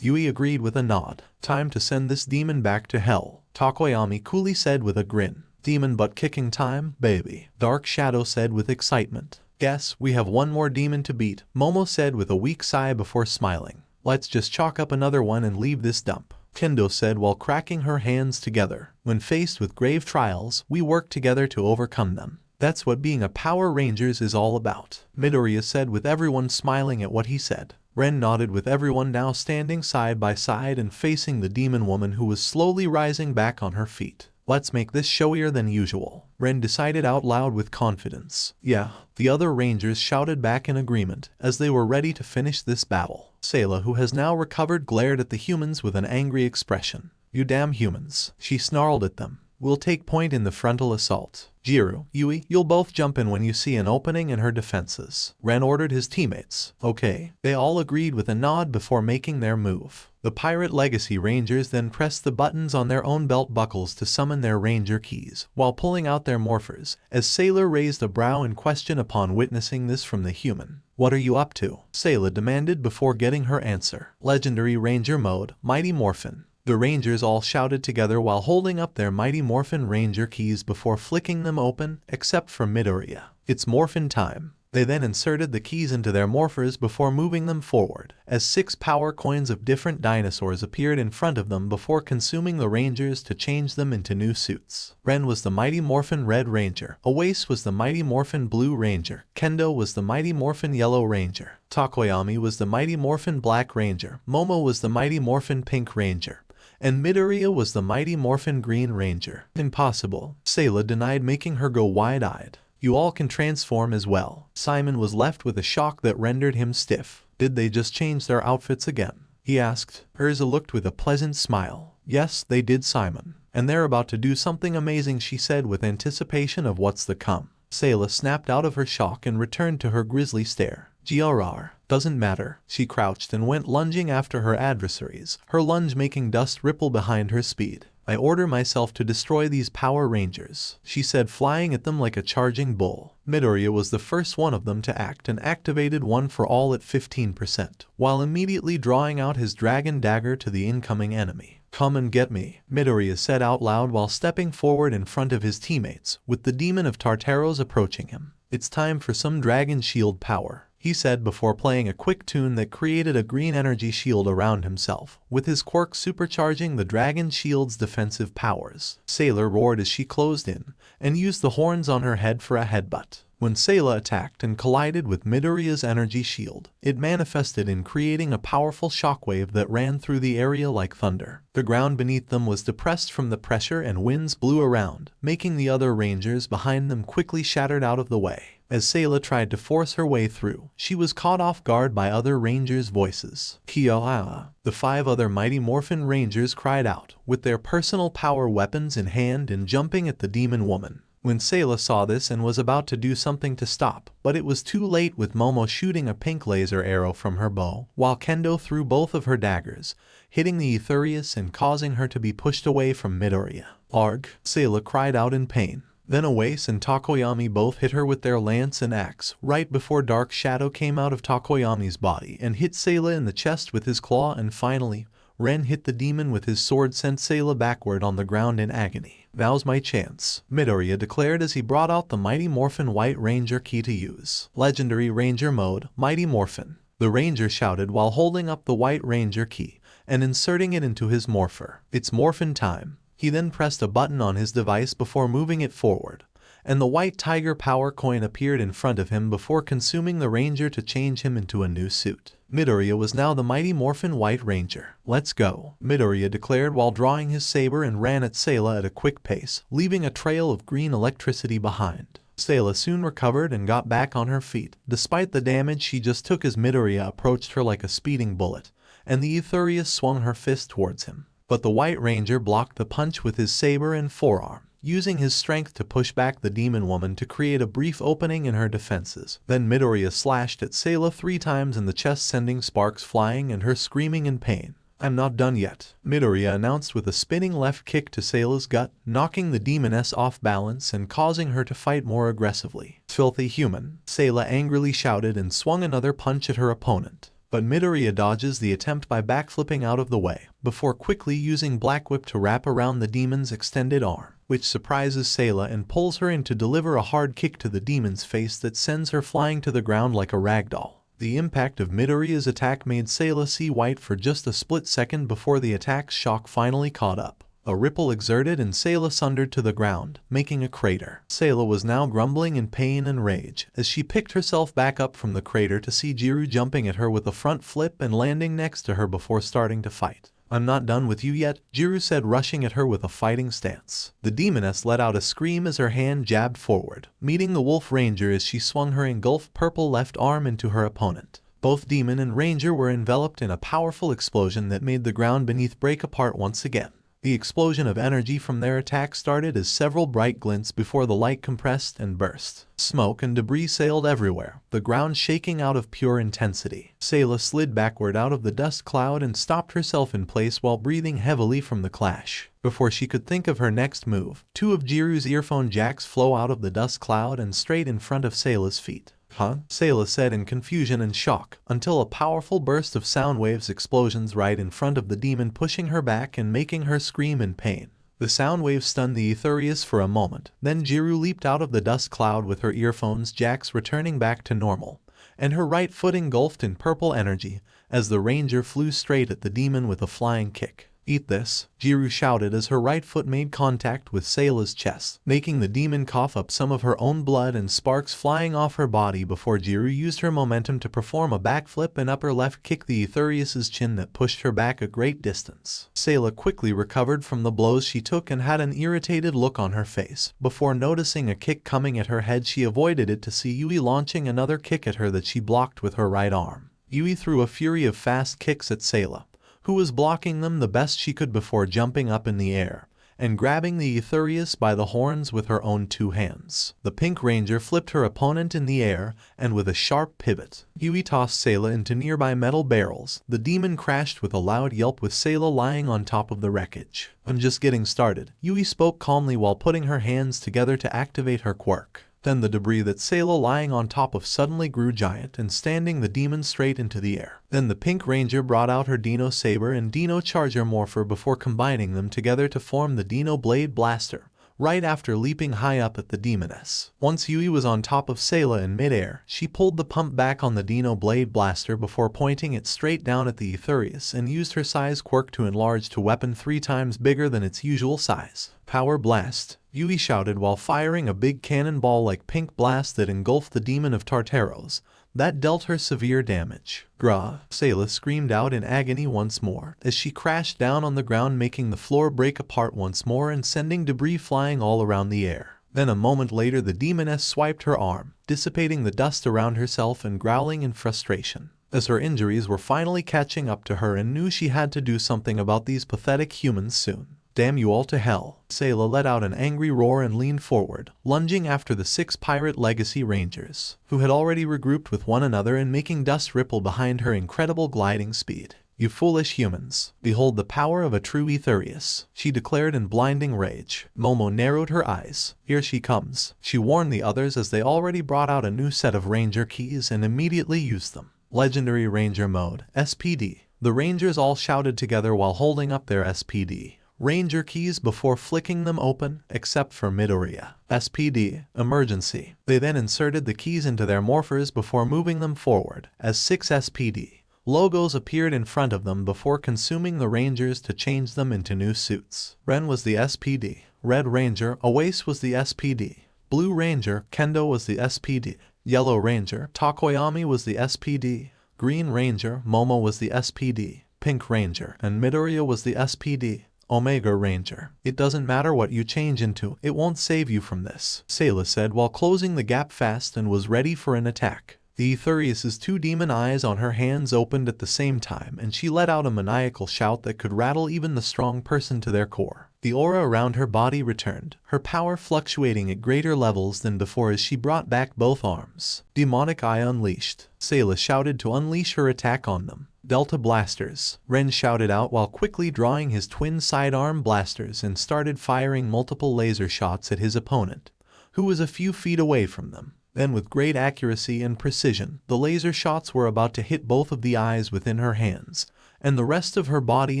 Yui agreed with a nod. "Time to send this demon back to hell," Takoyami coolly said with a grin. "Demon butt kicking time, baby," Dark Shadow said with excitement. "Guess we have one more demon to beat," Momo said with a weak sigh before smiling. "Let's just chalk up another one and leave this dump," Kendo said while cracking her hands together. "When faced with grave trials, we work together to overcome them. That's what being a Power Rangers is all about," Midoriya said with everyone smiling at what he said. Ren nodded with everyone now standing side by side and facing the demon woman who was slowly rising back on her feet. "Let's make this showier than usual," Ren decided out loud with confidence. "Yeah," the other rangers shouted back in agreement, as they were ready to finish this battle. Seilah, who has now recovered, glared at the humans with an angry expression. "You damn humans," she snarled at them. "We'll take point in the frontal assault. Jiru, Yui, you'll both jump in when you see an opening in her defenses," Ren ordered his teammates. "Okay." They all agreed with a nod before making their move. The Pirate Legacy Rangers then pressed the buttons on their own belt buckles to summon their ranger keys, while pulling out their morphers, as Seilah raised a brow in question upon witnessing this from the human. "What are you up to?" Seilah demanded before getting her answer. "Legendary Ranger Mode, Mighty Morphin." The Rangers all shouted together while holding up their Mighty Morphin Ranger keys before flicking them open, except for Midoriya. "It's Morphin time." They then inserted the keys into their morphers before moving them forward, as 6 power coins of different dinosaurs appeared in front of them before consuming the rangers to change them into new suits. Ren was the Mighty Morphin Red Ranger, Oase was the Mighty Morphin Blue Ranger, Kendo was the Mighty Morphin Yellow Ranger, Takoyami was the Mighty Morphin Black Ranger, Momo was the Mighty Morphin Pink Ranger, and Midoriya was the Mighty Morphin Green Ranger. Impossible. Seilah denied, making her go wide-eyed. You all can transform as well. Simon was left with a shock that rendered him stiff. Did they just change their outfits again? He asked. Urza looked with a pleasant smile. Yes, they did, Simon. And they're about to do something amazing, she said with anticipation of what's to come. Seilah snapped out of her shock and returned to her grisly stare. GRR. Doesn't matter. She crouched and went lunging after her adversaries, her lunge making dust ripple behind her speed. I order myself to destroy these Power Rangers, she said, flying at them like a charging bull. Midoriya was the first one of them to act and activated One for All at 15%, while immediately drawing out his dragon dagger to the incoming enemy. Come and get me, Midoriya said out loud while stepping forward in front of his teammates, with the demon of Tartaros approaching him. It's time for some dragon shield power, he said before playing a quick tune that created a green energy shield around himself, with his quirk supercharging the dragon shield's defensive powers. Seilah roared as she closed in, and used the horns on her head for a headbutt. When Seilah attacked and collided with Midoriya's energy shield, it manifested in creating a powerful shockwave that ran through the area like thunder. The ground beneath them was depressed from the pressure and winds blew around, making the other rangers behind them quickly shattered out of the way. As Seilah tried to force her way through, she was caught off guard by other rangers' voices. Kyoka. The 5 other Mighty Morphin Rangers cried out, with their personal power weapons in hand and jumping at the demon woman. When Seilah saw this and was about to do something to stop, but it was too late, with Momo shooting a pink laser arrow from her bow, while Kendo threw both of her daggers, hitting the Etherious and causing her to be pushed away from Midoriya. Arg! Seilah cried out in pain. Then Oase and Takoyami both hit her with their lance and axe, right before Dark Shadow came out of Takoyami's body and hit Seilah in the chest with his claw, and finally, Ren hit the demon with his sword, sent Seilah backward on the ground in agony. Now's my chance, Midoriya declared as he brought out the Mighty Morphin White Ranger key to use. Legendary Ranger Mode, Mighty Morphin. The Ranger shouted while holding up the White Ranger key and inserting it into his morpher. It's Morphin time. He then pressed a button on his device before moving it forward, and the White Tiger power coin appeared in front of him before consuming the Ranger to change him into a new suit. Midoriya was now the Mighty Morphin White Ranger. Let's go, Midoriya declared while drawing his saber and ran at Seilah at a quick pace, leaving a trail of green electricity behind. Seilah soon recovered and got back on her feet, despite the damage she just took as Midoriya approached her like a speeding bullet, and the Etherious swung her fist towards him. But the White Ranger blocked the punch with his saber and forearm, using his strength to push back the demon woman to create a brief opening in her defenses. Then Midoriya slashed at Seilah 3 times in the chest, sending sparks flying and her screaming in pain. I'm not done yet, Midoriya announced with a spinning left kick to Seilah's gut, knocking the demoness off balance and causing her to fight more aggressively. Filthy human, Seilah angrily shouted and swung another punch at her opponent. But Midoriya dodges the attempt by backflipping out of the way, before quickly using Black Whip to wrap around the demon's extended arm, which surprises Seilah and pulls her in to deliver a hard kick to the demon's face that sends her flying to the ground like a ragdoll. The impact of Midoriya's attack made Seilah see white for just a split second before the attack's shock finally caught up. A ripple exerted and Seilah sundered to the ground, making a crater. Seilah was now grumbling in pain and rage as she picked herself back up from the crater to see Jiru jumping at her with a front flip and landing next to her before starting to fight. I'm not done with you yet, Jiru said, rushing at her with a fighting stance. The demoness let out a scream as her hand jabbed forward, meeting the Wolf Ranger as she swung her engulfed purple left arm into her opponent. Both demon and ranger were enveloped in a powerful explosion that made the ground beneath break apart once again. The explosion of energy from their attack started as several bright glints before the light compressed and burst. Smoke and debris sailed everywhere, the ground shaking out of pure intensity. Seilah slid backward out of the dust cloud and stopped herself in place while breathing heavily from the clash. Before she could think of her next move, 2 of Jiru's earphone jacks flew out of the dust cloud and straight in front of Seilah's feet. Huh? Seilah said in confusion and shock, until a powerful burst of sound waves explosions right in front of the demon, pushing her back and making her scream in pain. The sound wave stunned the Etherious for a moment, then Jiru leaped out of the dust cloud with her earphones jacks returning back to normal, and her right foot engulfed in purple energy as the ranger flew straight at the demon with a flying kick. "Eat this," Jiru shouted as her right foot made contact with Seilah's chest, making the demon cough up some of her own blood and sparks flying off her body before Jiru used her momentum to perform a backflip and upper left kick the Etherious's chin that pushed her back a great distance. Seilah quickly recovered from the blows she took and had an irritated look on her face. Before noticing a kick coming at her head, she avoided it to see Yui launching another kick at her that she blocked with her right arm. Yui threw a fury of fast kicks at Seilah, who was blocking them the best she could before jumping up in the air and grabbing the Etherious by the horns with her own two hands. The Pink Ranger flipped her opponent in the air, and with a sharp pivot, Yui tossed Seilah into nearby metal barrels. The demon crashed with a loud yelp with Seilah lying on top of the wreckage. "I'm just getting started," Yui spoke calmly while putting her hands together to activate her quirk. Then the debris that Seilah lying on top of suddenly grew giant and standing the demon straight into the air. Then the Pink Ranger brought out her Dino Saber and Dino Charger Morpher before combining them together to form the Dino Blade Blaster, right after leaping high up at the demoness. Once Yui was on top of Seilah in midair, she pulled the pump back on the Dino Blade Blaster before pointing it straight down at the Etherious and used her size quirk to enlarge to weapon 3 times bigger than its usual size. "Power Blast," Yui shouted while firing a big cannonball-like pink blast that engulfed the demon of Tartaros. That dealt her severe damage. "Grah!" Seilah screamed out in agony once more as she crashed down on the ground, making the floor break apart once more and sending debris flying all around the air. Then a moment later the demoness swiped her arm, dissipating the dust around herself and growling in frustration, as her injuries were finally catching up to her and knew she had to do something about these pathetic humans soon. "Damn you all to hell." Seilah let out an angry roar and leaned forward, lunging after the 6 Pirate Legacy Rangers, who had already regrouped with one another and making dust ripple behind her incredible gliding speed. "You foolish humans, behold the power of a true Etherious," she declared in blinding rage. Momo narrowed her eyes. "Here she comes," she warned the others as they already brought out a new set of Ranger keys and immediately used them. "Legendary Ranger Mode, SPD." The Rangers all shouted together while holding up their SPD Ranger keys before flicking them open, except for Midoriya. "SPD, Emergency." They then inserted the keys into their morphers before moving them forward, as 6 SPD logos appeared in front of them before consuming the Rangers to change them into new suits. Ren was the SPD, Red Ranger, Oase was the SPD, Blue Ranger, Kendo was the SPD, Yellow Ranger, Takoyami was the SPD, Green Ranger, Momo was the SPD, Pink Ranger, and Midoriya was the SPD. Omega Ranger. "It doesn't matter what you change into, it won't save you from this," Seilah said while closing the gap fast and was ready for an attack. The Etherious's 2 demon eyes on her hands opened at the same time and she let out a maniacal shout that could rattle even the strong person to their core. The aura around her body returned, her power fluctuating at greater levels than before as she brought back both arms. "Demonic Eye Unleashed." Seilah shouted to unleash her attack on them. "Delta Blasters," Ren shouted out while quickly drawing his twin sidearm blasters and started firing multiple laser shots at his opponent, who was a few feet away from them. Then with great accuracy and precision, the laser shots were about to hit both of the eyes within her hands, and the rest of her body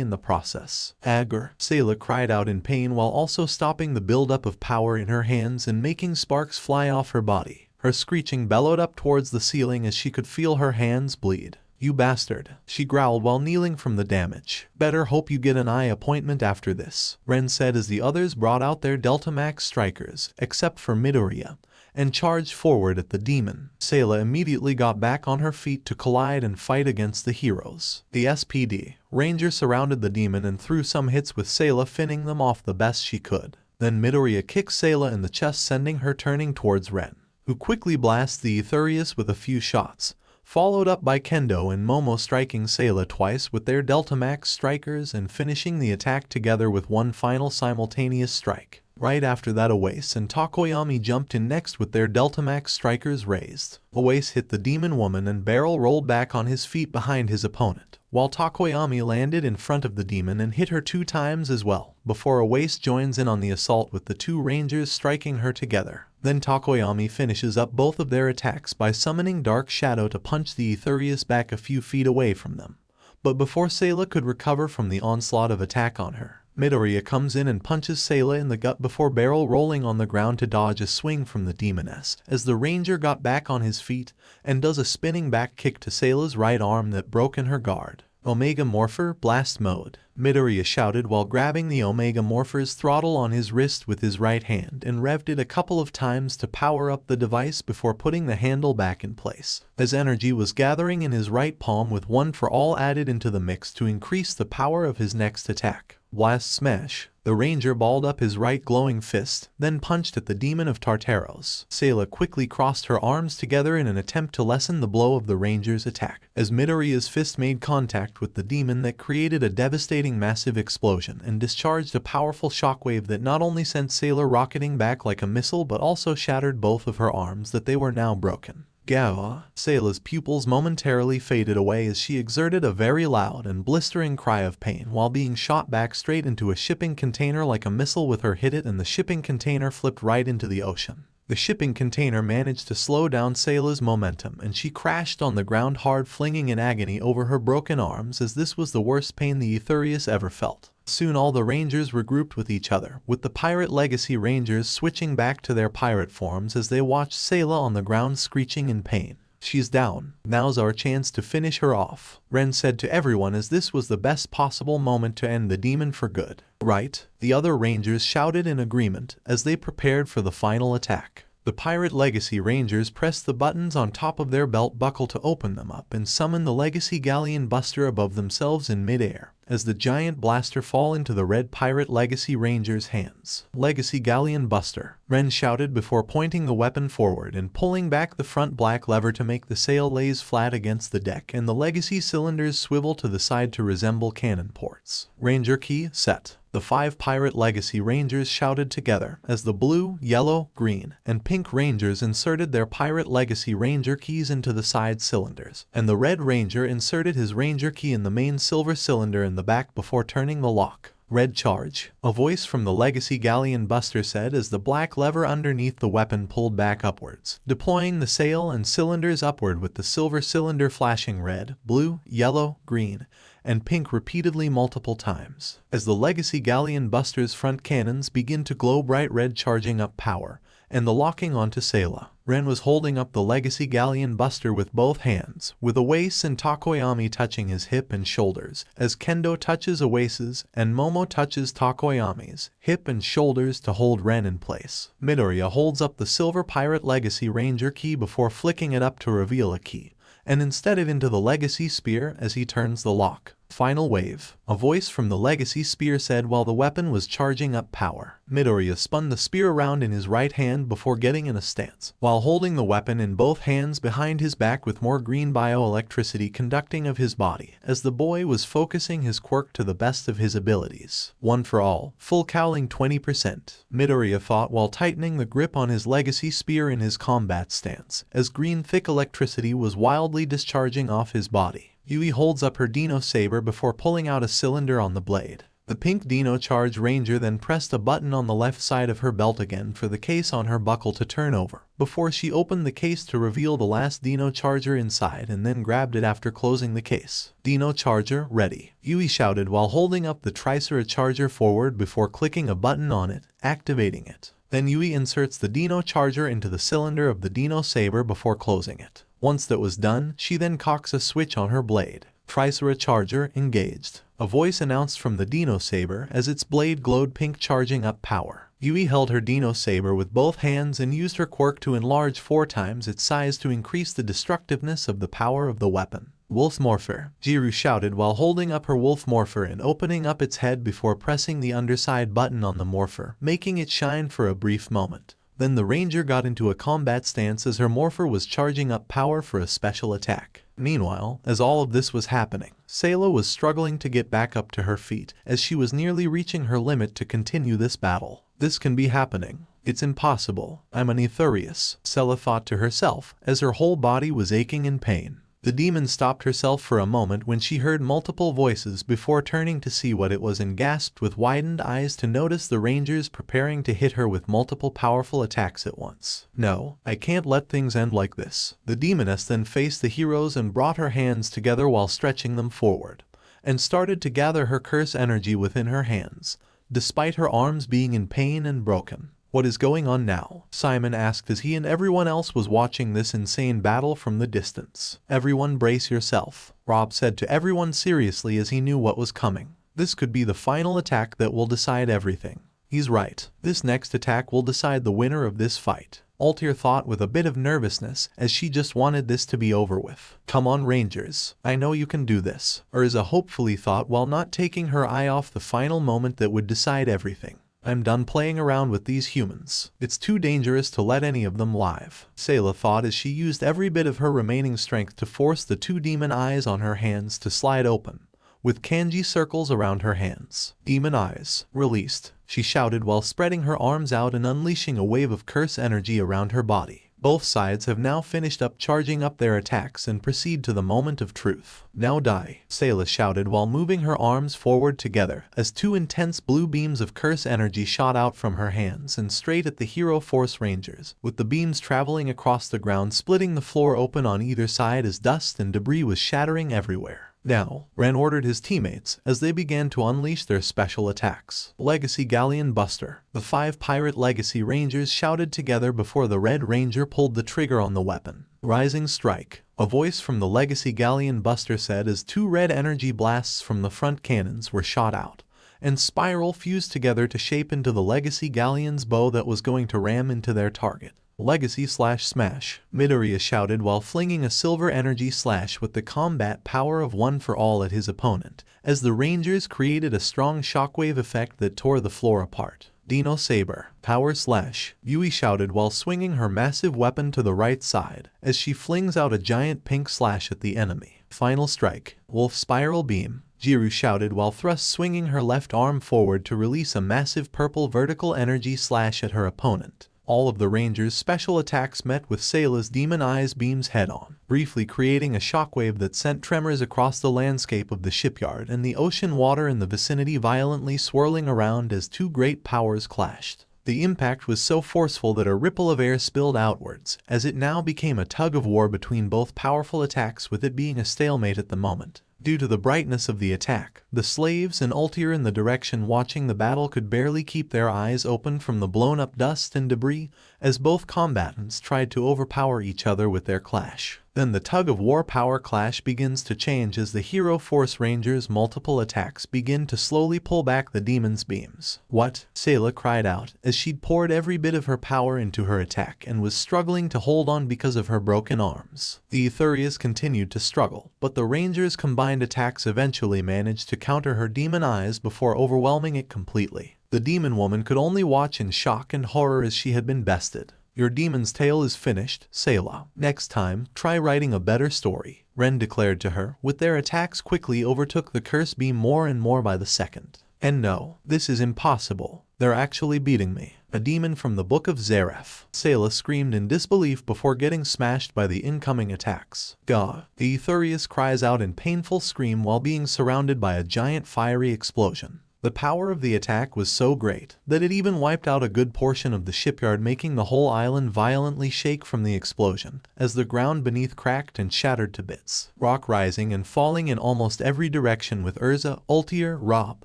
in the process. "Agar!" Seilah cried out in pain while also stopping the buildup of power in her hands and making sparks fly off her body. Her screeching bellowed up towards the ceiling as she could feel her hands bleed. "You bastard," she growled while kneeling from the damage. "Better hope you get an eye appointment after this," Ren said as the others brought out their Deltamax strikers, except for Midoriya, and charged forward at the demon. Seilah immediately got back on her feet to collide and fight against the heroes. The SPD Ranger surrounded the demon and threw some hits with Seilah finning them off the best she could. Then Midoriya kicked Seilah in the chest, sending her turning towards Ren, who quickly blasted the Etherious with a few shots, followed up by Kendo and Momo striking Seilah twice with their Deltamax strikers and finishing the attack together with one final simultaneous strike. Right after that, Oase and Takoyami jumped in next with their Deltamax strikers raised. Oase hit the demon woman and barrel rolled back on his feet behind his opponent, while Takoyami landed in front of the demon and hit her 2 times as well, before Oase joins in on the assault with the 2 Rangers striking her together. Then Takoyami finishes up both of their attacks by summoning Dark Shadow to punch the Etherious back a few feet away from them. But before Seilah could recover from the onslaught of attack on her, Midoriya comes in and punches Seilah in the gut before barrel rolling on the ground to dodge a swing from the demoness, as the ranger got back on his feet and does a spinning back kick to Seilah's right arm that broke in her guard. Omega Morpher Blast Mode, Midoriya shouted while grabbing the Omega Morpher's throttle on his wrist with his right hand and revved it a couple of times to power up the device before putting the handle back in place, as energy was gathering in his right palm with one for all added into the mix to increase the power of his next attack. Blast Smash. The ranger balled up his right glowing fist, then punched at the demon of Tartaros. Seilah quickly crossed her arms together in an attempt to lessen the blow of the ranger's attack, as Midoriya's fist made contact with the demon that created a devastating massive explosion and discharged a powerful shockwave that not only sent Seilah rocketing back like a missile but also shattered both of her arms that they were now broken. Gah! Seilah's pupils momentarily faded away as she exerted a very loud and blistering cry of pain while being shot back straight into a shipping container like a missile with her hit it, and the shipping container flipped right into the ocean. The shipping container managed to slow down Seilah's momentum and she crashed on the ground hard, flinging in agony over her broken arms, as this was the worst pain the Etherious ever felt. Soon all the rangers regrouped with each other, with the Pirate Legacy Rangers switching back to their pirate forms as they watched Seilah on the ground screeching in pain. "She's down. Now's our chance to finish her off," Ren said to everyone, as this was the best possible moment to end the demon for good. "Right," the other rangers shouted in agreement as they prepared for the final attack. The Pirate Legacy Rangers pressed the buttons on top of their belt buckle to open them up and summon the Legacy Galleon Buster above themselves in midair, as the giant blaster fall into the red Pirate Legacy Rangers' hands. "Legacy Galleon Buster," Ren shouted before pointing the weapon forward and pulling back the front black lever to make the sail lays flat against the deck and the Legacy cylinders swivel to the side to resemble cannon ports. "Ranger Key Set." The 5 Pirate Legacy Rangers shouted together as the blue, yellow, green, and pink Rangers inserted their Pirate Legacy Ranger keys into the side cylinders, and the red Ranger inserted his Ranger key in the main silver cylinder in the back before turning the lock. "Red Charge," a voice from the Legacy Galleon Buster said as the black lever underneath the weapon pulled back upwards, deploying the sail and cylinders upward with the silver cylinder flashing red, blue, yellow, green, and pink repeatedly multiple times. As the Legacy Galleon Buster's front cannons begin to glow bright red, charging up power, and the locking onto Seilah. Ren was holding up the Legacy Galleon Buster with both hands, with Oasis and Takoyami touching his hip and shoulders, as Kendo touches Oasis and Momo touches Takoyami's hip and shoulders to hold Ren in place. Midoriya holds up the silver Pirate Legacy Ranger key before flicking it up to reveal a key, and instead it into the Legacy Spear as he turns the lock. "Final wave," a voice from the Legacy Spear said while the weapon was charging up power. Midoriya spun the spear around in his right hand before getting in a stance, while holding the weapon in both hands behind his back with more green bioelectricity conducting of his body, as the boy was focusing his quirk to the best of his abilities. "One for all, full cowling 20%, Midoriya thought while tightening the grip on his Legacy Spear in his combat stance, as green thick electricity was wildly discharging off his body. Yui holds up her Dino Saber before pulling out a cylinder on the blade. The pink Dino Charge Ranger then pressed a button on the left side of her belt again for the case on her buckle to turn over, before she opened the case to reveal the last Dino Charger inside and then grabbed it after closing the case. "Dino Charger, ready," Yui shouted while holding up the Tricera Charger forward before clicking a button on it, activating it. Then Yui inserts the Dino Charger into the cylinder of the Dino Saber before closing it. Once that was done, she then cocks a switch on her blade. "Tricera Charger engaged," a voice announced from the Dino Saber as its blade glowed pink, charging up power. Yui held her Dino Saber with both hands and used her quirk to enlarge 4 times its size to increase the destructiveness of the power of the weapon. "Wolf Morpher," Jiru shouted while holding up her Wolf Morpher and opening up its head before pressing the underside button on the Morpher, making it shine for a brief moment. Then the Ranger got into a combat stance as her Morpher was charging up power for a special attack. Meanwhile, as all of this was happening, Seilah was struggling to get back up to her feet as she was nearly reaching her limit to continue this battle. "This can be happening. It's impossible. I'm an Etherious," Seilah thought to herself as her whole body was aching in pain. The demon stopped herself for a moment when she heard multiple voices before turning to see what it was and gasped with widened eyes to notice the Rangers preparing to hit her with multiple powerful attacks at once. "No, I can't let things end like this." The demoness then faced the heroes and brought her hands together while stretching them forward, and started to gather her curse energy within her hands, despite her arms being in pain and broken. "What is going on now?" Simon asked as he and everyone else was watching this insane battle from the distance. "Everyone brace yourself," Rob said to everyone seriously as he knew what was coming. "This could be the final attack that will decide everything." He's right. This next attack will decide the winner of this fight, Altair thought with a bit of nervousness as she just wanted this to be over with. "Come on, Rangers. I know you can do this," Urza hopefully thought while not taking her eye off the final moment that would decide everything. "I'm done playing around with these humans. It's too dangerous to let any of them live," Seilah thought as she used every bit of her remaining strength to force the 2 demon eyes on her hands to slide open, with kanji circles around her hands. "Demon eyes, released," she shouted while spreading her arms out and unleashing a wave of curse energy around her body. Both sides have now finished up charging up their attacks and proceed to the moment of truth. "Now die," Seilah shouted while moving her arms forward together as 2 intense blue beams of curse energy shot out from her hands and straight at the Hero Force Rangers, with the beams traveling across the ground splitting the floor open on either side as dust and debris was shattering everywhere. "Now," Ren ordered his teammates as they began to unleash their special attacks. "Legacy Galleon Buster." The 5 pirate Legacy Rangers shouted together before the Red Ranger pulled the trigger on the weapon. "Rising Strike," a voice from the Legacy Galleon Buster said as 2 red energy blasts from the front cannons were shot out, and Spiral fused together to shape into the Legacy Galleon's bow that was going to ram into their target. "Legacy/Smash," Midoriya shouted while flinging a silver energy slash with the combat power of 1 for all at his opponent, as the Rangers created a strong shockwave effect that tore the floor apart. "Dino Saber, Power Slash," Yui shouted while swinging her massive weapon to the right side, as she flings out a giant pink slash at the enemy. "Final Strike, Wolf Spiral Beam," Jiru shouted while thrust swinging her left arm forward to release a massive purple vertical energy slash at her opponent. All of the Rangers' special attacks met with Seilah's Demon Eyes beams head-on, briefly creating a shockwave that sent tremors across the landscape of the shipyard and the ocean water in the vicinity violently swirling around as 2 great powers clashed. The impact was so forceful that a ripple of air spilled outwards, as it now became a tug-of-war between both powerful attacks, with it being a stalemate at the moment. Due to the brightness of the attack, the slaves and Altair in the direction watching the battle could barely keep their eyes open from the blown-up dust and debris as both combatants tried to overpower each other with their clash. Then the tug-of-war power clash begins to change as the Hero Force Rangers' multiple attacks begin to slowly pull back the demon's beams. "What?" Seilah cried out as she'd poured every bit of her power into her attack and was struggling to hold on because of her broken arms. The Etherious continued to struggle, but the Rangers' combined attacks eventually managed to counter her demon eyes before overwhelming it completely. The demon woman could only watch in shock and horror as she had been bested. "Your demon's tale is finished, Seilah. Next time, try writing a better story," Ren declared to her, with their attacks quickly overtook the curse beam more and more by the second. "And no, this is impossible. They're actually beating me. A demon from the Book of Zeref," Seilah screamed in disbelief before getting smashed by the incoming attacks. "Gah!" The Etherious cries out in painful scream while being surrounded by a giant fiery explosion. The power of the attack was so great that it even wiped out a good portion of the shipyard, making the whole island violently shake from the explosion, as the ground beneath cracked and shattered to bits, rock rising and falling in almost every direction, with Urza, Altair, Rob,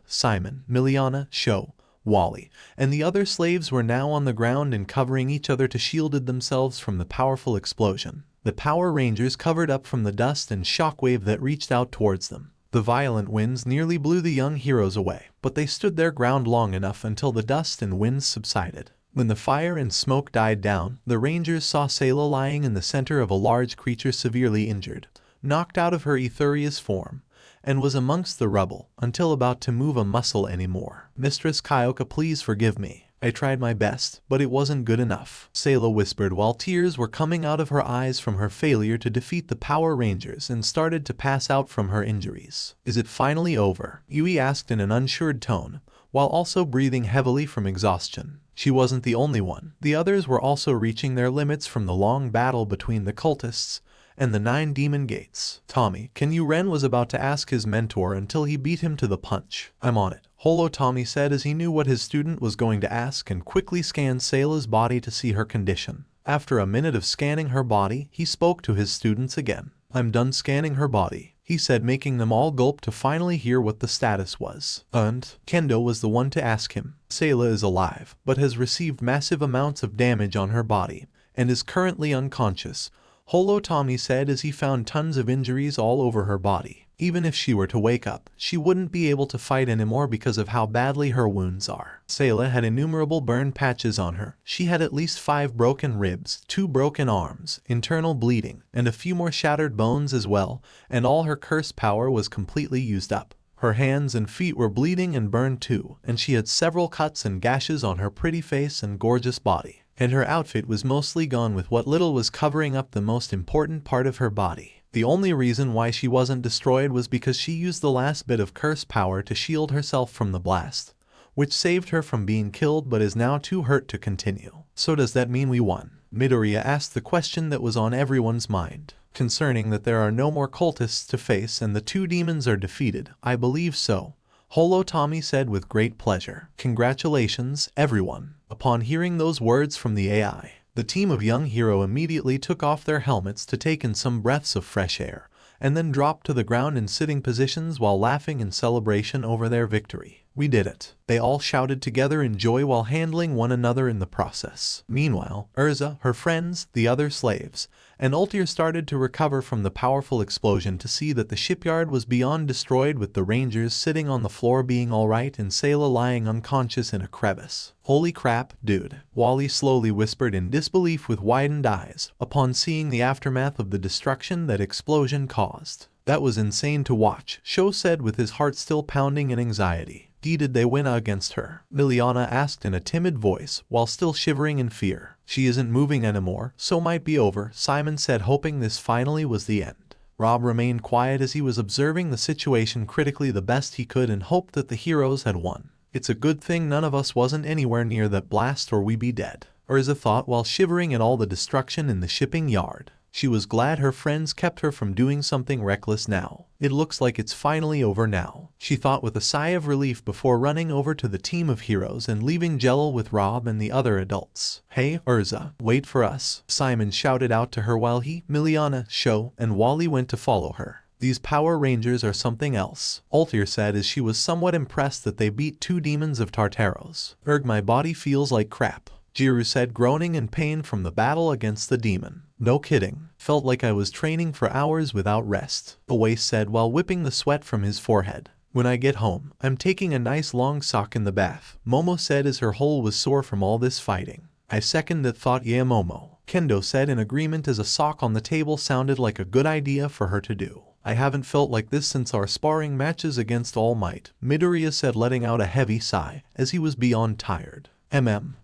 Simon, Miliana, Sho, Wally, and the other slaves were now on the ground and covering each other to shielded themselves from the powerful explosion. The Power Rangers covered up from the dust and shockwave that reached out towards them. The violent winds nearly blew the young heroes away, but they stood their ground long ethnough until the dust and winds subsided. When the fire and smoke died down, the Rangers saw Seilah lying in the center of a large creature severely injured, knocked out of her Etherious form, and was amongst the rubble, until about to move a muscle anymore. "Mistress Kyoka, please forgive me. I tried my best, but it wasn't good enough," Seilah whispered while tears were coming out of her eyes from her failure to defeat the Power Rangers and started to pass out from her injuries. "Is it finally over?" Yui asked in an unsure tone, while also breathing heavily from exhaustion. She wasn't the only one. The others were also reaching their limits from the long battle between the cultists and the 9 demon gates. "Tommy, can you?" Ren was about to ask his mentor until he beat him to the punch. "I'm on it." Holo Tommy said as he knew what his student was going to ask and quickly scanned Seilah's body to see her condition. After a minute of scanning her body, he spoke to his students again. "I'm done scanning her body," he he said, making them all gulp to finally hear what the status was. And Kendo was the one to ask him. Seilah is alive, but has received massive amounts of damage on her body, and is currently unconscious, Tommy said as he found tons of injuries all over her body. Even if she were to wake up, she wouldn't be able to fight anymore because of how badly her wounds are. Seilah had innumerable burn patches on her. She had at least 5 broken ribs, 2 broken arms, internal bleeding, and a few more shattered bones as well, and all her curse power was completely used up. Her hands and feet were bleeding and burned too, and she had several cuts and gashes on her pretty face and gorgeous body. And her outfit was mostly gone, with what little was covering up the most important part of her body. The only reason why she wasn't destroyed was because she used the last bit of curse power to shield herself from the blast, which saved her from being killed, but is now too hurt to continue. So does that mean we won? Midoriya asked the question that was on everyone's mind. Concerning that there are no more cultists to face and the 2 demons are defeated, I believe so, Tommy said with great pleasure. Congratulations, everyone. Upon hearing those words from the AI, the team of young hero immediately took off their helmets to take in some breaths of fresh air, and then dropped to the ground in sitting positions while laughing in celebration over their victory. We did it, they all shouted together in joy while handling one another in the process. Meanwhile, Erza, her friends, the other slaves, and Ultir started to recover from the powerful explosion to see that the shipyard was beyond destroyed, with the rangers sitting on the floor being alright and Seilah lying unconscious in a crevice. Holy crap, dude, Wally slowly whispered in disbelief with widened eyes upon seeing the aftermath of the destruction that explosion caused. That was insane to watch, Sho said with his heart still pounding in anxiety. Did they win against her? Liliana asked in a timid voice, while still shivering in fear. She isn't moving anymore, so might be over, Simon said, hoping this finally was the end. Rob remained quiet as he was observing the situation critically the best he could and hoped that the heroes had won. It's a good thing none of us wasn't anywhere near that blast or we'd be dead, Erza thought while shivering at all the destruction in the shipping yard. She was glad her friends kept her from doing something reckless now. It looks like it's finally over now, she thought with a sigh of relief before running over to the team of heroes and leaving Jello with Rob and the other adults. Hey, Erza, wait for us, Simon shouted out to her while he, Miliana, Sho, and Wally went to follow her. These Power Rangers are something else, Ultir said as she was somewhat impressed that they beat 2 demons of Tartaros. My body feels like crap, Jiru said, groaning in pain from the battle against the demon. No kidding, felt like I was training for hours without rest, Awais said while whipping the sweat from his forehead. When I get home, I'm taking a nice long sock in the bath, Momo said as her hole was sore from all this fighting. I second that thought, yeah Momo, Kendo said in agreement as a sock on the table sounded like a good idea for her to do. I haven't felt like this since our sparring matches against All Might, Midoriya said, letting out a heavy sigh as he was beyond tired.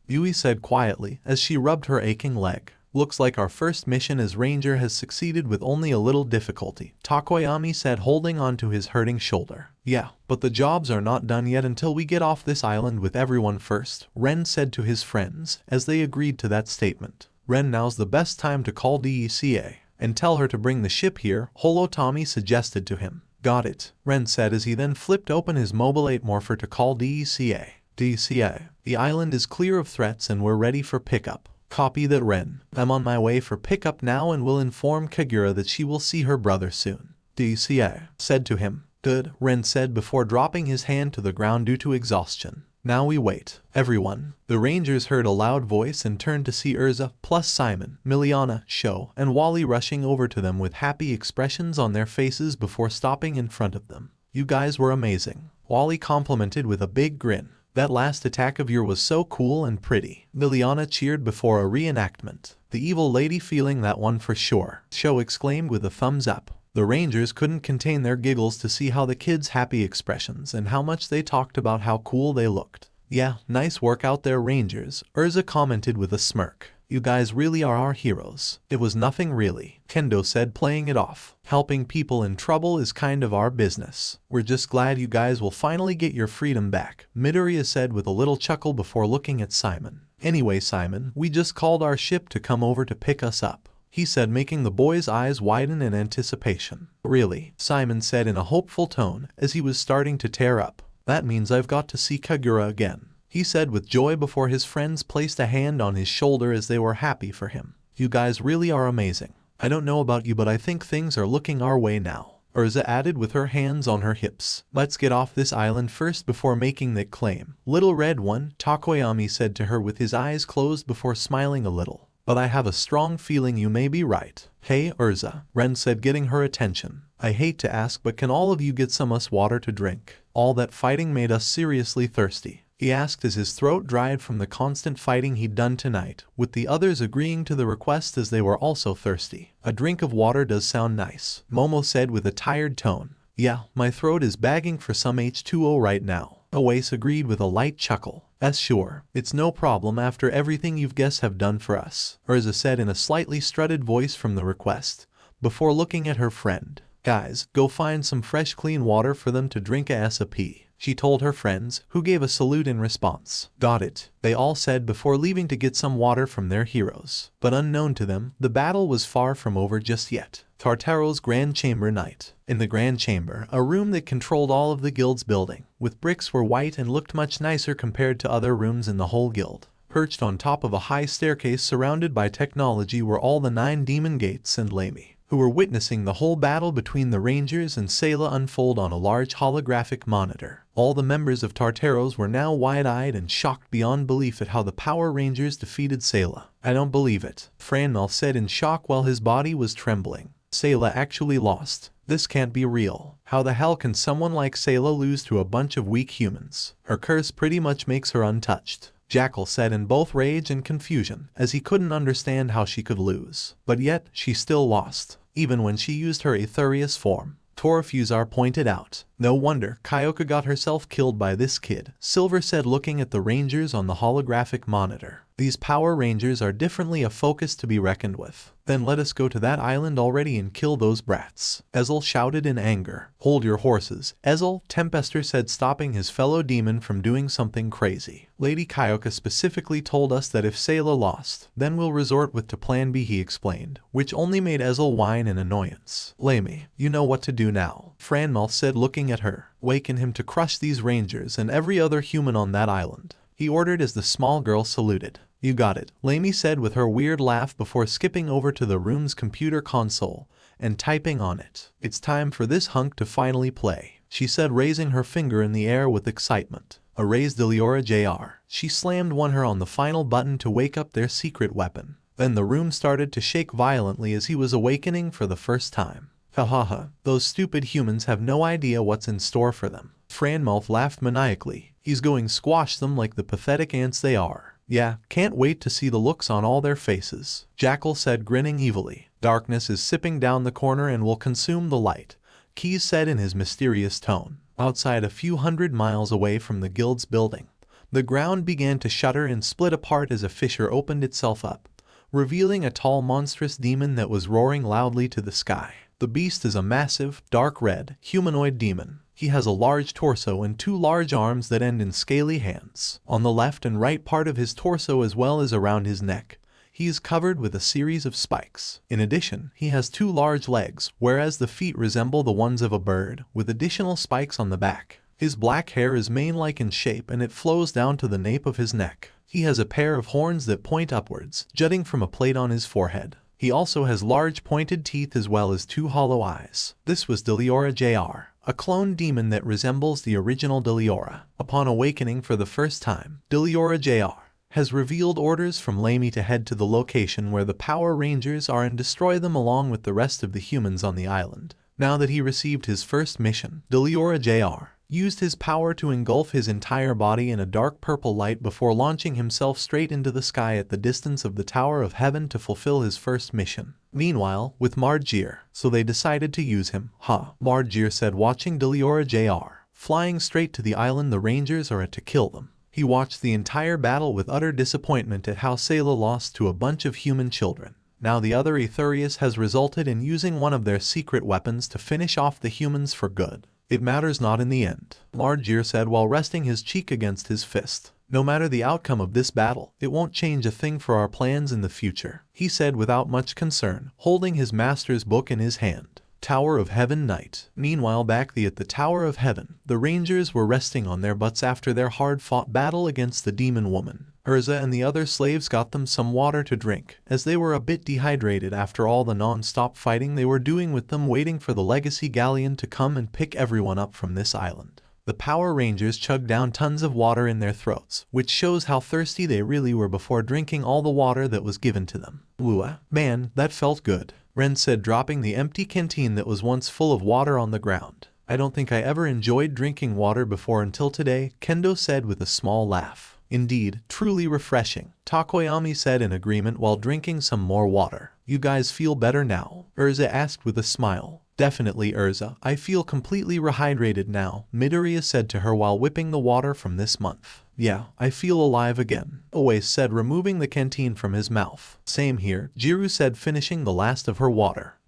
Yui said quietly as she rubbed her aching leg. Looks like our first mission as Ranger has succeeded with only a little difficulty, Takoyami said, holding on to his hurting shoulder. Yeah, but the jobs are not done yet until we get off this island with everyone first, Ren said to his friends as they agreed to that statement. Ren, now's the best time to call DECA and tell her to bring the ship here, Tommy suggested to him. Got it, Ren said as he then flipped open his Mobile 8 morpher to call DECA. DCA, the island is clear of threats and we're ready for pickup. Copy that, Ren. I'm on my way for pickup now and will inform Kagura that she will see her brother soon. DCA said to him. Good, Ren said before dropping his hand to the ground due to exhaustion. Now we wait. Everyone. The Rangers heard a loud voice and turned to see Erza, plus Simon, Miliana, Sho, and Wally rushing over to them with happy expressions on their faces before stopping in front of them. You guys were amazing, Wally complimented with a big grin. That last attack of yours was so cool and pretty. Liliana cheered before a reenactment. The evil lady feeling that one for sure, Sho exclaimed with a thumbs up. The Rangers couldn't contain their giggles to see how the kids' happy expressions and how much they talked about how cool they looked. Yeah, nice work out there, Rangers, Erza commented with a smirk. You guys really are our heroes. It was nothing really, Kendo said, playing it off. Helping people in trouble is kind of our business. We're just glad you guys will finally get your freedom back, Midoriya said with a little chuckle before looking at Simon. Anyway, Simon, we just called our ship to come over to pick us up, he said, making the boy's eyes widen in anticipation. Really, Simon said in a hopeful tone as he was starting to tear up. That means I've got to see Kagura again, he said with joy before his friends placed a hand on his shoulder as they were happy for him. You guys really are amazing. I don't know about you, but I think things are looking our way now. Urza added with her hands on her hips. Let's get off this island first before making that claim. Little red one, Takoyami said to her with his eyes closed before smiling a little. But I have a strong feeling you may be right. Hey Urza, Ren said, getting her attention. I hate to ask, but can all of you get some water to drink? All that fighting made us seriously thirsty, he asked as his throat dried from the constant fighting he'd done tonight, with the others agreeing to the request as they were also thirsty. A drink of water does sound nice, Momo said with a tired tone. Yeah, my throat is begging for some H2O right now. Oase agreed with a light chuckle. Sure, it's no problem after everything you guests have done for us, Urza said in a slightly strutted voice from the request, before looking at her friend. Guys, go find some fresh clean water for them to drink ASAP, she told her friends, who gave a salute in response. Got it, they all said before leaving to get some water from their heroes. But unknown to them, the battle was far from over just yet. Tartaros' Grand Chamber night. In the Grand Chamber, a room that controlled all of the guild's building, with bricks were white and looked much nicer compared to other rooms in the whole guild. Perched on top of a high staircase surrounded by technology were all the 9 demon gates and Lamy, who were witnessing the whole battle between the Rangers and Seilah unfold on a large holographic monitor. All the members of Tartaros were now wide-eyed and shocked beyond belief at how the Power Rangers defeated Seilah. I don't believe it, Franmal said in shock while his body was trembling. Seilah actually lost. This can't be real. How the hell can someone like Seilah lose to a bunch of weak humans? Her curse pretty much makes her untouched, Jackal said in both rage and confusion, as he couldn't understand how she could lose. But yet, she still lost, even when she used her Etherious form. Torfusar pointed out. No wonder Kyoka got herself killed by this kid, Silver said looking at the Rangers on the holographic monitor. These Power Rangers are definitely a focus to be reckoned with. Then let us go to that island already and kill those brats, Ezel shouted in anger. Hold your horses, Ezel, Tempester said, stopping his fellow demon from doing something crazy. Lady Kyoka specifically told us that if Seilah lost, then we'll resort to plan B, he explained, which only made Ezel whine in annoyance. Lamy, you know what to do now, Franmal said looking at her. Waken him to crush these Rangers and every other human on that island, he ordered as the small girl saluted. You got it, Lamy said with her weird laugh before skipping over to the room's computer console and typing on it. It's time for this hunk to finally play, she said, raising her finger in the air with excitement. Erase Delora Jr. She slammed her on the final button to wake up their secret weapon. Then the room started to shake violently as he was awakening for the first time. Hahaha, those stupid humans have no idea what's in store for them. Franmouth laughed maniacally. He's going to squash them like the pathetic ants they are. Yeah, can't wait to see the looks on all their faces, Jackal said, grinning evilly. Darkness is sipping down the corner and will consume the light, Keys said in his mysterious tone. Outside, a few hundred miles away from the guild's building, the ground began to shudder and split apart as a fissure opened itself up, revealing a tall monstrous demon that was roaring loudly to the sky. The beast is a massive, dark red, humanoid demon. He has a large torso and 2 large arms that end in scaly hands. On the left and right part of his torso as well as around his neck, he is covered with a series of spikes. In addition, he has 2 large legs, whereas the feet resemble the ones of a bird, with additional spikes on the back. His black hair is mane-like in shape and it flows down to the nape of his neck. He has a pair of horns that point upwards, jutting from a plate on his forehead. He also has large pointed teeth as well as 2 hollow eyes. This was Delora Jr., a clone demon that resembles the original Delora. Upon awakening for the first time, Delora Jr. has revealed orders from Lamy to head to the location where the Power Rangers are and destroy them along with the rest of the humans on the island. Now that he received his first mission, Delora Jr. used his power to engulf his entire body in a dark purple light before launching himself straight into the sky at the distance of the Tower of Heaven to fulfill his first mission. Meanwhile, with Margir, so they decided to use him. Margir said, watching Delora Jr. flying straight to the island the Rangers are at to kill them. He watched the entire battle with utter disappointment at how Seilah lost to a bunch of human children. Now the other Etherious has resulted in using one of their secret weapons to finish off the humans for good. It matters not in the end, Margir said while resting his cheek against his fist. No matter the outcome of this battle, it won't change a thing for our plans in the future, he said without much concern, holding his master's book in his hand. Tower of Heaven night. Meanwhile, back at the Tower of Heaven, the Rangers were resting on their butts after their hard-fought battle against the demon woman. Urza and the other slaves got them some water to drink, as they were a bit dehydrated after all the non-stop fighting they were doing with them waiting for the legacy galleon to come and pick everyone up from this island. The Power Rangers chugged down tons of water in their throats, which shows how thirsty they really were before drinking all the water that was given to them. Wua, man, that felt good, Ren said, dropping the empty canteen that was once full of water on the ground. I don't think I ever enjoyed drinking water before until today, Kendo said with a small laugh. Indeed, truly refreshing, Takoyami said in agreement while drinking some more water. You guys feel better now? Urza asked with a smile. Definitely, Urza. I feel completely rehydrated now, Midoriya said to her while whipping the water from this month. Yeah, I feel alive again, Oe said, removing the canteen from his mouth. Same here, Jiru said, finishing the last of her water.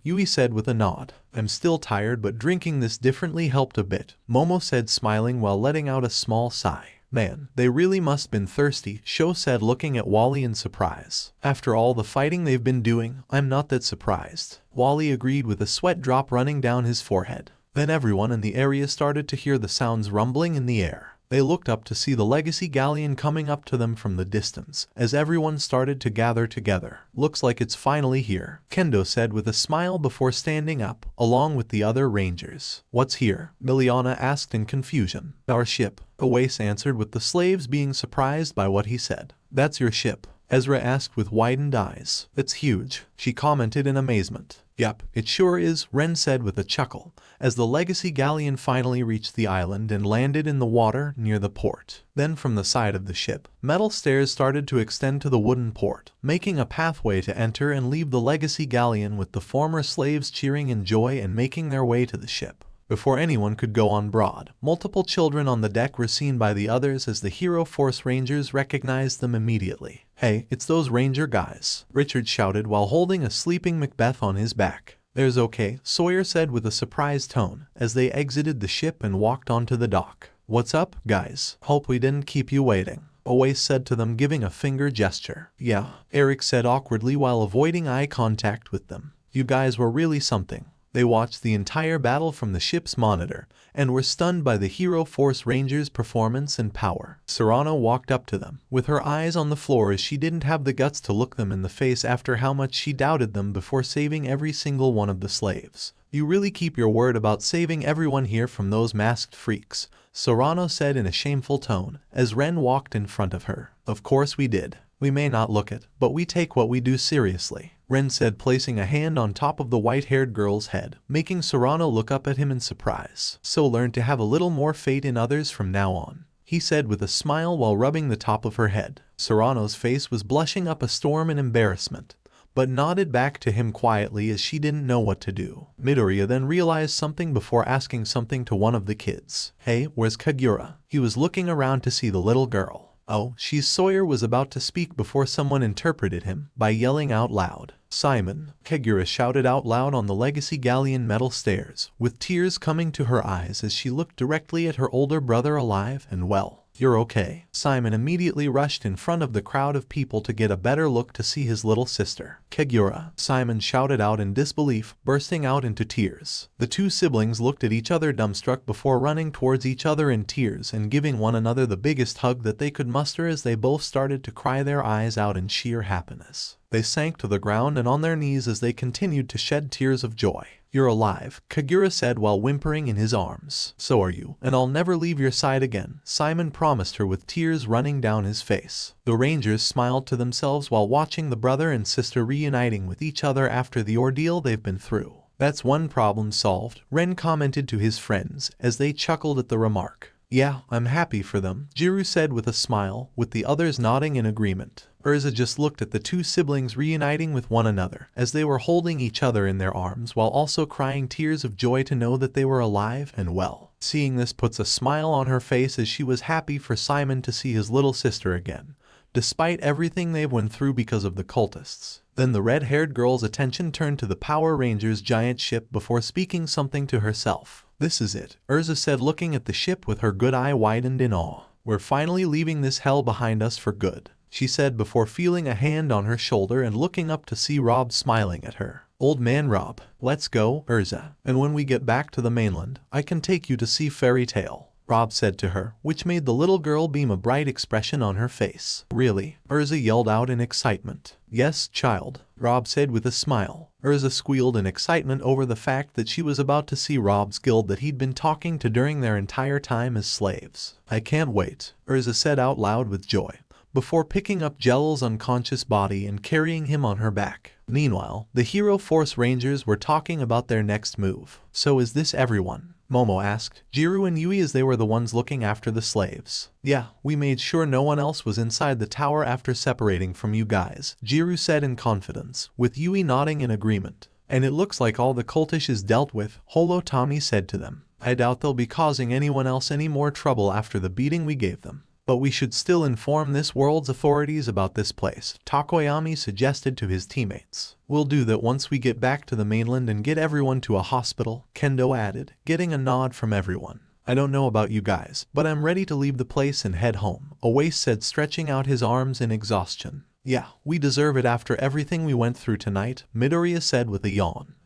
Yui said with a nod. I'm still tired, but drinking this differently helped a bit, Momo said, smiling while letting out a small sigh. Man, they really must been thirsty, Sho said, looking at Wally in surprise. After all the fighting they've been doing, I'm not that surprised, Wally agreed with a sweat drop running down his forehead. Then everyone in the area started to hear the sounds rumbling in the air. They looked up to see the legacy galleon coming up to them from the distance, as everyone started to gather together. Looks like it's finally here, Kendo said with a smile before standing up, along with the other rangers. What's here? Miliana asked in confusion. Our ship, Oase answered, with the slaves being surprised by what he said. That's your ship? Ezra asked with widened eyes. It's huge, she commented in amazement. Yup, it sure is, Ren said with a chuckle, as the legacy galleon finally reached the island and landed in the water near the port. Then from the side of the ship, metal stairs started to extend to the wooden port, making a pathway to enter and leave the legacy galleon, with the former slaves cheering in joy and making their way to the ship. Before anyone could go on board, multiple children on the deck were seen by the others as the Hero Force Rangers recognized them immediately. Hey, it's those Ranger guys, Richard shouted while holding a sleeping Macbeth on his back. There's okay, Sawyer said with a surprised tone, as they exited the ship and walked onto the dock. What's up, guys? Hope we didn't keep you waiting, Oase said to them, giving a finger gesture. Yeah, Eric said awkwardly while avoiding eye contact with them. You guys were really something. They watched the entire battle from the ship's monitor, and were stunned by the Hero Force Rangers' performance and power. Serrano walked up to them, with her eyes on the floor, as she didn't have the guts to look them in the face after how much she doubted them before saving every single one of the slaves. You really keep your word about saving everyone here from those masked freaks, Serrano said in a shameful tone, as Ren walked in front of her. Of course we did. We may not look it, but we take what we do seriously, Ren said, placing a hand on top of the white-haired girl's head, making Serrano look up at him in surprise. So learn to have a little more faith in others from now on, he said with a smile while rubbing the top of her head. Serrano's face was blushing up a storm in embarrassment, but nodded back to him quietly as she didn't know what to do. Midoriya then realized something before asking something to one of the kids. Hey, where's Kagura? He was looking around to see the little girl. Oh, she's Sawyer was about to speak before someone interpreted him by yelling out loud. Simon, Kagura shouted out loud on the legacy galleon metal stairs, with tears coming to her eyes as she looked directly at her older brother, alive and well. You're okay. Simon immediately rushed in front of the crowd of people to get a better look to see his little sister. Kagura, Simon shouted out in disbelief, bursting out into tears. The two siblings looked at each other dumbstruck before running towards each other in tears and giving one another the biggest hug that they could muster as they both started to cry their eyes out in sheer happiness. They sank to the ground and on their knees as they continued to shed tears of joy. You're alive, Kagura said while whimpering in his arms. So are you, and I'll never leave your side again, Simon promised her with tears running down his face. The Rangers smiled to themselves while watching the brother and sister reuniting with each other after the ordeal they've been through. That's one problem solved, Ren commented to his friends as they chuckled at the remark. Yeah, I'm happy for them, Jiru said with a smile, with the others nodding in agreement. Urza just looked at the two siblings reuniting with one another as they were holding each other in their arms while also crying tears of joy to know that they were alive and well. Seeing this puts a smile on her face as she was happy for Simon to see his little sister again, despite everything they went through because of the cultists. Then the red-haired girl's attention turned to the Power Rangers' giant ship before speaking something to herself. This is it, Urza said, looking at the ship with her good eye widened in awe. We're finally leaving this hell behind us for good, she said before feeling a hand on her shoulder and looking up to see Rob smiling at her. Old man Rob, let's go, Urza, and when we get back to the mainland, I can take you to see Fairy Tale. Rob said to her, which made the little girl beam a bright expression on her face. Really? Urza yelled out in excitement. Yes, child, Rob said with a smile. Urza squealed in excitement over the fact that she was about to see Rob's guild that he'd been talking to during their entire time as slaves. I can't wait, Urza said out loud with joy, before picking up Jel's unconscious body and carrying him on her back. Meanwhile, the Hero Force Rangers were talking about their next move. So is this everyone? Momo asked Jiru and Yui as they were the ones looking after the slaves. Yeah, we made sure no one else was inside the tower after separating from you guys, Jiru said in confidence, with Yui nodding in agreement. And it looks like all the cultish is dealt with, Tommy said to them. I doubt they'll be causing anyone else any more trouble after the beating we gave them. But we should still inform this world's authorities about this place, Takoyami suggested to his teammates. We'll do that once we get back to the mainland and get everyone to a hospital, Kendo added, getting a nod from everyone. I don't know about you guys, but I'm ready to leave the place and head home, Awase said, stretching out his arms in exhaustion. Yeah, we deserve it after everything we went through tonight, Midoriya said with a yawn.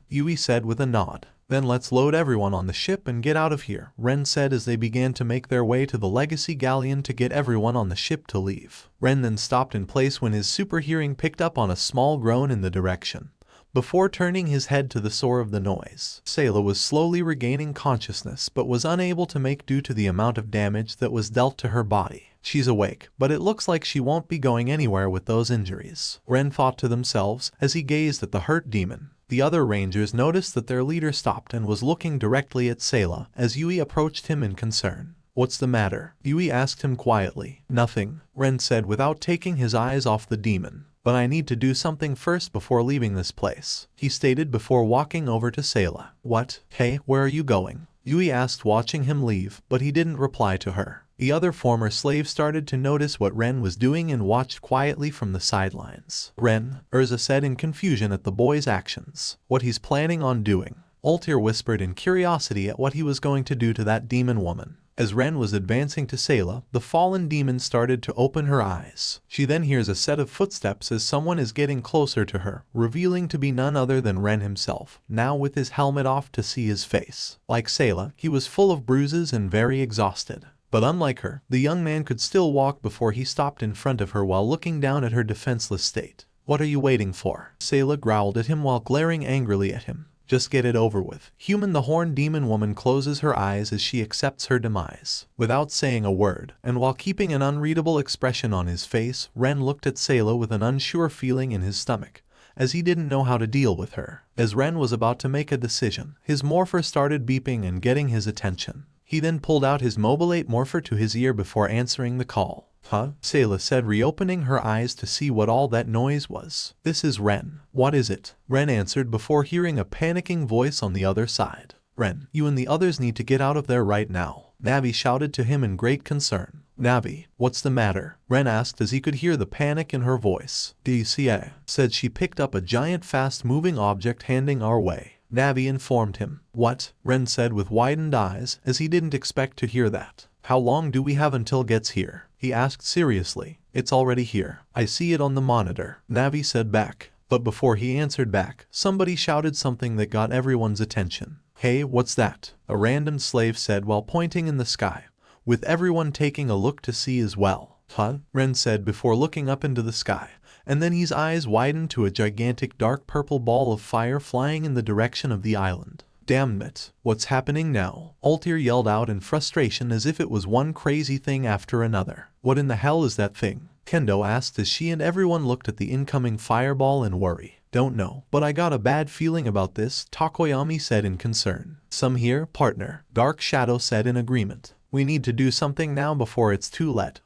Yui said with a nod. Then let's load everyone on the ship and get out of here, Ren said as they began to make their way to the Legacy Galleon to get everyone on the ship to leave. Ren then stopped in place when his super hearing picked up on a small groan in the direction. Before turning his head to the source of the noise, Seilah was slowly regaining consciousness but was unable to make due to the amount of damage that was dealt to her body. She's awake, but it looks like she won't be going anywhere with those injuries, Ren thought to themselves as he gazed at the hurt demon. The other rangers noticed that their leader stopped and was looking directly at Seilah as Yui approached him in concern. What's the matter? Yui asked him quietly. Nothing, Ren said without taking his eyes off the demon. But I need to do something first before leaving this place, he stated before walking over to Seilah. What? Hey, where are you going? Yui asked, watching him leave, but he didn't reply to her. The other former slave started to notice what Ren was doing and watched quietly from the sidelines. Ren, Urza said in confusion at the boy's actions. What he's planning on doing. Altair whispered in curiosity at what he was going to do to that demon woman. As Ren was advancing to Seilah, the fallen demon started to open her eyes. She then hears a set of footsteps as someone is getting closer to her, revealing to be none other than Ren himself, now with his helmet off to see his face. Like Seilah, he was full of bruises and very exhausted. But unlike her, the young man could still walk before he stopped in front of her while looking down at her defenseless state. What are you waiting for? Seilah growled at him while glaring angrily at him. Just get it over with. Human. The horned demon woman closes her eyes as she accepts her demise. Without saying a word, and while keeping an unreadable expression on his face, Ren looked at Seilah with an unsure feeling in his stomach, as he didn't know how to deal with her. As Ren was about to make a decision, his morpher started beeping and getting his attention. He then pulled out his Mobilate morpher to his ear before answering the call. Huh? Seilah said, reopening her eyes to see what all that noise was. This is Ren. What is it? Ren answered before hearing a panicking voice on the other side. Ren, you and the others need to get out of there right now, Navi shouted to him in great concern. Navi, what's the matter? Ren asked as he could hear the panic in her voice. DCA, said she picked up a giant fast-moving object handing our way. Navi informed him. What? Ren said with widened eyes, as he didn't expect to hear that. How long do we have until gets here? He asked seriously. It's already here. I see it on the monitor, Navi said back. But before he answered back, somebody shouted something that got everyone's attention. Hey, what's that? A random slave said while pointing in the sky, with everyone taking a look to see as well. Huh? Ren said before looking up into the sky. And then his eyes widened to a gigantic dark purple ball of fire flying in the direction of the island. Damn it, what's happening now? Altair yelled out in frustration as if it was one crazy thing after another. What in the hell is that thing? Kendo asked as she and everyone looked at the incoming fireball in worry. Don't know, but I got a bad feeling about this, Takoyami said in concern. Some here, partner, Dark Shadow said in agreement. We need to do something now before it's too late,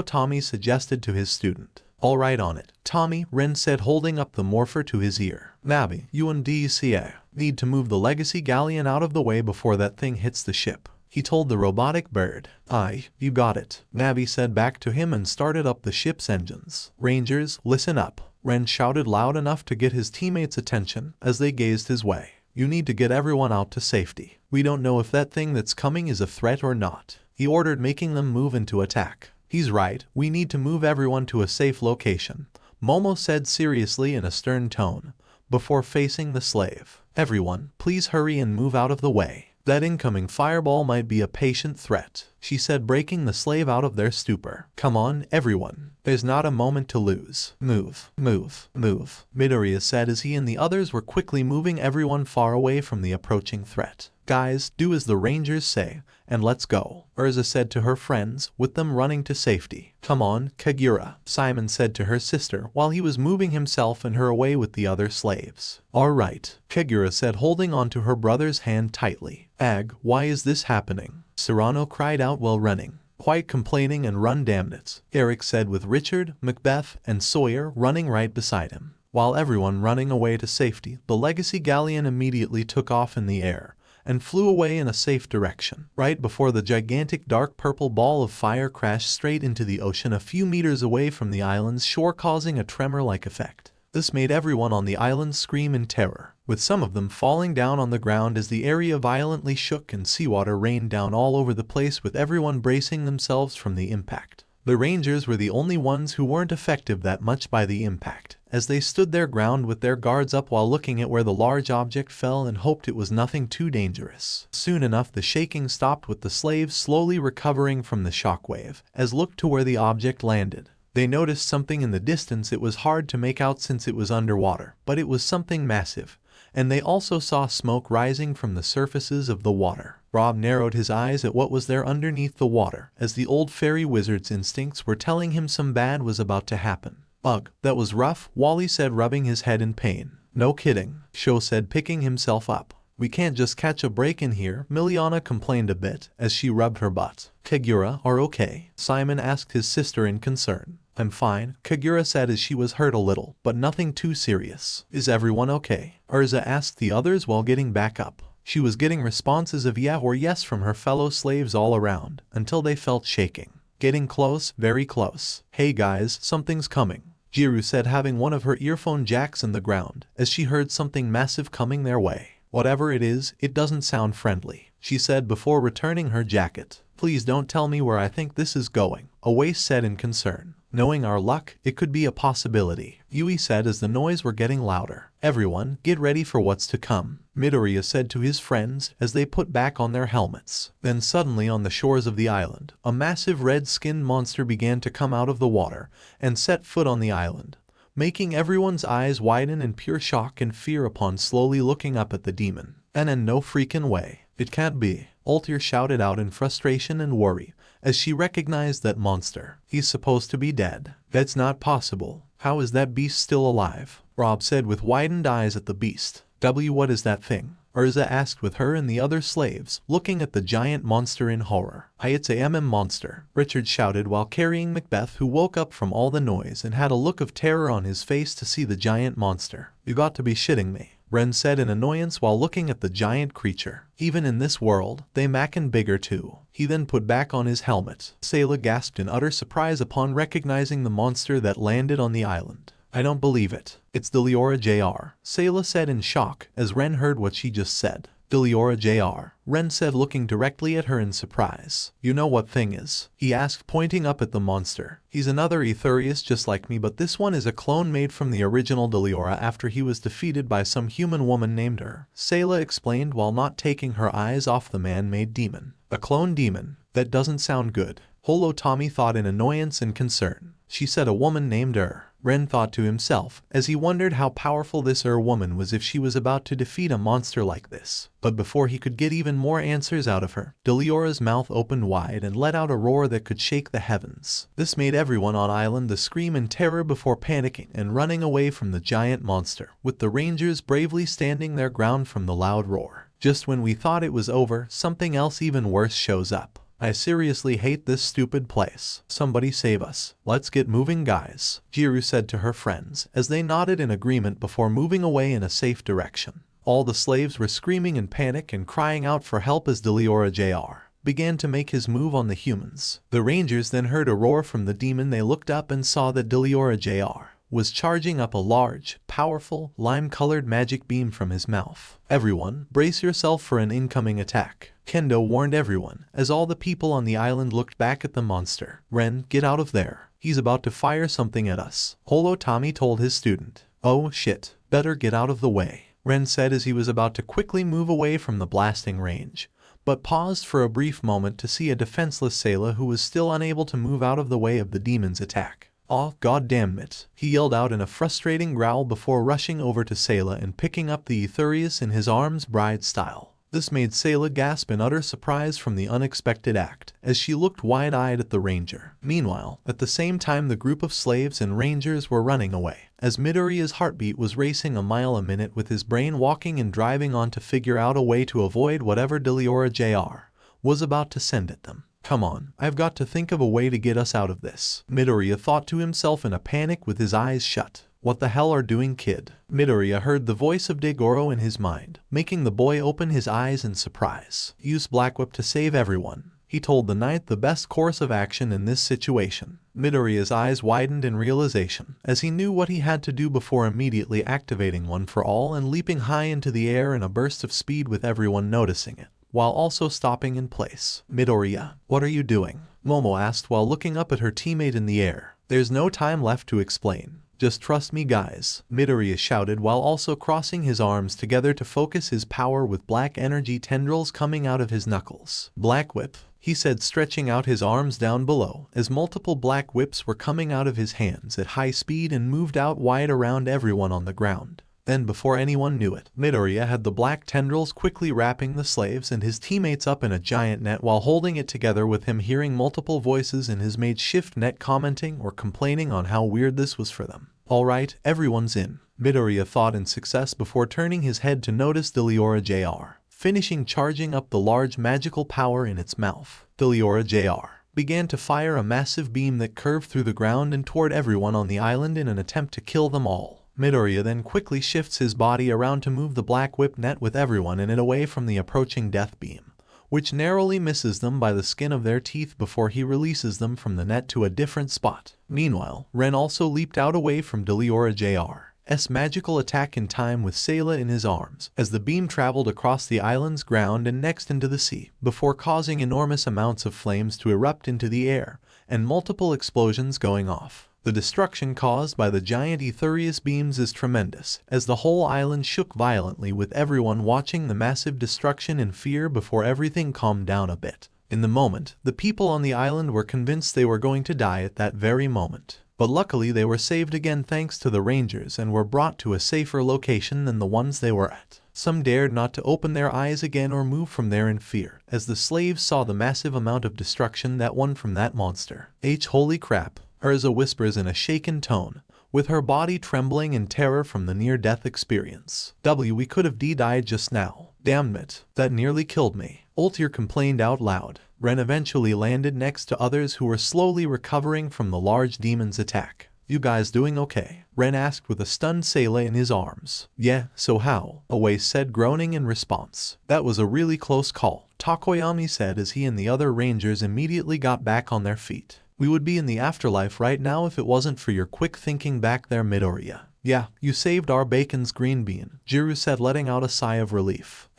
Tommy suggested to his student. All right on it, Tommy, Ren said holding up the morpher to his ear. Navi, you and DCA need to move the Legacy Galleon out of the way before that thing hits the ship, he told the robotic bird. Aye, you got it, Navi said back to him and started up the ship's engines. Rangers, listen up, Ren shouted loud enough to get his teammates' attention as they gazed his way. You need to get everyone out to safety. We don't know if that thing that's coming is a threat or not, he ordered, making them move into attack. He's right, we need to move everyone to a safe location, Momo said seriously in a stern tone, before facing the slave. Everyone, please hurry and move out of the way. That incoming fireball might be a patient threat, she said, breaking the slave out of their stupor. Come on, everyone. There's not a moment to lose. Move, move, move, Midoriya said as he and the others were quickly moving everyone far away from the approaching threat. Guys, do as the Rangers say, and let's go, Urza said to her friends, with them running to safety. Come on, Kagura, Simon said to her sister while he was moving himself and her away with the other slaves. All right, Kagura said, holding onto her brother's hand tightly. Ag, why is this happening? Serrano cried out while running. Quite complaining and run, damn it, Eric said, with Richard, Macbeth, and Sawyer running right beside him. While everyone running away to safety, the Legacy Galleon immediately took off in the air and flew away in a safe direction, right before the gigantic dark purple ball of fire crashed straight into the ocean a few meters away from the island's shore, causing a tremor-like effect. This made everyone on the island scream in terror, with some of them falling down on the ground as the area violently shook and seawater rained down all over the place, with everyone bracing themselves from the impact. The Rangers were the only ones who weren't affected that much by the impact, as they stood their ground with their guards up while looking at where the large object fell and hoped it was nothing too dangerous. Soon enough the shaking stopped, with the slaves slowly recovering from the shockwave, as looked to where the object landed. They noticed something in the distance. It was hard to make out since it was underwater, but it was something massive, and they also saw smoke rising from the surfaces of the water. Rob narrowed his eyes at what was there underneath the water, as the old fairy wizard's instincts were telling him some bad was about to happen. Ugh, that was rough, Wally said, rubbing his head in pain. No kidding, Sho said, picking himself up. We can't just catch a break in here, Miliana complained a bit as she rubbed her butt. Kagura, are okay? Simon asked his sister in concern. I'm fine, Kagura said as she was hurt a little, but nothing too serious. Is everyone okay? Urza asked the others while getting back up. She was getting responses of yeah or yes from her fellow slaves all around, until they felt shaking. Getting close, very close. Hey guys, something's coming, Jiru said, having one of her earphone jacks in the ground, as she heard something massive coming their way. Whatever it is, it doesn't sound friendly, she said before returning her jacket. Please don't tell me where I think this is going, Awais said in concern. Knowing our luck, it could be a possibility, Yui said as the noise were getting louder. Everyone, get ready for what's to come, Midoriya said to his friends as they put back on their helmets. Then suddenly on the shores of the island, a massive red-skinned monster began to come out of the water and set foot on the island, making everyone's eyes widen in pure shock and fear upon slowly looking up at the demon. And in no freaking way. It can't be, Altair shouted out in frustration and worry as she recognized that monster. He's supposed to be dead. That's not possible. How is that beast still alive? Rob said with widened eyes at the beast. What is that thing? Urza asked with her and the other slaves, looking at the giant monster in horror. It's a monster, Richard shouted while carrying Macbeth, who woke up from all the noise and had a look of terror on his face to see the giant monster. You got to be shitting me, Ren said in annoyance while looking at the giant creature. Even in this world, they mackin' bigger too. He then put back on his helmet. Seilah gasped in utter surprise upon recognizing the monster that landed on the island. I don't believe it. It's Delora Jr, Seilah said in shock as Ren heard what she just said. Delora Jr, Ren said, looking directly at her in surprise. You know what thing is? He asked, pointing up at the monster. He's another Etherious just like me, but this one is a clone made from the original Delora after he was defeated by some human woman named her, Seilah explained while not taking her eyes off the man-made demon. A clone demon? That doesn't sound good, Holo Tommy thought in annoyance and concern. She said a woman named Ren thought to himself as he wondered how powerful this woman was if she was about to defeat a monster like this. But before he could get even more answers out of her, Delora's mouth opened wide and let out a roar that could shake the heavens. This made everyone on island scream in terror before panicking and running away from the giant monster, with the Rangers bravely standing their ground from the loud roar. Just when we thought it was over, something else even worse shows up. I seriously hate this stupid place. Somebody save us. Let's get moving, guys, Jiru said to her friends as they nodded in agreement before moving away in a safe direction. All the slaves were screaming in panic and crying out for help as Delora Jr began to make his move on the humans. The Rangers then heard a roar from the demon. They looked up and saw that Delora Jr was charging up a large, powerful, lime-colored magic beam from his mouth. Everyone, brace yourself for an incoming attack, Kendo warned everyone as all the people on the island looked back at the monster. Ren, get out of there. He's about to fire something at us, Holo Tommy told his student. Oh shit, better get out of the way, Ren said as he was about to quickly move away from the blasting range, but paused for a brief moment to see a defenseless Seilah who was still unable to move out of the way of the demon's attack. "Aw, goddamn it," he yelled out in a frustrating growl before rushing over to Seilah and picking up the Etherious in his arms bride style. This made Seilah gasp in utter surprise from the unexpected act, as she looked wide-eyed at the ranger. Meanwhile, at the same time the group of slaves and rangers were running away, as Midoriya's heartbeat was racing a mile a minute with his brain walking and driving on to figure out a way to avoid whatever Delora Jr. was about to send at them. "Come on, I've got to think of a way to get us out of this," Midoriya thought to himself in a panic with his eyes shut. "What the hell are doing, kid?" Midoriya heard the voice of Degoro in his mind, making the boy open his eyes in surprise. "Use Black Whip to save everyone," he told the knight, the best course of action in this situation. Midoriya's eyes widened in realization, as he knew what he had to do before immediately activating One for All and leaping high into the air in a burst of speed with everyone noticing it, while also stopping in place. "Midoriya, what are you doing?" Momo asked while looking up at her teammate in the air. "There's no time left to explain. Just trust me, guys," Midoriya shouted while also crossing his arms together to focus his power with black energy tendrils coming out of his knuckles. "Black Whip," he said, stretching out his arms down below, as multiple black whips were coming out of his hands at high speed and moved out wide around everyone on the ground. Then, before anyone knew it, Midoriya had the black tendrils quickly wrapping the slaves and his teammates up in a giant net while holding it together, with him hearing multiple voices in his makeshift net commenting or complaining on how weird this was for them. "Alright, everyone's in," Midoriya thought in success before turning his head to notice Delora Jr. finishing charging up the large magical power in its mouth. Delora Jr. began to fire a massive beam that curved through the ground and toward everyone on the island in an attempt to kill them all. Midoriya then quickly shifts his body around to move the black whip net with everyone in it away from the approaching death beam, which narrowly misses them by the skin of their teeth before he releases them from the net to a different spot. Meanwhile, Ren also leaped out away from Delora Jr.'s magical attack in time with Seilah in his arms, as the beam traveled across the island's ground and next into the sea, before causing enormous amounts of flames to erupt into the air, and multiple explosions going off. The destruction caused by the giant Etherious beams is tremendous, as the whole island shook violently with everyone watching the massive destruction in fear before everything calmed down a bit. In the moment, the people on the island were convinced they were going to die at that very moment. But luckily they were saved again thanks to the rangers and were brought to a safer location than the ones they were at. Some dared not to open their eyes again or move from there in fear, as the slaves saw the massive amount of destruction that won from that monster. Holy crap, Urza whispers in a shaken tone, with her body trembling in terror from the near-death experience. We could have died just now. Damn it, that nearly killed me. Altair complained out loud. Ren eventually landed next to others who were slowly recovering from the large demon's attack. "You guys doing okay?" Ren asked with a stunned Seilah in his arms. "Yeah, so how?" Away said, groaning in response. "That was a really close call," Takoyami said as he and the other rangers immediately got back on their feet. "We would be in the afterlife right now if it wasn't for your quick thinking back there, Midoriya." "Yeah, you saved our bacon's green bean," Jiru said, letting out a sigh of relief.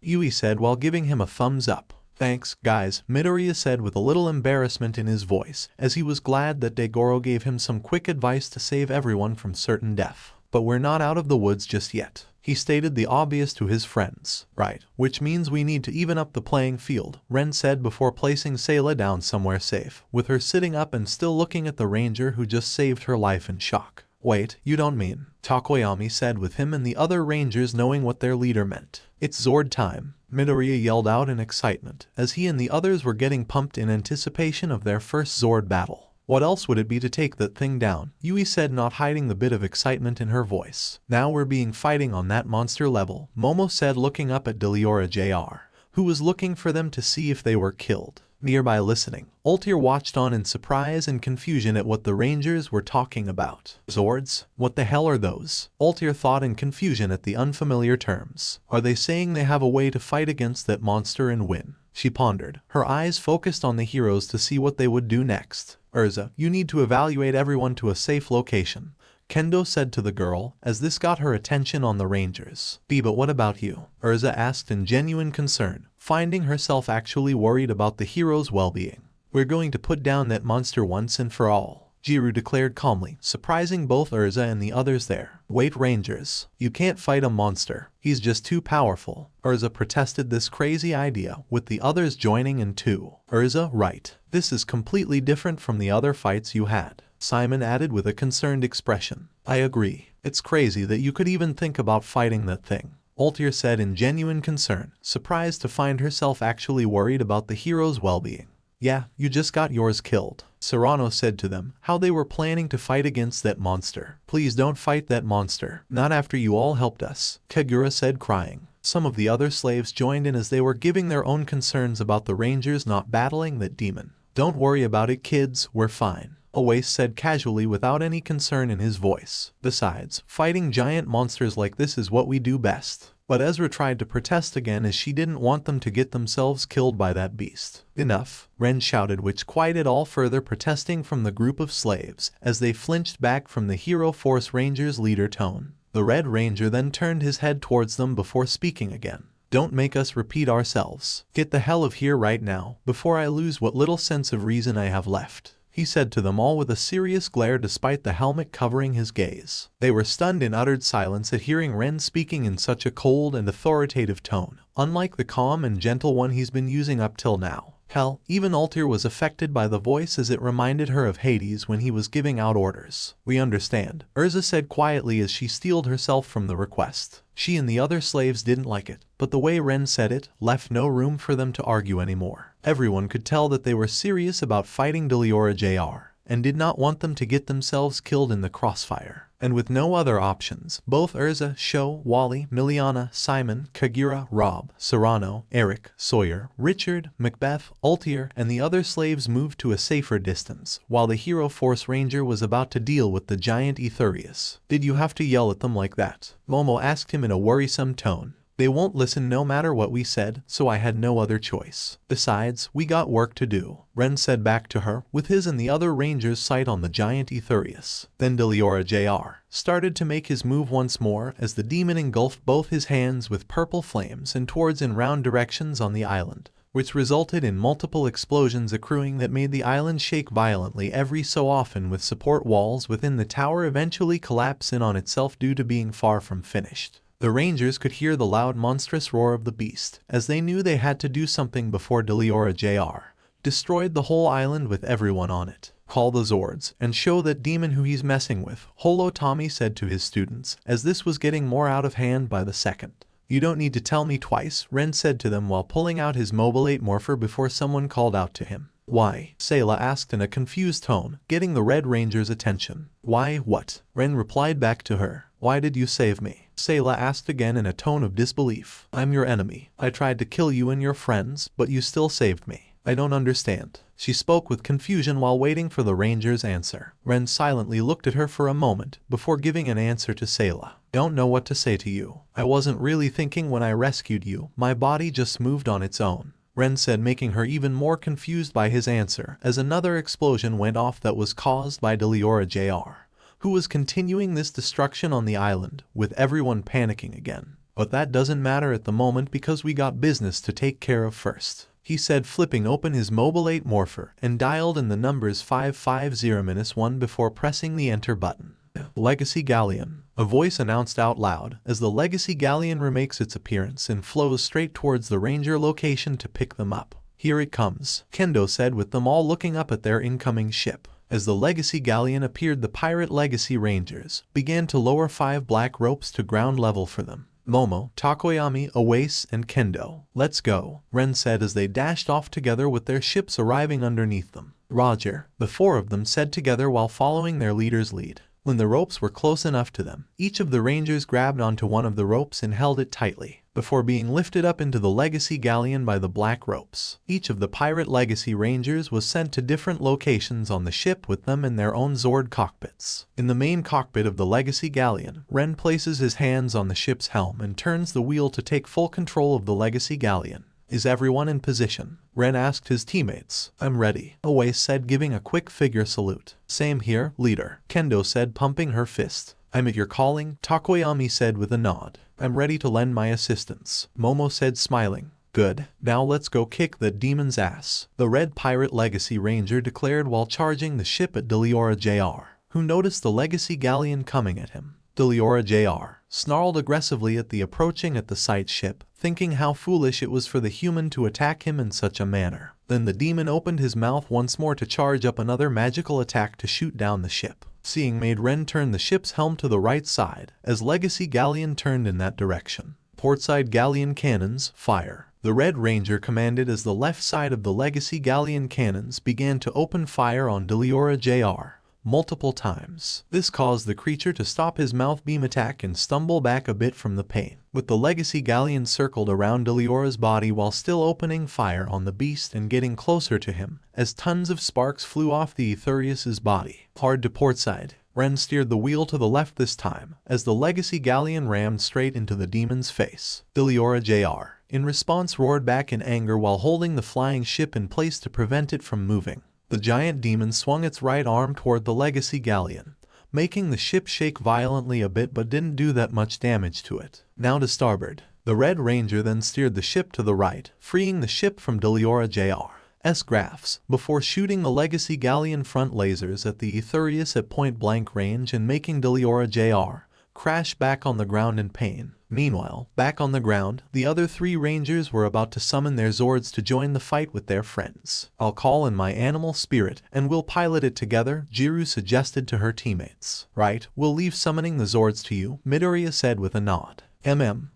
Yui said while giving him a thumbs up. "Thanks, guys," Midoriya said with a little embarrassment in his voice, as he was glad that Degoro gave him some quick advice to save everyone from certain death. "But we're not out of the woods just yet." He stated the obvious to his friends. "Right, which means we need to even up the playing field," Ren said before placing Seilah down somewhere safe, with her sitting up and still looking at the ranger who just saved her life in shock. "Wait, you don't mean?" Takoyami said, with him and the other rangers knowing what their leader meant. "It's Zord time," Midoriya yelled out in excitement, as he and the others were getting pumped in anticipation of their first Zord battle. "What else would it be to take that thing down?" Yui said, not hiding the bit of excitement in her voice. "Now we're being fighting on that monster level," Momo said, looking up at Delora Jr., who was looking for them to see if they were killed. Nearby listening, Altair watched on in surprise and confusion at what the rangers were talking about. "Zords? What the hell are those?" Altair thought in confusion at the unfamiliar terms. "Are they saying they have a way to fight against that monster and win?" She pondered, her eyes focused on the heroes to see what they would do next. "Urza, you need to evaluate everyone to a safe location," Kendo said to the girl, as this got her attention on the rangers. "But what about you?" Urza asked in genuine concern, finding herself actually worried about the hero's well-being. "We're going to put down that monster once and for all," Jiru declared calmly, surprising both Urza and the others there. Wait, Rangers. You can't fight a monster. He's just too powerful. Urza protested this crazy idea, with the others joining in too. Urza, right. This is completely different from the other fights you had. Simon added with a concerned expression. I agree. It's crazy that you could even think about fighting that thing. Altair said in genuine concern, surprised to find herself actually worried about the hero's well-being. Yeah, you just got yours killed. Serrano said to them how they were planning to fight against that monster. Please don't fight that monster. Not after you all helped us, Kagura said, crying. Some of the other slaves joined in as they were giving their own concerns about the Rangers not battling that demon. Don't worry about it, kids, we're fine. Oase said casually without any concern in his voice. Besides, fighting giant monsters like this is what we do best. But Ezra tried to protest again as she didn't want them to get themselves killed by that beast. Enough, Ren shouted, which quieted all further protesting from the group of slaves as they flinched back from the Hero Force Ranger's leader tone. The Red Ranger then turned his head towards them before speaking again. Don't make us repeat ourselves. Get the hell of here right now, before I lose what little sense of reason I have left. He said to them all with a serious glare despite the helmet covering his gaze. They were stunned in utter silence at hearing Ren speaking in such a cold and authoritative tone, unlike the calm and gentle one he's been using up till now. Hell, even Altair was affected by the voice as it reminded her of Hades when he was giving out orders. We understand, Urza said quietly as she steeled herself from the request. She and the other slaves didn't like it, but the way Ren said it left no room for them to argue anymore. Everyone could tell that they were serious about fighting Delora Jr. and did not want them to get themselves killed in the crossfire. And with no other options, both Urza, Sho, Wally, Miliana, Simon, Kagura, Rob, Serrano, Eric, Sawyer, Richard, Macbeth, Altair, and the other slaves moved to a safer distance, while the Hero Force Ranger was about to deal with the giant Etherious. Did you have to yell at them like that? Momo asked him in a worrisome tone. They won't listen no matter what we said, so I had no other choice. Besides, we got work to do, Ren said back to her, with his and the other rangers' sight on the giant Etherious. Then Delora Jr. started to make his move once more as the demon engulfed both his hands with purple flames and towards in round directions on the island, which resulted in multiple explosions accruing that made the island shake violently every so often, with support walls within the tower eventually collapse in on itself due to being far from finished. The Rangers could hear the loud monstrous roar of the beast, as they knew they had to do something before Delora Jr. destroyed the whole island with everyone on it. Call the Zords, and show that demon who he's messing with, Holo Tommy said to his students, as this was getting more out of hand by the second. You don't need to tell me twice, Ren said to them while pulling out his Mobile 8 morpher before someone called out to him. Why? Seilah asked in a confused tone, getting the Red Ranger's attention. Why, what? Ren replied back to her. Why did you save me? Seilah asked again in a tone of disbelief. I'm your enemy. I tried to kill you and your friends, but you still saved me. I don't understand. She spoke with confusion while waiting for the Ranger's answer. Ren silently looked at her for a moment before giving an answer to Seilah. Don't know what to say to you. I wasn't really thinking when I rescued you. My body just moved on its own, Ren said, making her even more confused by his answer as another explosion went off that was caused by Delora Jr., who was continuing this destruction on the island, with everyone panicking again. But that doesn't matter at the moment because we got business to take care of first, he said, flipping open his Mobile 8 morpher and dialed in the numbers 550-1 before pressing the enter button. Legacy Galleon, a voice announced out loud as the Legacy Galleon remakes its appearance and flows straight towards the Ranger location to pick them up. Here it comes, Kendo said, with them all looking up at their incoming ship. As the Legacy Galleon appeared, the Pirate Legacy Rangers began to lower 5 black ropes to ground level for them. Momo, Takoyami, Oase, and Kendo. Let's go, Ren said as they dashed off together with their ships arriving underneath them. Roger, the 4 of them said together while following their leader's lead. When the ropes were close enough to them, each of the Rangers grabbed onto one of the ropes and held it tightly, before being lifted up into the Legacy Galleon by the black ropes. Each of the Pirate Legacy Rangers was sent to different locations on the ship with them in their own Zord cockpits. In the main cockpit of the Legacy Galleon, Ren places his hands on the ship's helm and turns the wheel to take full control of the Legacy Galleon. Is everyone in position? Ren asked his teammates. I'm ready, Oase said, giving a quick figure salute. Same here, leader, Kendo said, pumping her fist. I'm at your calling, Takoyami said with a nod. I'm ready to lend my assistance, Momo said, smiling. Good, now let's go kick the demon's ass, the Red Pirate Legacy Ranger declared while charging the ship at Delora Jr, who noticed the Legacy Galleon coming at him. Delora Jr. snarled aggressively at the approaching at the sight ship, thinking how foolish it was for the human to attack him in such a manner. Then the demon opened his mouth once more to charge up another magical attack to shoot down the ship. Seeing made Ren turn the ship's helm to the right side, as Legacy Galleon turned in that direction. Portside Galleon cannons, fire. The Red Ranger commanded as the left side of the Legacy Galleon cannons began to open fire on Delora Jr. multiple times. This caused the creature to stop his mouth beam attack and stumble back a bit from the pain. With the Legacy Galleon circled around Delora's body while still opening fire on the beast and getting closer to him, as tons of sparks flew off the Etherious's body. Hard to portside, Ren steered the wheel to the left this time, as the Legacy Galleon rammed straight into the demon's face. Delora Jr. in response roared back in anger while holding the flying ship in place to prevent it from moving. The giant demon swung its right arm toward the Legacy Galleon, making the ship shake violently a bit but didn't do that much damage to it. Now to starboard. The Red Ranger then steered the ship to the right, freeing the ship from Delora Jr.'s grasp, before shooting the Legacy Galleon front lasers at the Etherious at point-blank range and making Delora Jr. crash back on the ground in pain. Meanwhile, back on the ground, the other three Rangers were about to summon their Zords to join the fight with their friends. I'll call in my animal spirit, and we'll pilot it together, Jiru suggested to her teammates. Right, we'll leave summoning the Zords to you, Midoriya said with a nod.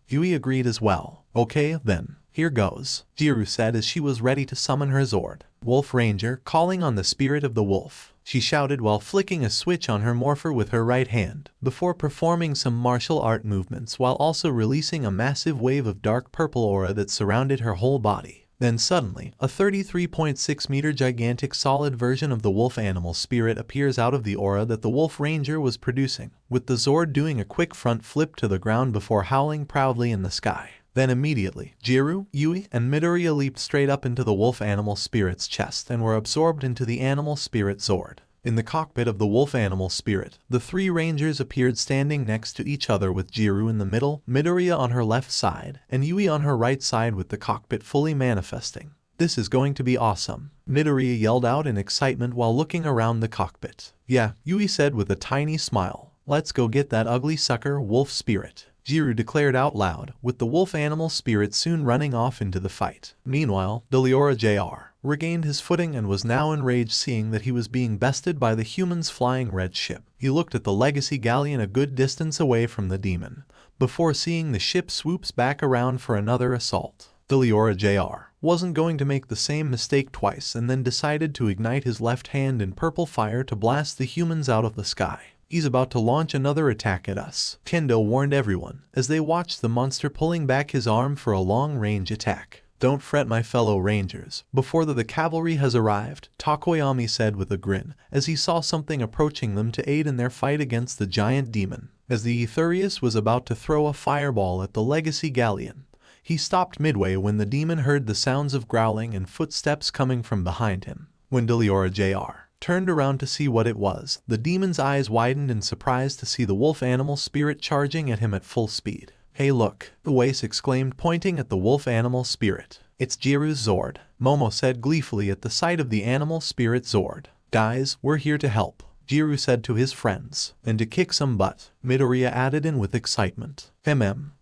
Yui agreed as well. Okay, then. Here goes, Jiru said as she was ready to summon her Zord. Wolf Ranger, calling on the spirit of the wolf, she shouted while flicking a switch on her morpher with her right hand, before performing some martial art movements while also releasing a massive wave of dark purple aura that surrounded her whole body. Then suddenly, a 33.6 meter gigantic solid version of the wolf animal spirit appears out of the aura that the Wolf Ranger was producing, with the Zord doing a quick front flip to the ground before howling proudly in the sky. Then immediately, Jiru, Yui, and Midoriya leaped straight up into the wolf animal spirit's chest and were absorbed into the animal spirit Zord. In the cockpit of the wolf animal spirit, the three Rangers appeared standing next to each other with Jiru in the middle, Midoriya on her left side, and Yui on her right side with the cockpit fully manifesting. This is going to be awesome, Midoriya yelled out in excitement while looking around the cockpit. Yeah, Yui said with a tiny smile. Let's go get that ugly sucker, wolf spirit, Jiru declared out loud, with the wolf animal spirit soon running off into the fight. Meanwhile, Delora Jr. regained his footing and was now enraged seeing that he was being bested by the human's flying red ship. He looked at the Legacy Galleon a good distance away from the demon, before seeing the ship swoops back around for another assault. Delora Jr. wasn't going to make the same mistake twice and then decided to ignite his left hand in purple fire to blast the humans out of the sky. He's about to launch another attack at us, Kendo warned everyone, as they watched the monster pulling back his arm for a long-range attack. Don't fret my fellow Rangers, before the cavalry has arrived, Takoyami said with a grin, as he saw something approaching them to aid in their fight against the giant demon. As the Etherious was about to throw a fireball at the Legacy Galleon, he stopped midway when the demon heard the sounds of growling and footsteps coming from behind him. When Delora Jr. turned around to see what it was, the demon's eyes widened in surprise to see the wolf animal spirit charging at him at full speed. Hey look, the Wace exclaimed pointing at the wolf animal spirit. It's Jiru's Zord, Momo said gleefully at the sight of the animal spirit Zord. Guys, we're here to help, Jiru said to his friends. And to kick some butt, Midoriya added in with excitement.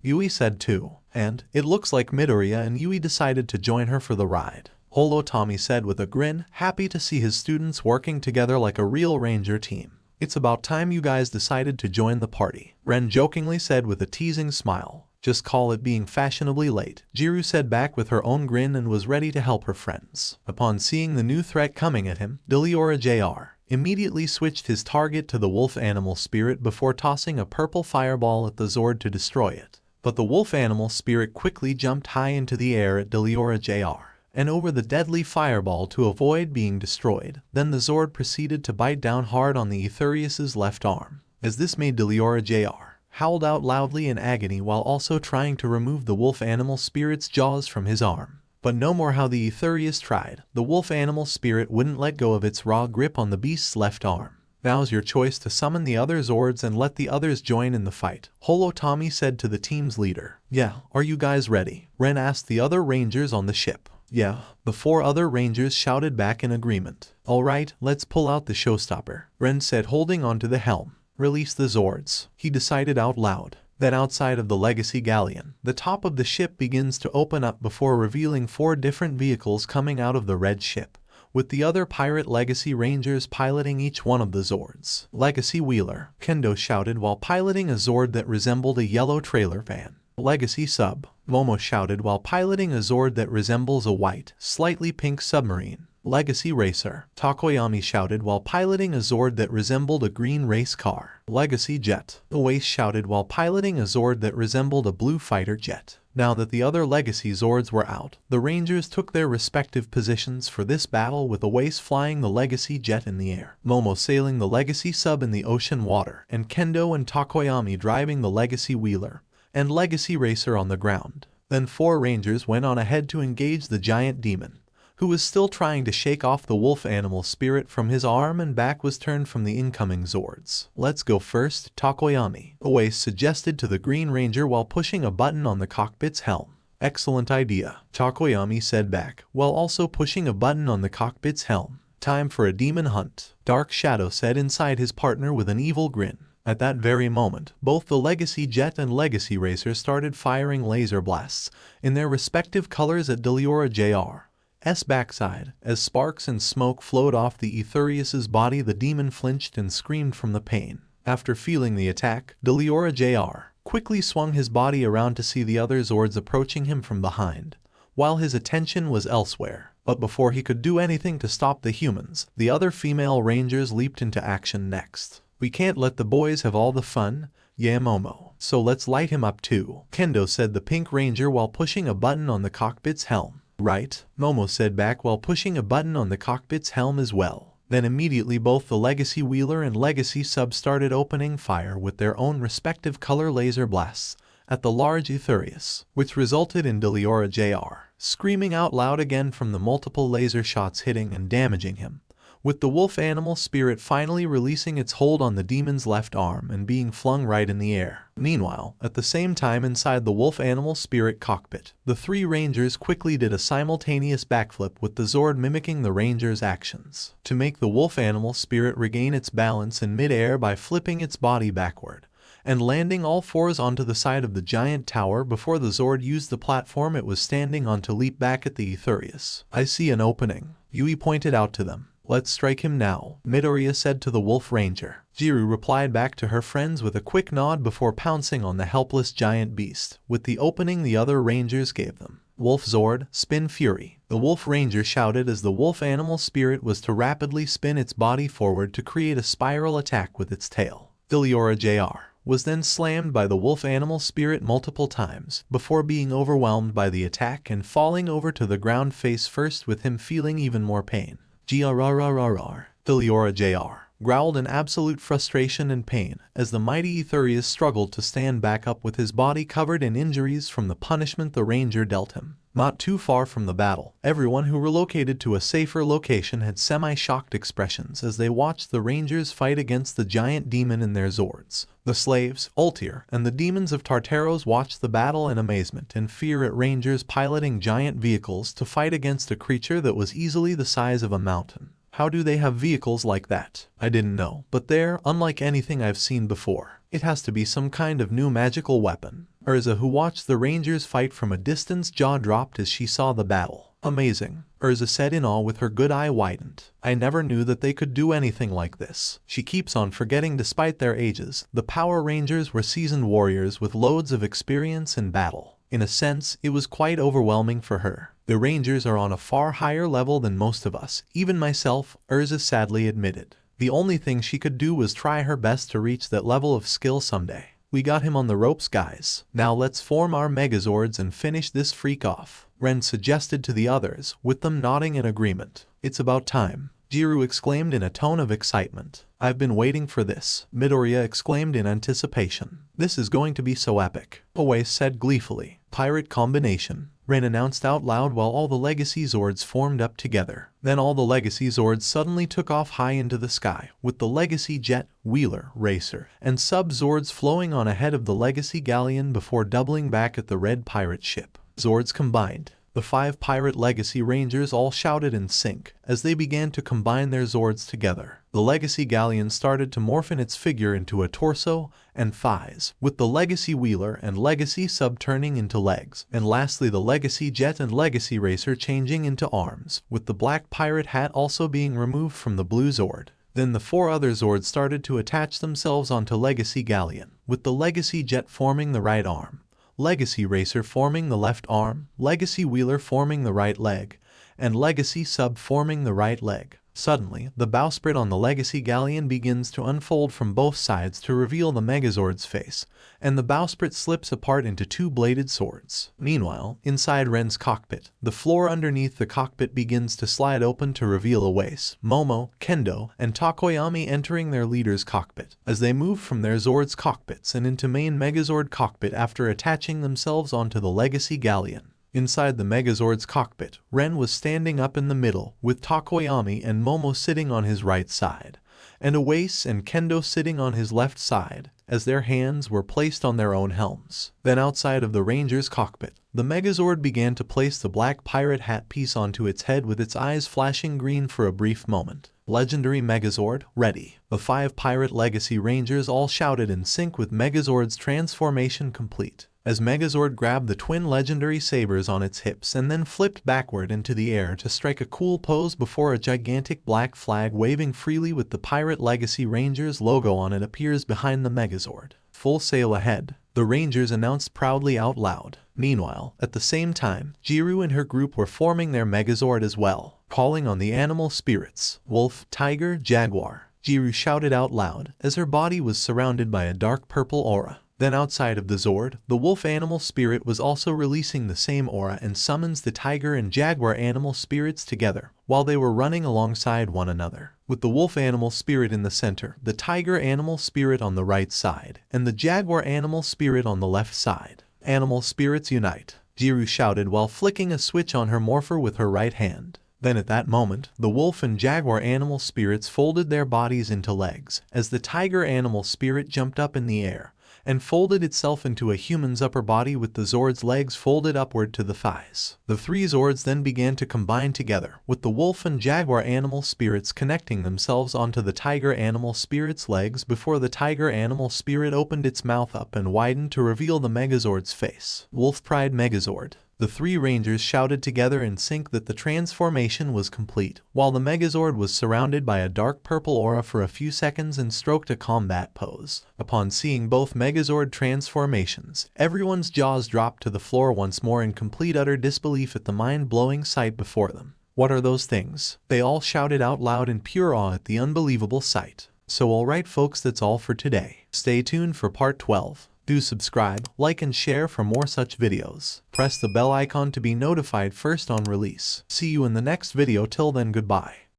Yui said too, and it looks like Midoriya and Yui decided to join her for the ride. Holo Tommy said with a grin, happy to see his students working together like a real ranger team. It's about time you guys decided to join the party, Ren jokingly said with a teasing smile. Just call it being fashionably late, Jiru said back with her own grin and was ready to help her friends. Upon seeing the new threat coming at him, Delora Jr. immediately switched his target to the wolf animal spirit before tossing a purple fireball at the Zord to destroy it. But the wolf animal spirit quickly jumped high into the air at Delora Jr. and over the deadly fireball to avoid being destroyed. Then the Zord proceeded to bite down hard on the Etherious's left arm. As this made Delora Jr. howled out loudly in agony while also trying to remove the wolf animal spirit's jaws from his arm. But no more how the Etherious tried, the wolf animal spirit wouldn't let go of its raw grip on the beast's left arm. Now's your choice to summon the other Zords and let the others join in the fight, Holotommy said to the team's leader. Yeah, are you guys ready? Ren asked the other rangers on the ship. Yeah, the 4 other rangers shouted back in agreement. Alright, let's pull out the showstopper, Ren said, holding onto the helm. Release the Zords, he decided out loud. Then outside of the Legacy Galleon, the top of the ship begins to open up before revealing 4 different vehicles coming out of the red ship, with the other pirate Legacy Rangers piloting each one of the Zords. Legacy Wheeler, Kendo shouted while piloting a Zord that resembled a yellow trailer van. Legacy Sub, Momo shouted while piloting a Zord that resembles a white, slightly pink submarine. Legacy Racer, Takoyami shouted while piloting a Zord that resembled a green race car. Legacy Jet, Oace shouted while piloting a Zord that resembled a blue fighter jet. Now that the other Legacy Zords were out, the Rangers took their respective positions for this battle, with Oace flying the Legacy Jet in the air, Momo sailing the Legacy Sub in the ocean water, and Kendo and Takoyami driving the Legacy Wheeler and Legacy Racer on the ground. Then 4 Rangers went on ahead to engage the giant demon, who was still trying to shake off the wolf animal spirit from his arm, and back was turned from the incoming Zords. Let's go first, Takoyami, Oace suggested to the Green Ranger while pushing a button on the cockpit's helm. Excellent idea, Takoyami said back, while also pushing a button on the cockpit's helm. Time for a demon hunt, Dark Shadow said inside his partner with an evil grin. At that very moment, both the Legacy Jet and Legacy Racer started firing laser blasts in their respective colors at Delora Jr.'s backside. As sparks and smoke flowed off the Etherious' body, the demon flinched and screamed from the pain. After feeling the attack, Delora Jr. quickly swung his body around to see the other Zords approaching him from behind, while his attention was elsewhere. But before he could do anything to stop the humans, the other female Rangers leaped into action next. We can't let the boys have all the fun, yeah Momo, so let's light him up too, Kendo said the Pink Ranger while pushing a button on the cockpit's helm. Right, Momo said back while pushing a button on the cockpit's helm as well. Then immediately both the Legacy Wheeler and Legacy Sub started opening fire with their own respective color laser blasts at the large Etherious, which resulted in Delora Jr. screaming out loud again from the multiple laser shots hitting and damaging him, with the wolf animal spirit finally releasing its hold on the demon's left arm and being flung right in the air. Meanwhile, at the same time inside the wolf animal spirit cockpit, the 3 Rangers quickly did a simultaneous backflip, with the Zord mimicking the Rangers' actions, to make the wolf animal spirit regain its balance in mid-air by flipping its body backward and landing all 4s onto the side of the giant tower before the Zord used the platform it was standing on to leap back at the Etherious. I see an opening, Yui pointed out to them. Let's strike him now, Midoriya said to the Wolf Ranger. Jiru replied back to her friends with a quick nod before pouncing on the helpless giant beast, with the opening the other Rangers gave them. Wolf Zord, spin fury, the Wolf Ranger shouted as the wolf animal spirit was to rapidly spin its body forward to create a spiral attack with its tail. Delora Jr. was then slammed by the wolf animal spirit multiple times, before being overwhelmed by the attack and falling over to the ground face first, with him feeling even more pain. Grrrrrrr, Delora Jr. growled in absolute frustration and pain as the mighty Etherious struggled to stand back up with his body covered in injuries from the punishment the Ranger dealt him. Not too far from the battle, everyone who relocated to a safer location had semi-shocked expressions as they watched the Rangers fight against the giant demon in their Zords. The slaves, Ultir, and the demons of Tartaros watched the battle in amazement and fear at Rangers piloting giant vehicles to fight against a creature that was easily the size of a mountain. How do they have vehicles like that? I didn't know, but they're unlike anything I've seen before. It has to be some kind of new magical weapon. Urza, who watched the Rangers fight from a distance, jaw dropped as she saw the battle. Amazing, Urza said in awe with her good eye widened. I never knew that they could do anything like this. She keeps on forgetting despite their ages, the Power Rangers were seasoned warriors with loads of experience in battle. In a sense, it was quite overwhelming for her. The Rangers are on a far higher level than most of us, even myself, Urza sadly admitted. The only thing she could do was try her best to reach that level of skill someday. We got him on the ropes, guys. Now let's form our Megazords and finish this freak off, Ren suggested to the others, with them nodding in agreement. It's about time, Jiru exclaimed in a tone of excitement. "I've been waiting for this," Midoriya exclaimed in anticipation. "This is going to be so epic," Oasis said gleefully. "Pirate combination," Ren announced out loud while all the Legacy Zords formed up together. Then all the Legacy Zords suddenly took off high into the sky, with the Legacy Jet, Wheeler, Racer, and Sub-Zords flowing on ahead of the Legacy Galleon before doubling back at the red pirate ship. Zords combined. The 5 pirate Legacy Rangers all shouted in sync as they began to combine their Zords together. The Legacy Galleon started to morphin its figure into a torso and thighs, with the Legacy Wheeler and Legacy Sub turning into legs, and lastly the Legacy Jet and Legacy Racer changing into arms, with the black pirate hat also being removed from the blue Zord. Then the 4 other Zords started to attach themselves onto Legacy Galleon, with the Legacy Jet forming the right arm, Legacy Racer forming the left arm, Legacy Wheeler forming the right leg, and Legacy Sub forming the right leg. Suddenly, the bowsprit on the Legacy Galleon begins to unfold from both sides to reveal the Megazord's face, and the bowsprit slips apart into 2 bladed swords. Meanwhile, inside Ren's cockpit, the floor underneath the cockpit begins to slide open to reveal Oasis, Momo, Kendo, and Takoyami entering their leader's cockpit, as they move from their Zord's cockpits and into main Megazord cockpit after attaching themselves onto the Legacy Galleon. Inside the Megazord's cockpit, Ren was standing up in the middle, with Takoyami and Momo sitting on his right side, and Oasis and Kendo sitting on his left side, as their hands were placed on their own helms. Then outside of the Ranger's cockpit, the Megazord began to place the black pirate hat piece onto its head with its eyes flashing green for a brief moment. Legendary Megazord, ready. The 5 pirate Legacy Rangers all shouted in sync with Megazord's transformation complete, as Megazord grabbed the twin legendary sabers on its hips and then flipped backward into the air to strike a cool pose before a gigantic black flag waving freely with the Pirate Legacy Rangers logo on it appears behind the Megazord. "Full sail ahead," the Rangers announced proudly out loud. Meanwhile, at the same time, Jiru and her group were forming their Megazord as well, calling on the animal spirits, wolf, tiger, jaguar. Jiru shouted out loud as her body was surrounded by a dark purple aura. Then outside of the Zord, the wolf animal spirit was also releasing the same aura and summons the tiger and jaguar animal spirits together, while they were running alongside one another, with the wolf animal spirit in the center, the tiger animal spirit on the right side, and the jaguar animal spirit on the left side. "Animal spirits unite," Jiru shouted while flicking a switch on her morpher with her right hand. Then at that moment, the wolf and jaguar animal spirits folded their bodies into legs, as the tiger animal spirit jumped up in the air and folded itself into a human's upper body with the Zord's legs folded upward to the thighs. The 3 Zords then began to combine together, with the wolf and jaguar animal spirits connecting themselves onto the tiger animal spirit's legs before the tiger animal spirit opened its mouth up and widened to reveal the Megazord's face. Wolf Pride Megazord. The 3 Rangers shouted together in sync that the transformation was complete, while the Megazord was surrounded by a dark purple aura for a few seconds and stroked a combat pose. Upon seeing both Megazord transformations, everyone's jaws dropped to the floor once more in complete utter disbelief at the mind-blowing sight before them. "What are those things?" they all shouted out loud in pure awe at the unbelievable sight. So alright folks, that's all for today. Stay tuned for part 12. Do subscribe, like and share for more such videos. Press the bell icon to be notified first on release. See you in the next video. Till then, goodbye.